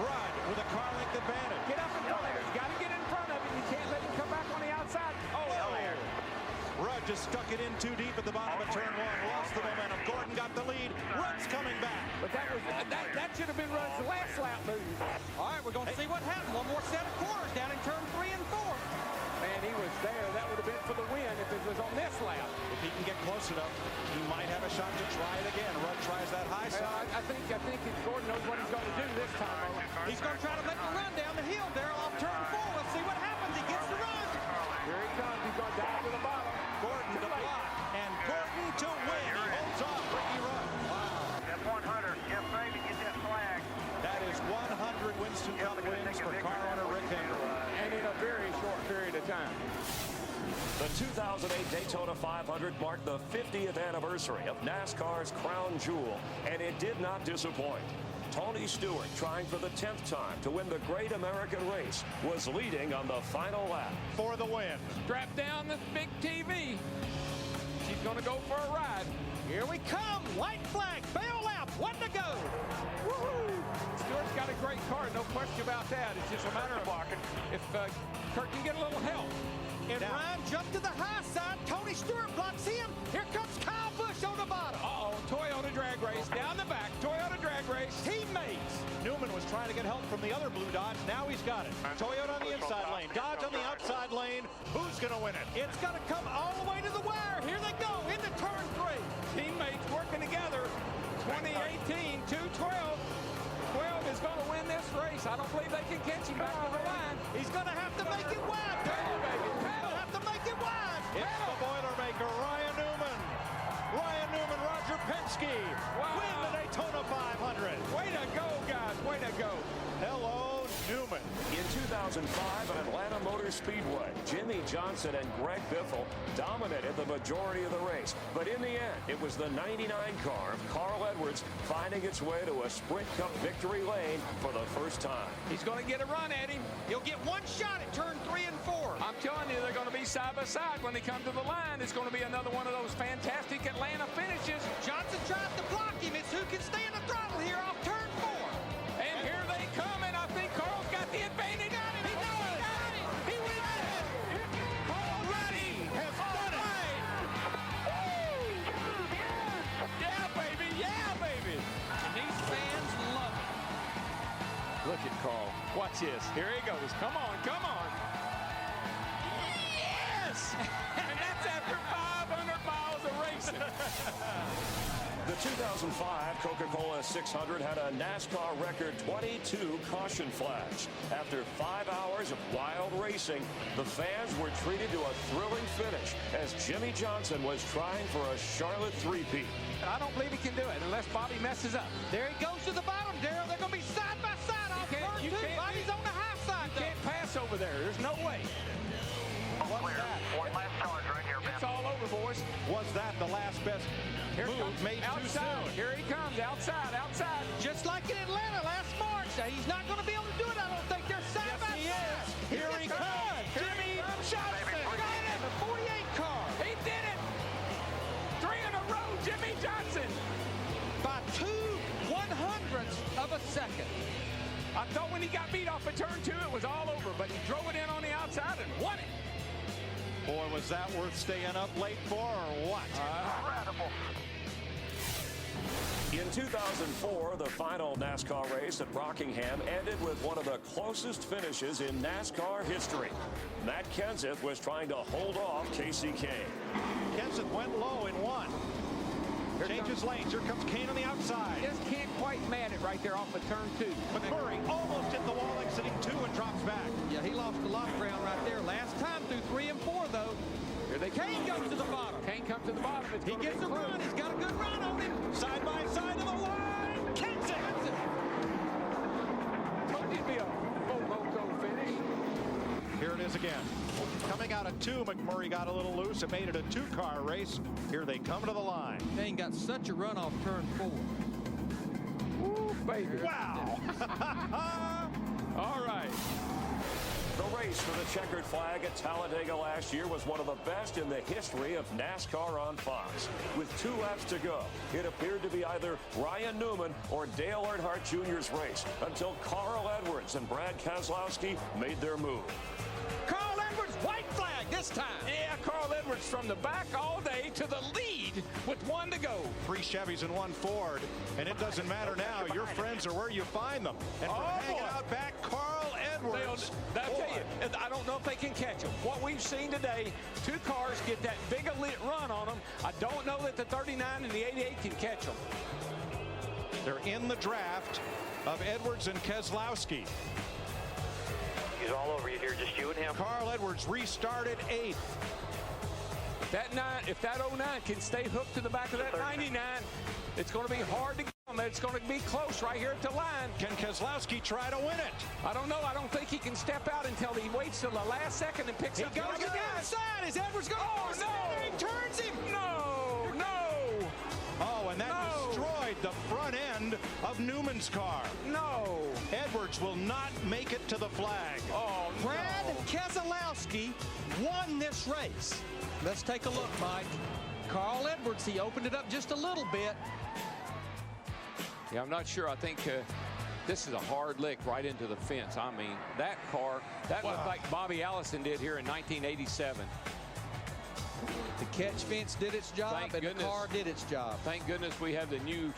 Rudd with a car length advantage. Get up in front of him. You got to get in front of him. You can't let him come back on the outside. Oh, there. Rudd just stuck it in too deep at the bottom of turn 1. Lost the momentum. Gordon got the lead. Rudd's coming back. But that should have been Rudd's last lap move. All right, we're going to see what happens. One more set of corners down in turn 3 and 4. Man, he was there. That would have been for the win if it was on this lap. If he can get close enough, he might have a shot to try it again. Rudd tries that high side. I think Gordon knows what he's going to do this time. He's going to try to make a run down the hill there off turn 4. Let's see what happens. He gets the run. Here he comes. He's going down to the bottom. Gordon to block. And Gordon to win. He holds off Ricky Rudd. Wow. That's 100. Jeff Brady, get that flag. That is 100 Winston Cup wins for car owner Rick Hanger. And in a very short period of time. The 2008 Daytona 500 marked the 50th anniversary of NASCAR's crown jewel, and it did not disappoint. Tony Stewart, trying for the 10th time to win the Great American Race, was leading on the final lap. For the win. Strap down the big TV. She's going to go for a ride. Here we come. White flag. Bail lap. 1 to go. Woohoo! Stewart's got a great car, no question about that. It's just a matter of if Kurt can get a little help. And now, Ryan jumped to the high side. Tony Stewart blocks him. Here comes Kyle Busch on the bottom. Uh-oh, Toyota drag race down the back. Toyota drag race. Teammates. Newman was trying to get help from the other blue Dodge. Now he's got it. Toyota on the inside lane. Dodge on the outside lane. Who's going to win it? It's going to come all the way to the wire. Here they go into turn 3. Teammates working together. 2018, 212. 12 is going to win this race. I don't believe they can catch him back to the line. He's going to have to make it wide. Pedal, baby. He's going to have to make it wide. It's the Boilermaker, Ryan Newman. Ryan Newman, Roger Penske. Wow. Win the Daytona 500. Way to go, guys. Way to go. Hello, Newman. In 2005 at Atlanta Motor Speedway, Jimmy Johnson and Greg Biffle dominated the majority of the race. But in the end, it was the 99 car of Carl Edwards finding its way to a Sprint Cup victory lane for the first time. He's going to get a run at him. He'll get one shot at turn 3 and 4. I'm telling you, they're going to be side by side when they come to the line. It's going to be another one of those fantastic Atlanta finishes. Johnson tries to block him. It's who can stay in the throttle here off turn 4. And here they come, and I think Carl's got the advantage. He does. He wins it. Carl Ruddy has done it. Yeah, baby. Yeah, baby. And these fans love it. Look at Carl. Watch this. Here he goes. Come on, come on. Yes! And that's after 500 miles of racing. The 2005 Coca-Cola 600 had a NASCAR record 22 caution flags. After 5 hours of wild racing, the fans were treated to a thrilling finish as Jimmy Johnson was trying for a Charlotte three-peat. I don't believe he can do it unless Bobby messes up. There he goes to the bottom, Darrell. They're going to be side by side off turn 2. Bobby's on the high side, You can't pass over there. There's no way. What's that? One last charge right here, man. It's all over, boys. Was that the last best move made too soon? Here he comes. Outside, outside. Just like in Atlanta last March. He's not going to be able to do it, I don't think. They're side by side. Here he comes. Jimmy Johnson got it. The 48 car. He did it. 3 in a row, Jimmy Johnson. By 2/100ths of a second. I thought when he got beat off of turn 2, it was all over, but he drove it in on the outside and won it. Boy, was that worth staying up late for or what? Incredible. In 2004, the final NASCAR race at Rockingham ended with one of the closest finishes in NASCAR history. Matt Kenseth was trying to hold off Casey Kane. Kenseth went low and won. Changes lanes. Here comes Kane on the outside. Just can't quite man it right there off of turn 2. McMurray almost hit the wall exiting 2 and drops back. Yeah, he lost a lot of ground right there. Last time through 3 and 4, though. Here they Kane goes to the bottom. Kane comes to the bottom. It's He gets a run. He's got a good run on him. Side by side to the line. Told you it'd be a Moco finish. Here out of 2. McMurray got a little loose and made it a 2-car race. Here they come to the line. Kane got such a run off turn 4. Ooh, baby. Wow. All right. The race for the checkered flag at Talladega last year was one of the best in the history of NASCAR on Fox. With 2 laps to go, it appeared to be either Ryan Newman or Dale Earnhardt Jr.'s race until Carl Edwards and Brad Keselowski made their move. Carl Edwards, white flag this time. Yeah, Carl Edwards from the back all day to the lead with 1 to go. 3 Chevys and 1 Ford, and it doesn't matter now. Your friends are where you find them. And from hanging out back, Carl Edwards. I'll tell you, I don't know if they can catch them. What we've seen today, 2 cars get that big a run on them. I don't know that the 39 and the 88 can catch them. They're in the draft of Edwards and Keselowski. He's all over you here, just you and him. Carl Edwards restarted 8th. If that 09 can stay hooked to the back of that 99, it's going to be hard to get them. It's going to be close right here at the line. Can Keselowski try to win it? I don't know. I don't think he can step out until he waits till the last second and picks up. He goes to the outside. Is Edwards going to force him in there? He turns him. No. Oh, and that destroyed the front end of Newman's car. No. Edwards will not make it to the flag. Oh, Brad Keselowski won this race. Let's take a look, Mike. Carl Edwards, he opened it up just a little bit. Yeah, I'm not sure. I think this is a hard lick right into the fence. I mean, that car, that looked like Bobby Allison did here in 1987. The catch fence did its job, and the car did its job. Thank goodness we have the new,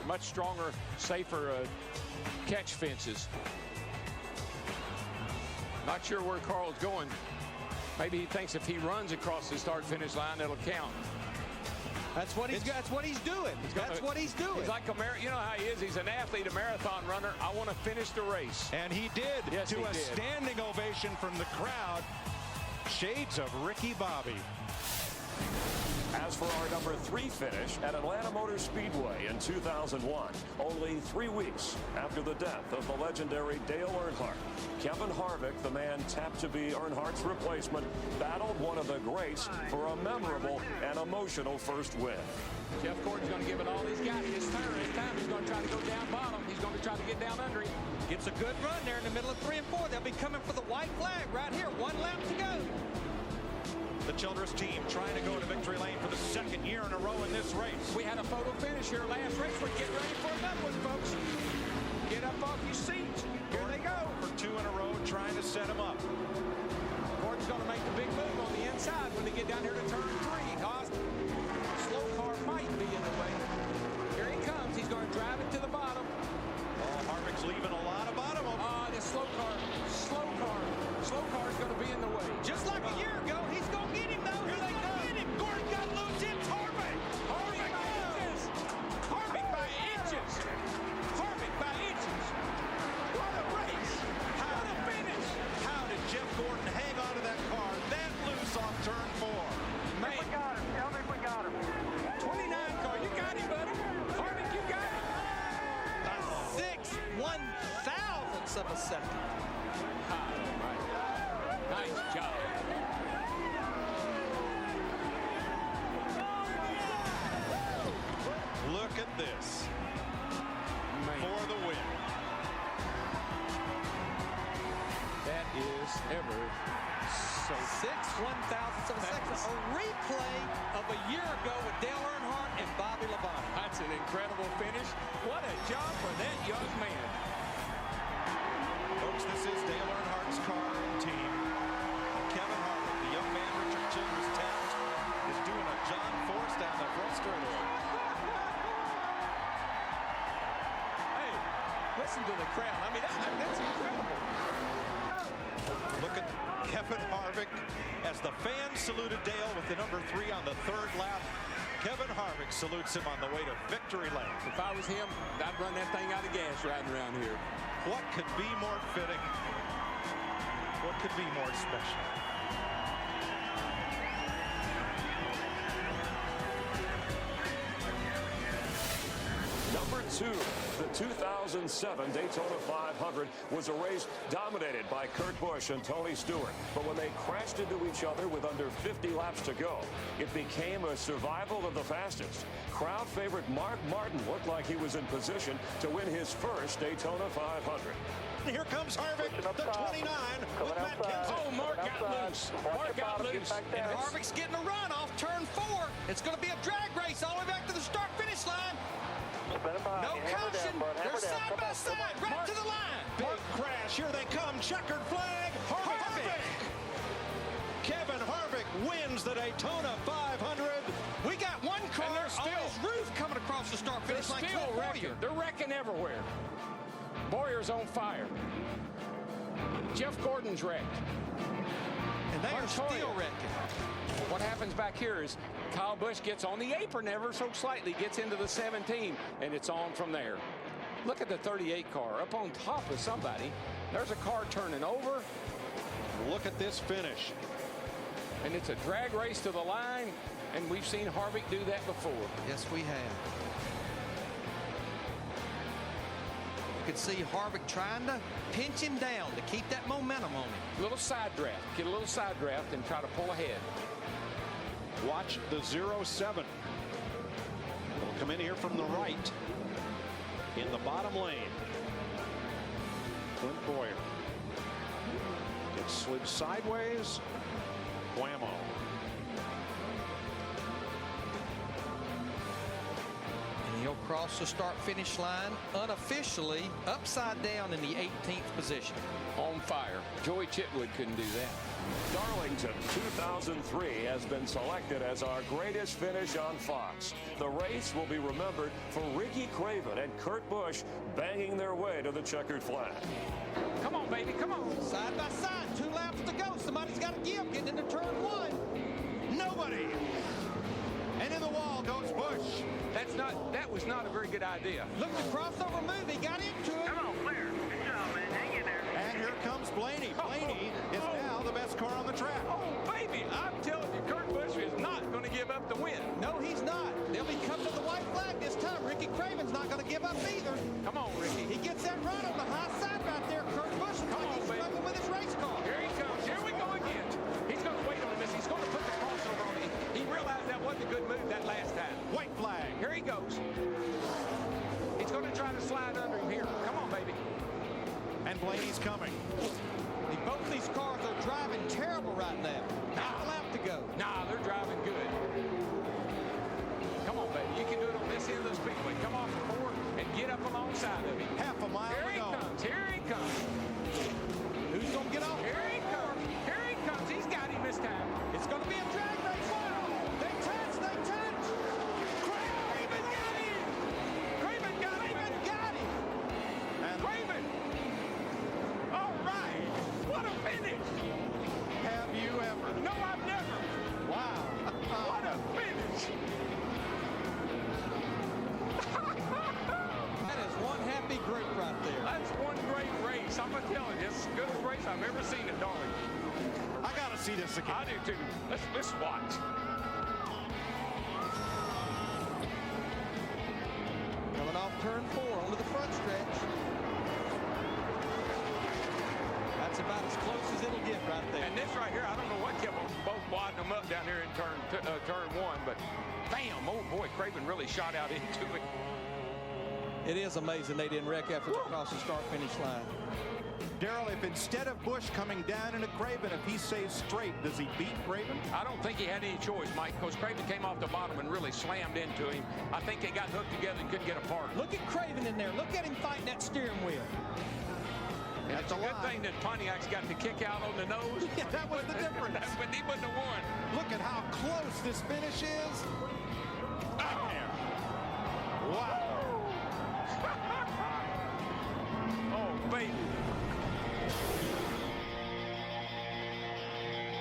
much stronger, safer catch fences. Not sure where Carl's going. Maybe he thinks if he runs across the start-finish line, it'll count. That's what he's doing. That's what he's doing. He's like you know how he is. He's an athlete, a marathon runner. I want to finish the race. And he did. Yes, to he a did. standing ovation from the crowd. Shades of Ricky Bobby. As for our number 3 finish at Atlanta Motor Speedway in 2001, only 3 weeks after the death of the legendary Dale Earnhardt, Kevin Harvick, the man tapped to be Earnhardt's replacement, battled one of the greats for a memorable and emotional first win. Jeff Gordon's going to give it all he's got. His time, he's going to try to go down bottom. He's going to try to get down under him. Gets a good run there in the middle of 3 and 4. They'll be coming for the white flag right here. 1 lap to go. The Childress team trying to go to victory lane for the 2nd year in a row in this race. We had a photo finish here last race. We're getting ready for another one, folks. Get up off your seats. Here they go. For 2 in a row, trying to set him up. Gordon's going to make the big move on the inside when they get down here to turn 3. Austin, slow car might be in the way. Here he comes. He's going to drive it to the bottom. Oh, Harvick's leaving a lot of bottom open. The slow car's going to be in the way. Just like a year ago, he's going to get him, though. Here they go. Get him. Gordon got loose. It's Harvick. Harvick by inches. Harvick by inches. Harvick by inches. What a race. What a finish. How did Jeff Gordon hang on to that car that loose on turn 4? Man. We got him. Tell me we got him. 29 car. You got him, buddy. Harvick, you got him. A 6/1000th of a second. Nice job. Look at this. For the win. That is ever so 6/1000th of a second. A replay of a year ago with Dale Earnhardt and Bobby Labonte. That's an incredible finish. What a job for that young man. Folks, this is Dale Earnhardt's car and team. Kevin Harvick, the young man Richard Childress tapped, is doing a John Force down the front straightaway. Hey, listen to the crowd. I mean, that's incredible. Look at Kevin Harvick as the fans saluted Dale with the number 3 on the 3rd lap. Kevin Harvick salutes him on the way to victory lane. If I was him, I'd run that thing out of gas riding around here. What could be more fitting? What could be more special? Number 2 2. The 2007 Daytona 500 was a race dominated by Kurt Busch and Tony Stewart. But when they crashed into each other with under 50 laps to go, it became a survival of the fastest. Crowd favorite Mark Martin looked like he was in position to win his first Daytona 500. Here comes Harvick, the 29, with Matt Kenseth. Oh, Mark got loose. Mark got loose. And Harvick's getting a run off turn 4. It's going to be a drag race all the way back to the start-finish line. No caution. They're side by side, right to the line. Big crash. Here they come. Checkered flag. Harvick. Kevin Harvick wins the Daytona 500. We got one car on his roof coming across the start-finish line. They're still wrecking. They're wrecking everywhere. Boyer's on fire. Jeff Gordon's wrecked. And they are still wrecking. What happens back here is Kyle Busch gets on the apron ever so slightly, gets into the 17, and it's on from there. Look at the 38 car up on top of somebody. There's a car turning over. Look at this finish. And it's a drag race to the line, and we've seen Harvick do that before. Yes, we have. You could see Harvick trying to pinch him down to keep that momentum on him. A little side draft. Get a little side draft and try to pull ahead. Watch the 07. It'll come in here from the right in the bottom lane. Clint Boyer. It slid sideways. Whammo. And he'll cross the start-finish line unofficially upside down in the 18th position. On fire. Joey Chitwood couldn't do that. Darlington 2003 has been selected as our greatest finish on Fox. The race will be remembered for Ricky Craven and Kurt Busch banging their way to the checkered flag. Come on, baby, come on. Side by side, 2 laps to go. Somebody's got to give, getting into turn 1. Nobody. And in the wall goes Busch. That was not a very good idea. Look, the crossover move, he got into it. Come on, clear. Good job, man. Hang in there. And here comes Blaney. Blaney is now the best car on the track. Oh, baby, I'm telling you, Kurt Busch is not going to give up the win. No, he's not. They'll be coming to the white flag this time. Ricky Craven's not going to give up either. Come on, Ricky. He gets that run on the high side right there. Kurt Busch looks like he's struggling with his race car. Here he comes. Here we go again. He's going to wait on this. He's going to put the crossover on it. He realized that wasn't a good move that last time. White flag. Here he goes. He's going to try to slide under him here. Come on, baby. And Blaney's coming. Both these cars are driving terrible right now. Not a lap to go. Nah, they're driving good. Come on, baby. You can do it on this end of the speedway. Come off the 4 and get up alongside of him. Half a mile Here to he go. comes. Here he comes. Who's going to get off? Here he comes. Here he comes. He's got him this time. It's going to be a drag race. They touch. They touch. Craven got him. Craven got him. Craven got him. And Craven. All right. What a finish. have you ever? No, I've never. Wow. What a finish. That is one happy group right there. That's one great race. I'm going to tell you, it's the goodest race I've ever seen at Darlington. I got to see this again. I do too. Let's watch. Coming off turn 4 onto the front stretch. That's about as close as it'll get right there. And this right here, I don't know what kept them both wadding them up down here in turn 1, but bam, oh boy, Craven really shot out into it. It is amazing they didn't wreck after they crossed the start-finish line. Daryl, if instead of Busch coming down into Craven, if he stays straight, does he beat Craven? I don't think he had any choice, Mike, because Craven came off the bottom and really slammed into him. I think they got hooked together and couldn't get apart. Look at Craven in there. Look at him fighting that steering wheel. And it's a good thing that Pontiac's got the kick out on the nose. Yeah, that was the difference. But he wouldn't have won. Look at how close this finish is. Oh. Wow. Oh, baby.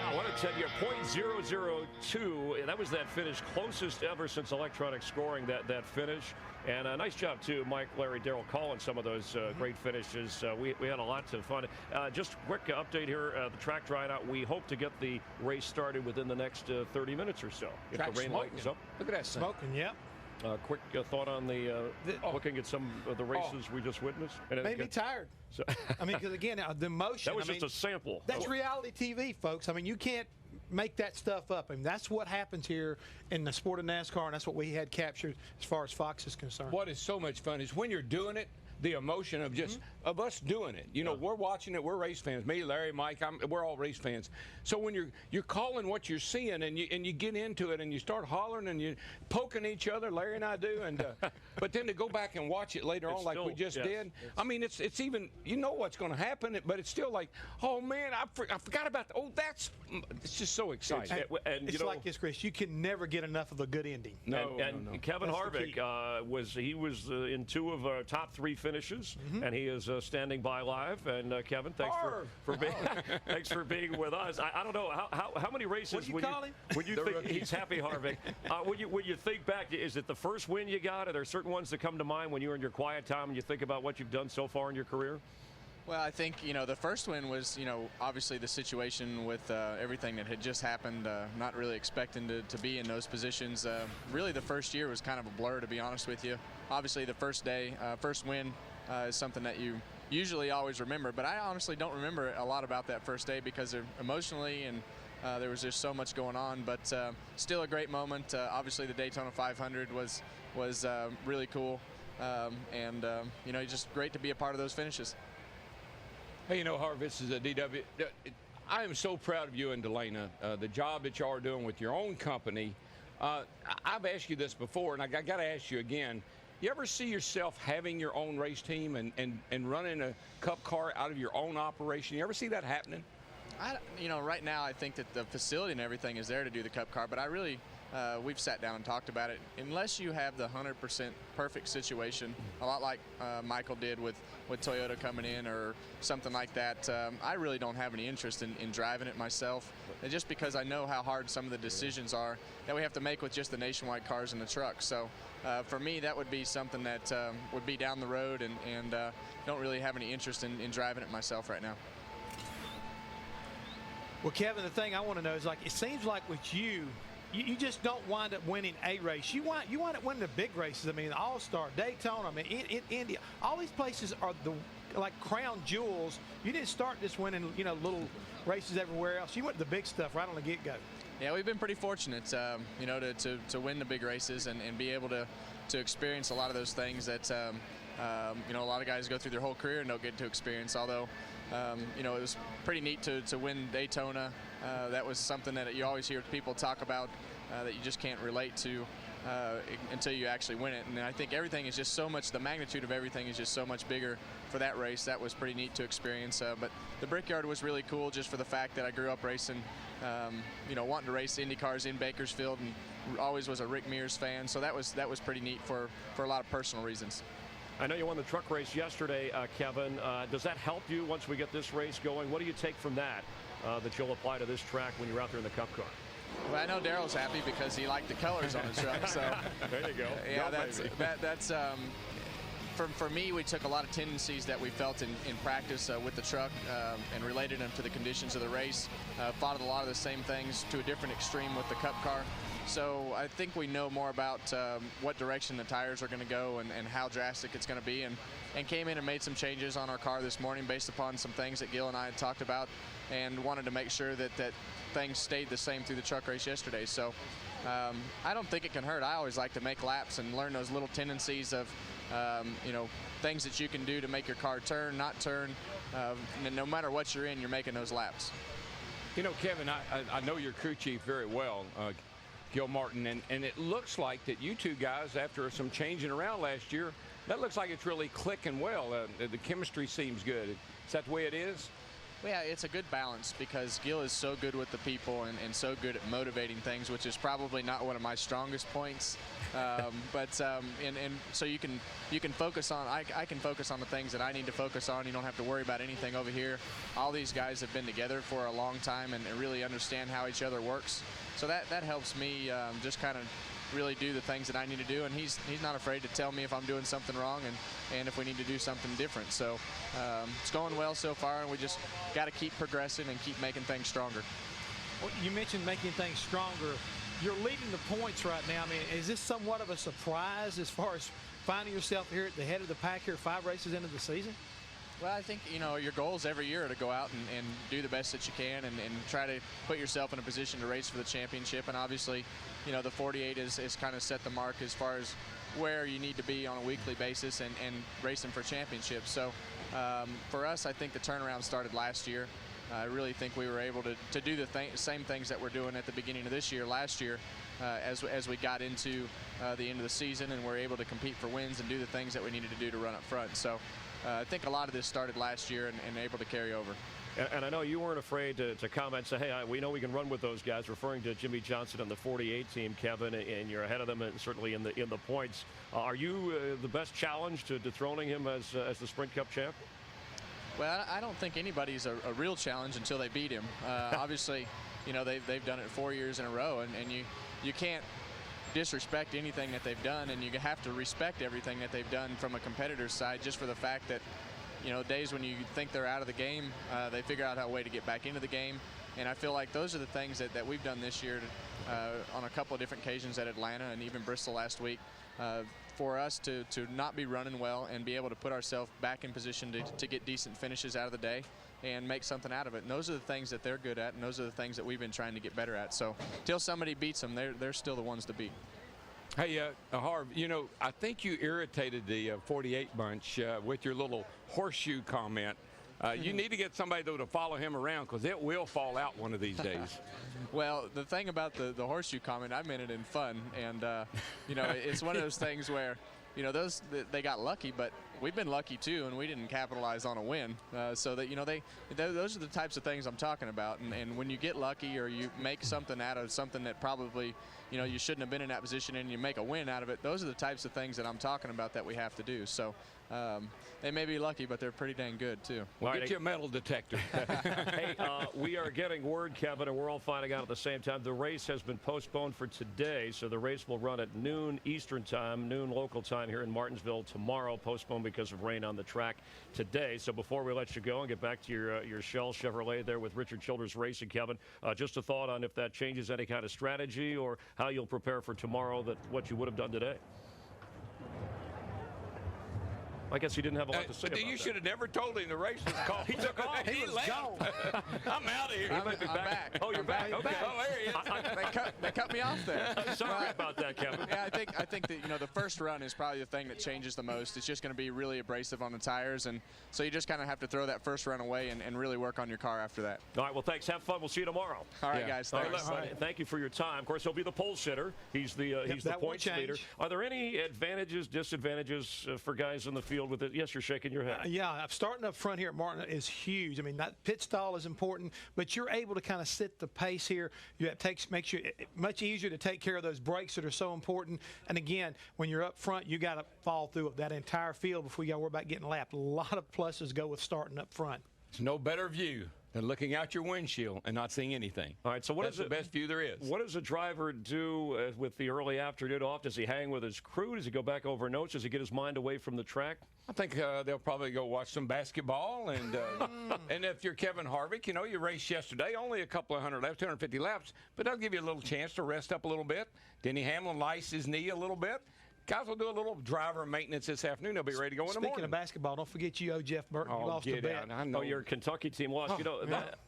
I want to tell you, .002, and that was that finish closest ever since electronic scoring, that finish. And a nice job, too, Mike, Larry, Darrell calling some of those great finishes. We had a lot of fun. Just a quick update here. The track dried out. We hope to get the race started within the next 30 minutes or so. If the rain lightens up. Look at that smoking, yep. Quick thought on looking at some of the races we just witnessed. And made me tired. So I mean, because again, the emotion. That was just a sample. That's reality TV, folks. I mean, you can't make that stuff up. I mean, that's what happens here in the sport of NASCAR, and that's what we had captured as far as Fox is concerned. What is so much fun is when you're doing it, the emotion of just of us doing it. You know, we're watching it. We're race fans. Me, Larry, Mike. We're all race fans. So when you're calling what you're seeing and you get into it and you start hollering and you poking each other, Larry and I do. And but then to go back and watch it later on like we just did. I mean, it's even what's going to happen, but it's still like, oh man, I forgot about that. Oh, it's just so exciting. It's like this, Chris. You can never get enough of a good ending. No. Kevin Harvick was in 2 of our top 3 finishes, and he is standing by live. And Kevin, thanks for being thanks for being with us. I don't know how many races when you think he's happy Harvick. When you think back, is it the first win you got? Are there certain ones that come to mind when you're in your quiet time and you think about what you've done so far in your career? Well, I think, the first win was, obviously the situation with everything that had just happened, not really expecting to be in those positions. Really, the first year was kind of a blur, to be honest with you. Obviously, the first day, first win is something that you usually always remember, but I honestly don't remember a lot about that first day because emotionally and there was just so much going on, but still a great moment. Obviously, the Daytona 500 was really cool, and just great to be a part of those finishes. Hey, Harv, this is a DW. I am so proud of you and Delana, the job that y'all are doing with your own company. I've asked you this before, and I got to ask you again. You ever see yourself having your own race team and running a cup car out of your own operation? You ever see that happening? Right now I think that the facility and everything is there to do the cup car, but I really, we've sat down and talked about it. Unless you have the 100% perfect situation, a lot like Michael did with Toyota coming in or something like that, I really don't have any interest in driving it myself. And just because I know how hard some of the decisions are that we have to make with just the nationwide cars and the trucks. So for me, that would be something that would be down the road, and don't really have any interest in driving it myself right now. Well, Kevin, the thing I want to know is, it seems like with you just don't wind up winning a race. You wind up winning the big races. I mean, All-Star, Daytona, in India, all these places are like crown jewels. You didn't start just winning, little races everywhere else. You went to the big stuff right on the get-go. Yeah, we've been pretty fortunate, to win the big races and be able to experience a lot of those things that, a lot of guys go through their whole career and don't get to experience. Although, it was pretty neat to win Daytona. That was something that you always hear people talk about that you just can't relate to until you actually win it. And I think everything is just so much, the magnitude of everything is just so much bigger for that race. That was pretty neat to experience. But the Brickyard was really cool just for the fact that I grew up racing, wanting to race Indy cars in Bakersfield, and always was a Rick Mears fan. So that was pretty neat for a lot of personal reasons. I know you won the truck race yesterday, Kevin. Does that help you once we get this race going? What do you take from that you'll apply to this track when you're out there in the Cup car? Well, I know Daryl's happy because he liked the colors on his truck. So there you go. Yeah, that's for me, we took a lot of tendencies that we felt in practice with the truck and related them to the conditions of the race. Fought a lot of the same things to a different extreme with the Cup car. So I think we know more about what direction the tires are going to go and how drastic it's going to be, and came in and made some changes on our car this morning based upon some things that Gil and I had talked about, and wanted to make sure that things stayed the same through the truck race yesterday. So I don't think it can hurt. I always like to make laps and learn those little tendencies of things that you can do to make your car turn, not turn. No matter what you're in, you're making those laps. Kevin, I know your crew chief very well, Gil Martin, and it looks like that you two guys, after some changing around last year, that looks like it's really clicking well. The chemistry seems good. Is that the way it is? Well, yeah, it's a good balance because Gil is so good with the people and so good at motivating things, which is probably not one of my strongest points. So you can focus on, I can focus on the things that I need to focus on. You don't have to worry about anything over here. All these guys have been together for a long time and really understand how each other works. So that helps me just kind of really do the things that I need to do, and he's not afraid to tell me if I'm doing something wrong and if we need to do something different. So it's going well so far, and we just got to keep progressing and keep making things stronger. Well, you mentioned making things stronger. you're leading the points right now. I mean, is this somewhat of a surprise as far as finding yourself here at the head of the pack here 5 races into the season? Well, I think, your goals every year are to go out and do the best that you can and try to put yourself in a position to race for the championship. And obviously, the 48 is kind of set the mark as far as where you need to be on a weekly basis and racing for championships. So for us, I think the turnaround started last year. I really think we were able to do the same things that we're doing at the beginning of this year, last year, as we got into the end of the season and were able to compete for wins and do the things that we needed to do to run up front. So I think a lot of this started last year and able to carry over. And I know you weren't afraid to comment, say, hey, we know we can run with those guys, referring to Jimmy Johnson and the 48 team, Kevin, and you're ahead of them, and certainly in the points. Are you the best challenge to dethroning him as the Sprint Cup champ? Well, I don't think anybody's a real challenge until they beat him. Obviously, they've done it 4 years in a row, and you can't disrespect anything that they've done, and you have to respect everything that they've done from a competitor's side, just for the fact that, days when you think they're out of the game, they figure out a way to get back into the game. And I feel like those are the things that we've done this year on a couple of different occasions at Atlanta and even Bristol last week. For us to not be running well and be able to put ourselves back in position to get decent finishes out of the day and make something out of it. And those are the things that they're good at, and those are the things that we've been trying to get better at. So until somebody beats them, they're still the ones to beat. Hey, Harv, I think you irritated the 48 bunch with your little horseshoe comment. You need to get somebody, though, to follow him around, because it will fall out one of these days. Well, the thing about the horseshoe comment, I meant it in fun. And, it's one of those things where, they got lucky, but we've been lucky, too, and we didn't capitalize on a win. So that, those are the types of things I'm talking about. And when you get lucky or you make something out of something that probably, you shouldn't have been in that position and you make a win out of it, those are the types of things that I'm talking about that we have to do. So they may be lucky, but they're pretty dang good, too. Well, get your metal detector. Hey, we are getting word, Kevin, and we're all finding out at the same time. The race has been postponed for today, so the race will run at noon Eastern time, noon local time here in Martinsville tomorrow, postponed because of rain on the track today. So before we let you go and get back to your Shell Chevrolet there with Richard Childress Racing, Kevin, just a thought on if that changes any kind of strategy or how you'll prepare for tomorrow, what you would have done today. I guess he didn't have a lot to say about You that. should have never told him the race was called. He took off. He was left. gone. I'm out of here. He might be back. Oh, you're back. Okay. Oh, there he is. They cut me off there. Sorry about that, Kevin. Yeah, I think that the first run is probably the thing that changes the most. It's just going to be really abrasive on the tires, and so you just kind of have to throw that first run away and really work on your car after that. All right. Well, thanks. Have fun. We'll see you tomorrow. All right, guys. Thanks. All right. Thank you for your time. Of course, he'll be the pole sitter. He's the points leader. Are there any advantages, disadvantages for guys in the field with it? Yes, you're shaking your head. Yeah, starting up front here at Martin is huge. I mean, that pit stall is important, but you're able to kind of set the pace here. Makes you much easier to take care of those brakes that are so important. And again, when you're up front, you got to fall through that entire field before you got to worry about getting lapped. A lot of pluses go with starting up front. It's no better view than looking out your windshield and not seeing anything. All right, so that's the best view there is. What does a driver do with the early afternoon off? Does he hang with his crew? Does he go back over notes? Does he get his mind away from the track? I think they'll probably go watch some basketball. And and if you're Kevin Harvick, you raced yesterday, only a couple of 250 laps, but they'll give you a little chance to rest up a little bit. Denny Hamlin iced his knee a little bit. Guys will do a little driver maintenance this afternoon. They'll be ready to go in the morning. Speaking of basketball, don't forget you, Jeff Burton. You lost a bet. I know. Oh, your Kentucky team lost.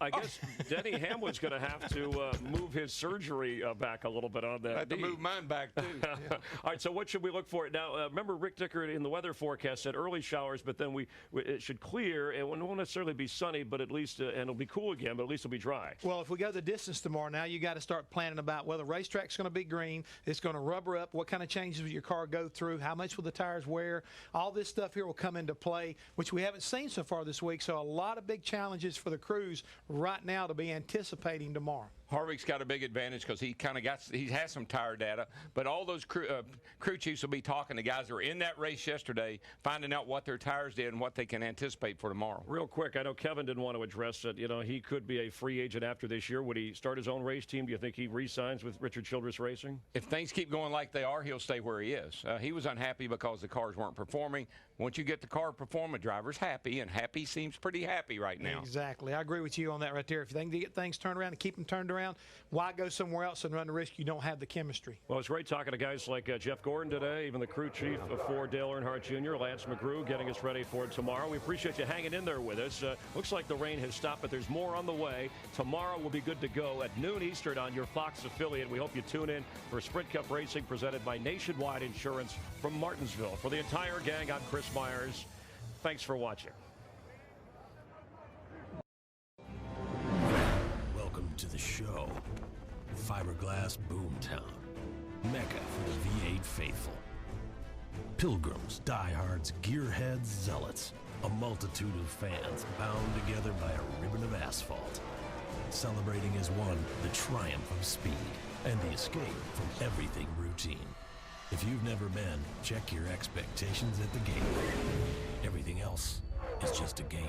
I guess Denny Hamlin's going to have to move his surgery back a little bit on that. I had to move mine back, too. All right, so what should we look for? Now, remember Rick Dicker in the weather forecast said early showers, but then it should clear. It won't necessarily be sunny, but at least, and it'll be cool again, but at least it'll be dry. Well, if we go the distance tomorrow, now you got to start planning about whether the racetrack's going to be green, it's going to rubber up, what kind of changes will your car go through, how much will the tires wear. All this stuff here will come into play, which we haven't seen so far this week. So a lot of big challenges for the crews right now to be anticipating tomorrow. Harvick's got a big advantage because he has some tire data, but all those crew chiefs will be talking to guys that were in that race yesterday, finding out what their tires did and what they can anticipate for tomorrow. Real quick, I know Kevin didn't want to address it. He could be a free agent after this year. Would he start his own race team? Do you think he re-signs with Richard Childress Racing? If things keep going like they are, he'll stay where he is. He was unhappy because the cars weren't performing. Once you get the car performing, driver's happy, and happy seems pretty happy right now. Exactly. I agree with you on that right there. If they can get things turned around and keep them turned around, around, why go somewhere else and run the risk you don't have the chemistry? Well, it's great talking to guys like Jeff Gordon today, even the crew chief for Dale Earnhardt Jr., Lance McGrew, getting us ready for tomorrow. We appreciate you hanging in there with us. Looks like the rain has stopped, but there's more on the way. Tomorrow we'll be good to go at noon Eastern on your Fox affiliate. We hope you tune in for Sprint Cup Racing presented by Nationwide Insurance from Martinsville. For the entire gang, I'm Chris Myers. Thanks for watching. Welcome to the show. Fiberglass Boomtown, Mecca for the V8 faithful. Pilgrims, diehards, gearheads, zealots, a multitude of fans bound together by a ribbon of asphalt. Celebrating as one the triumph of speed and the escape from everything routine. If you've never been, check your expectations at the gate. Everything else is just a game.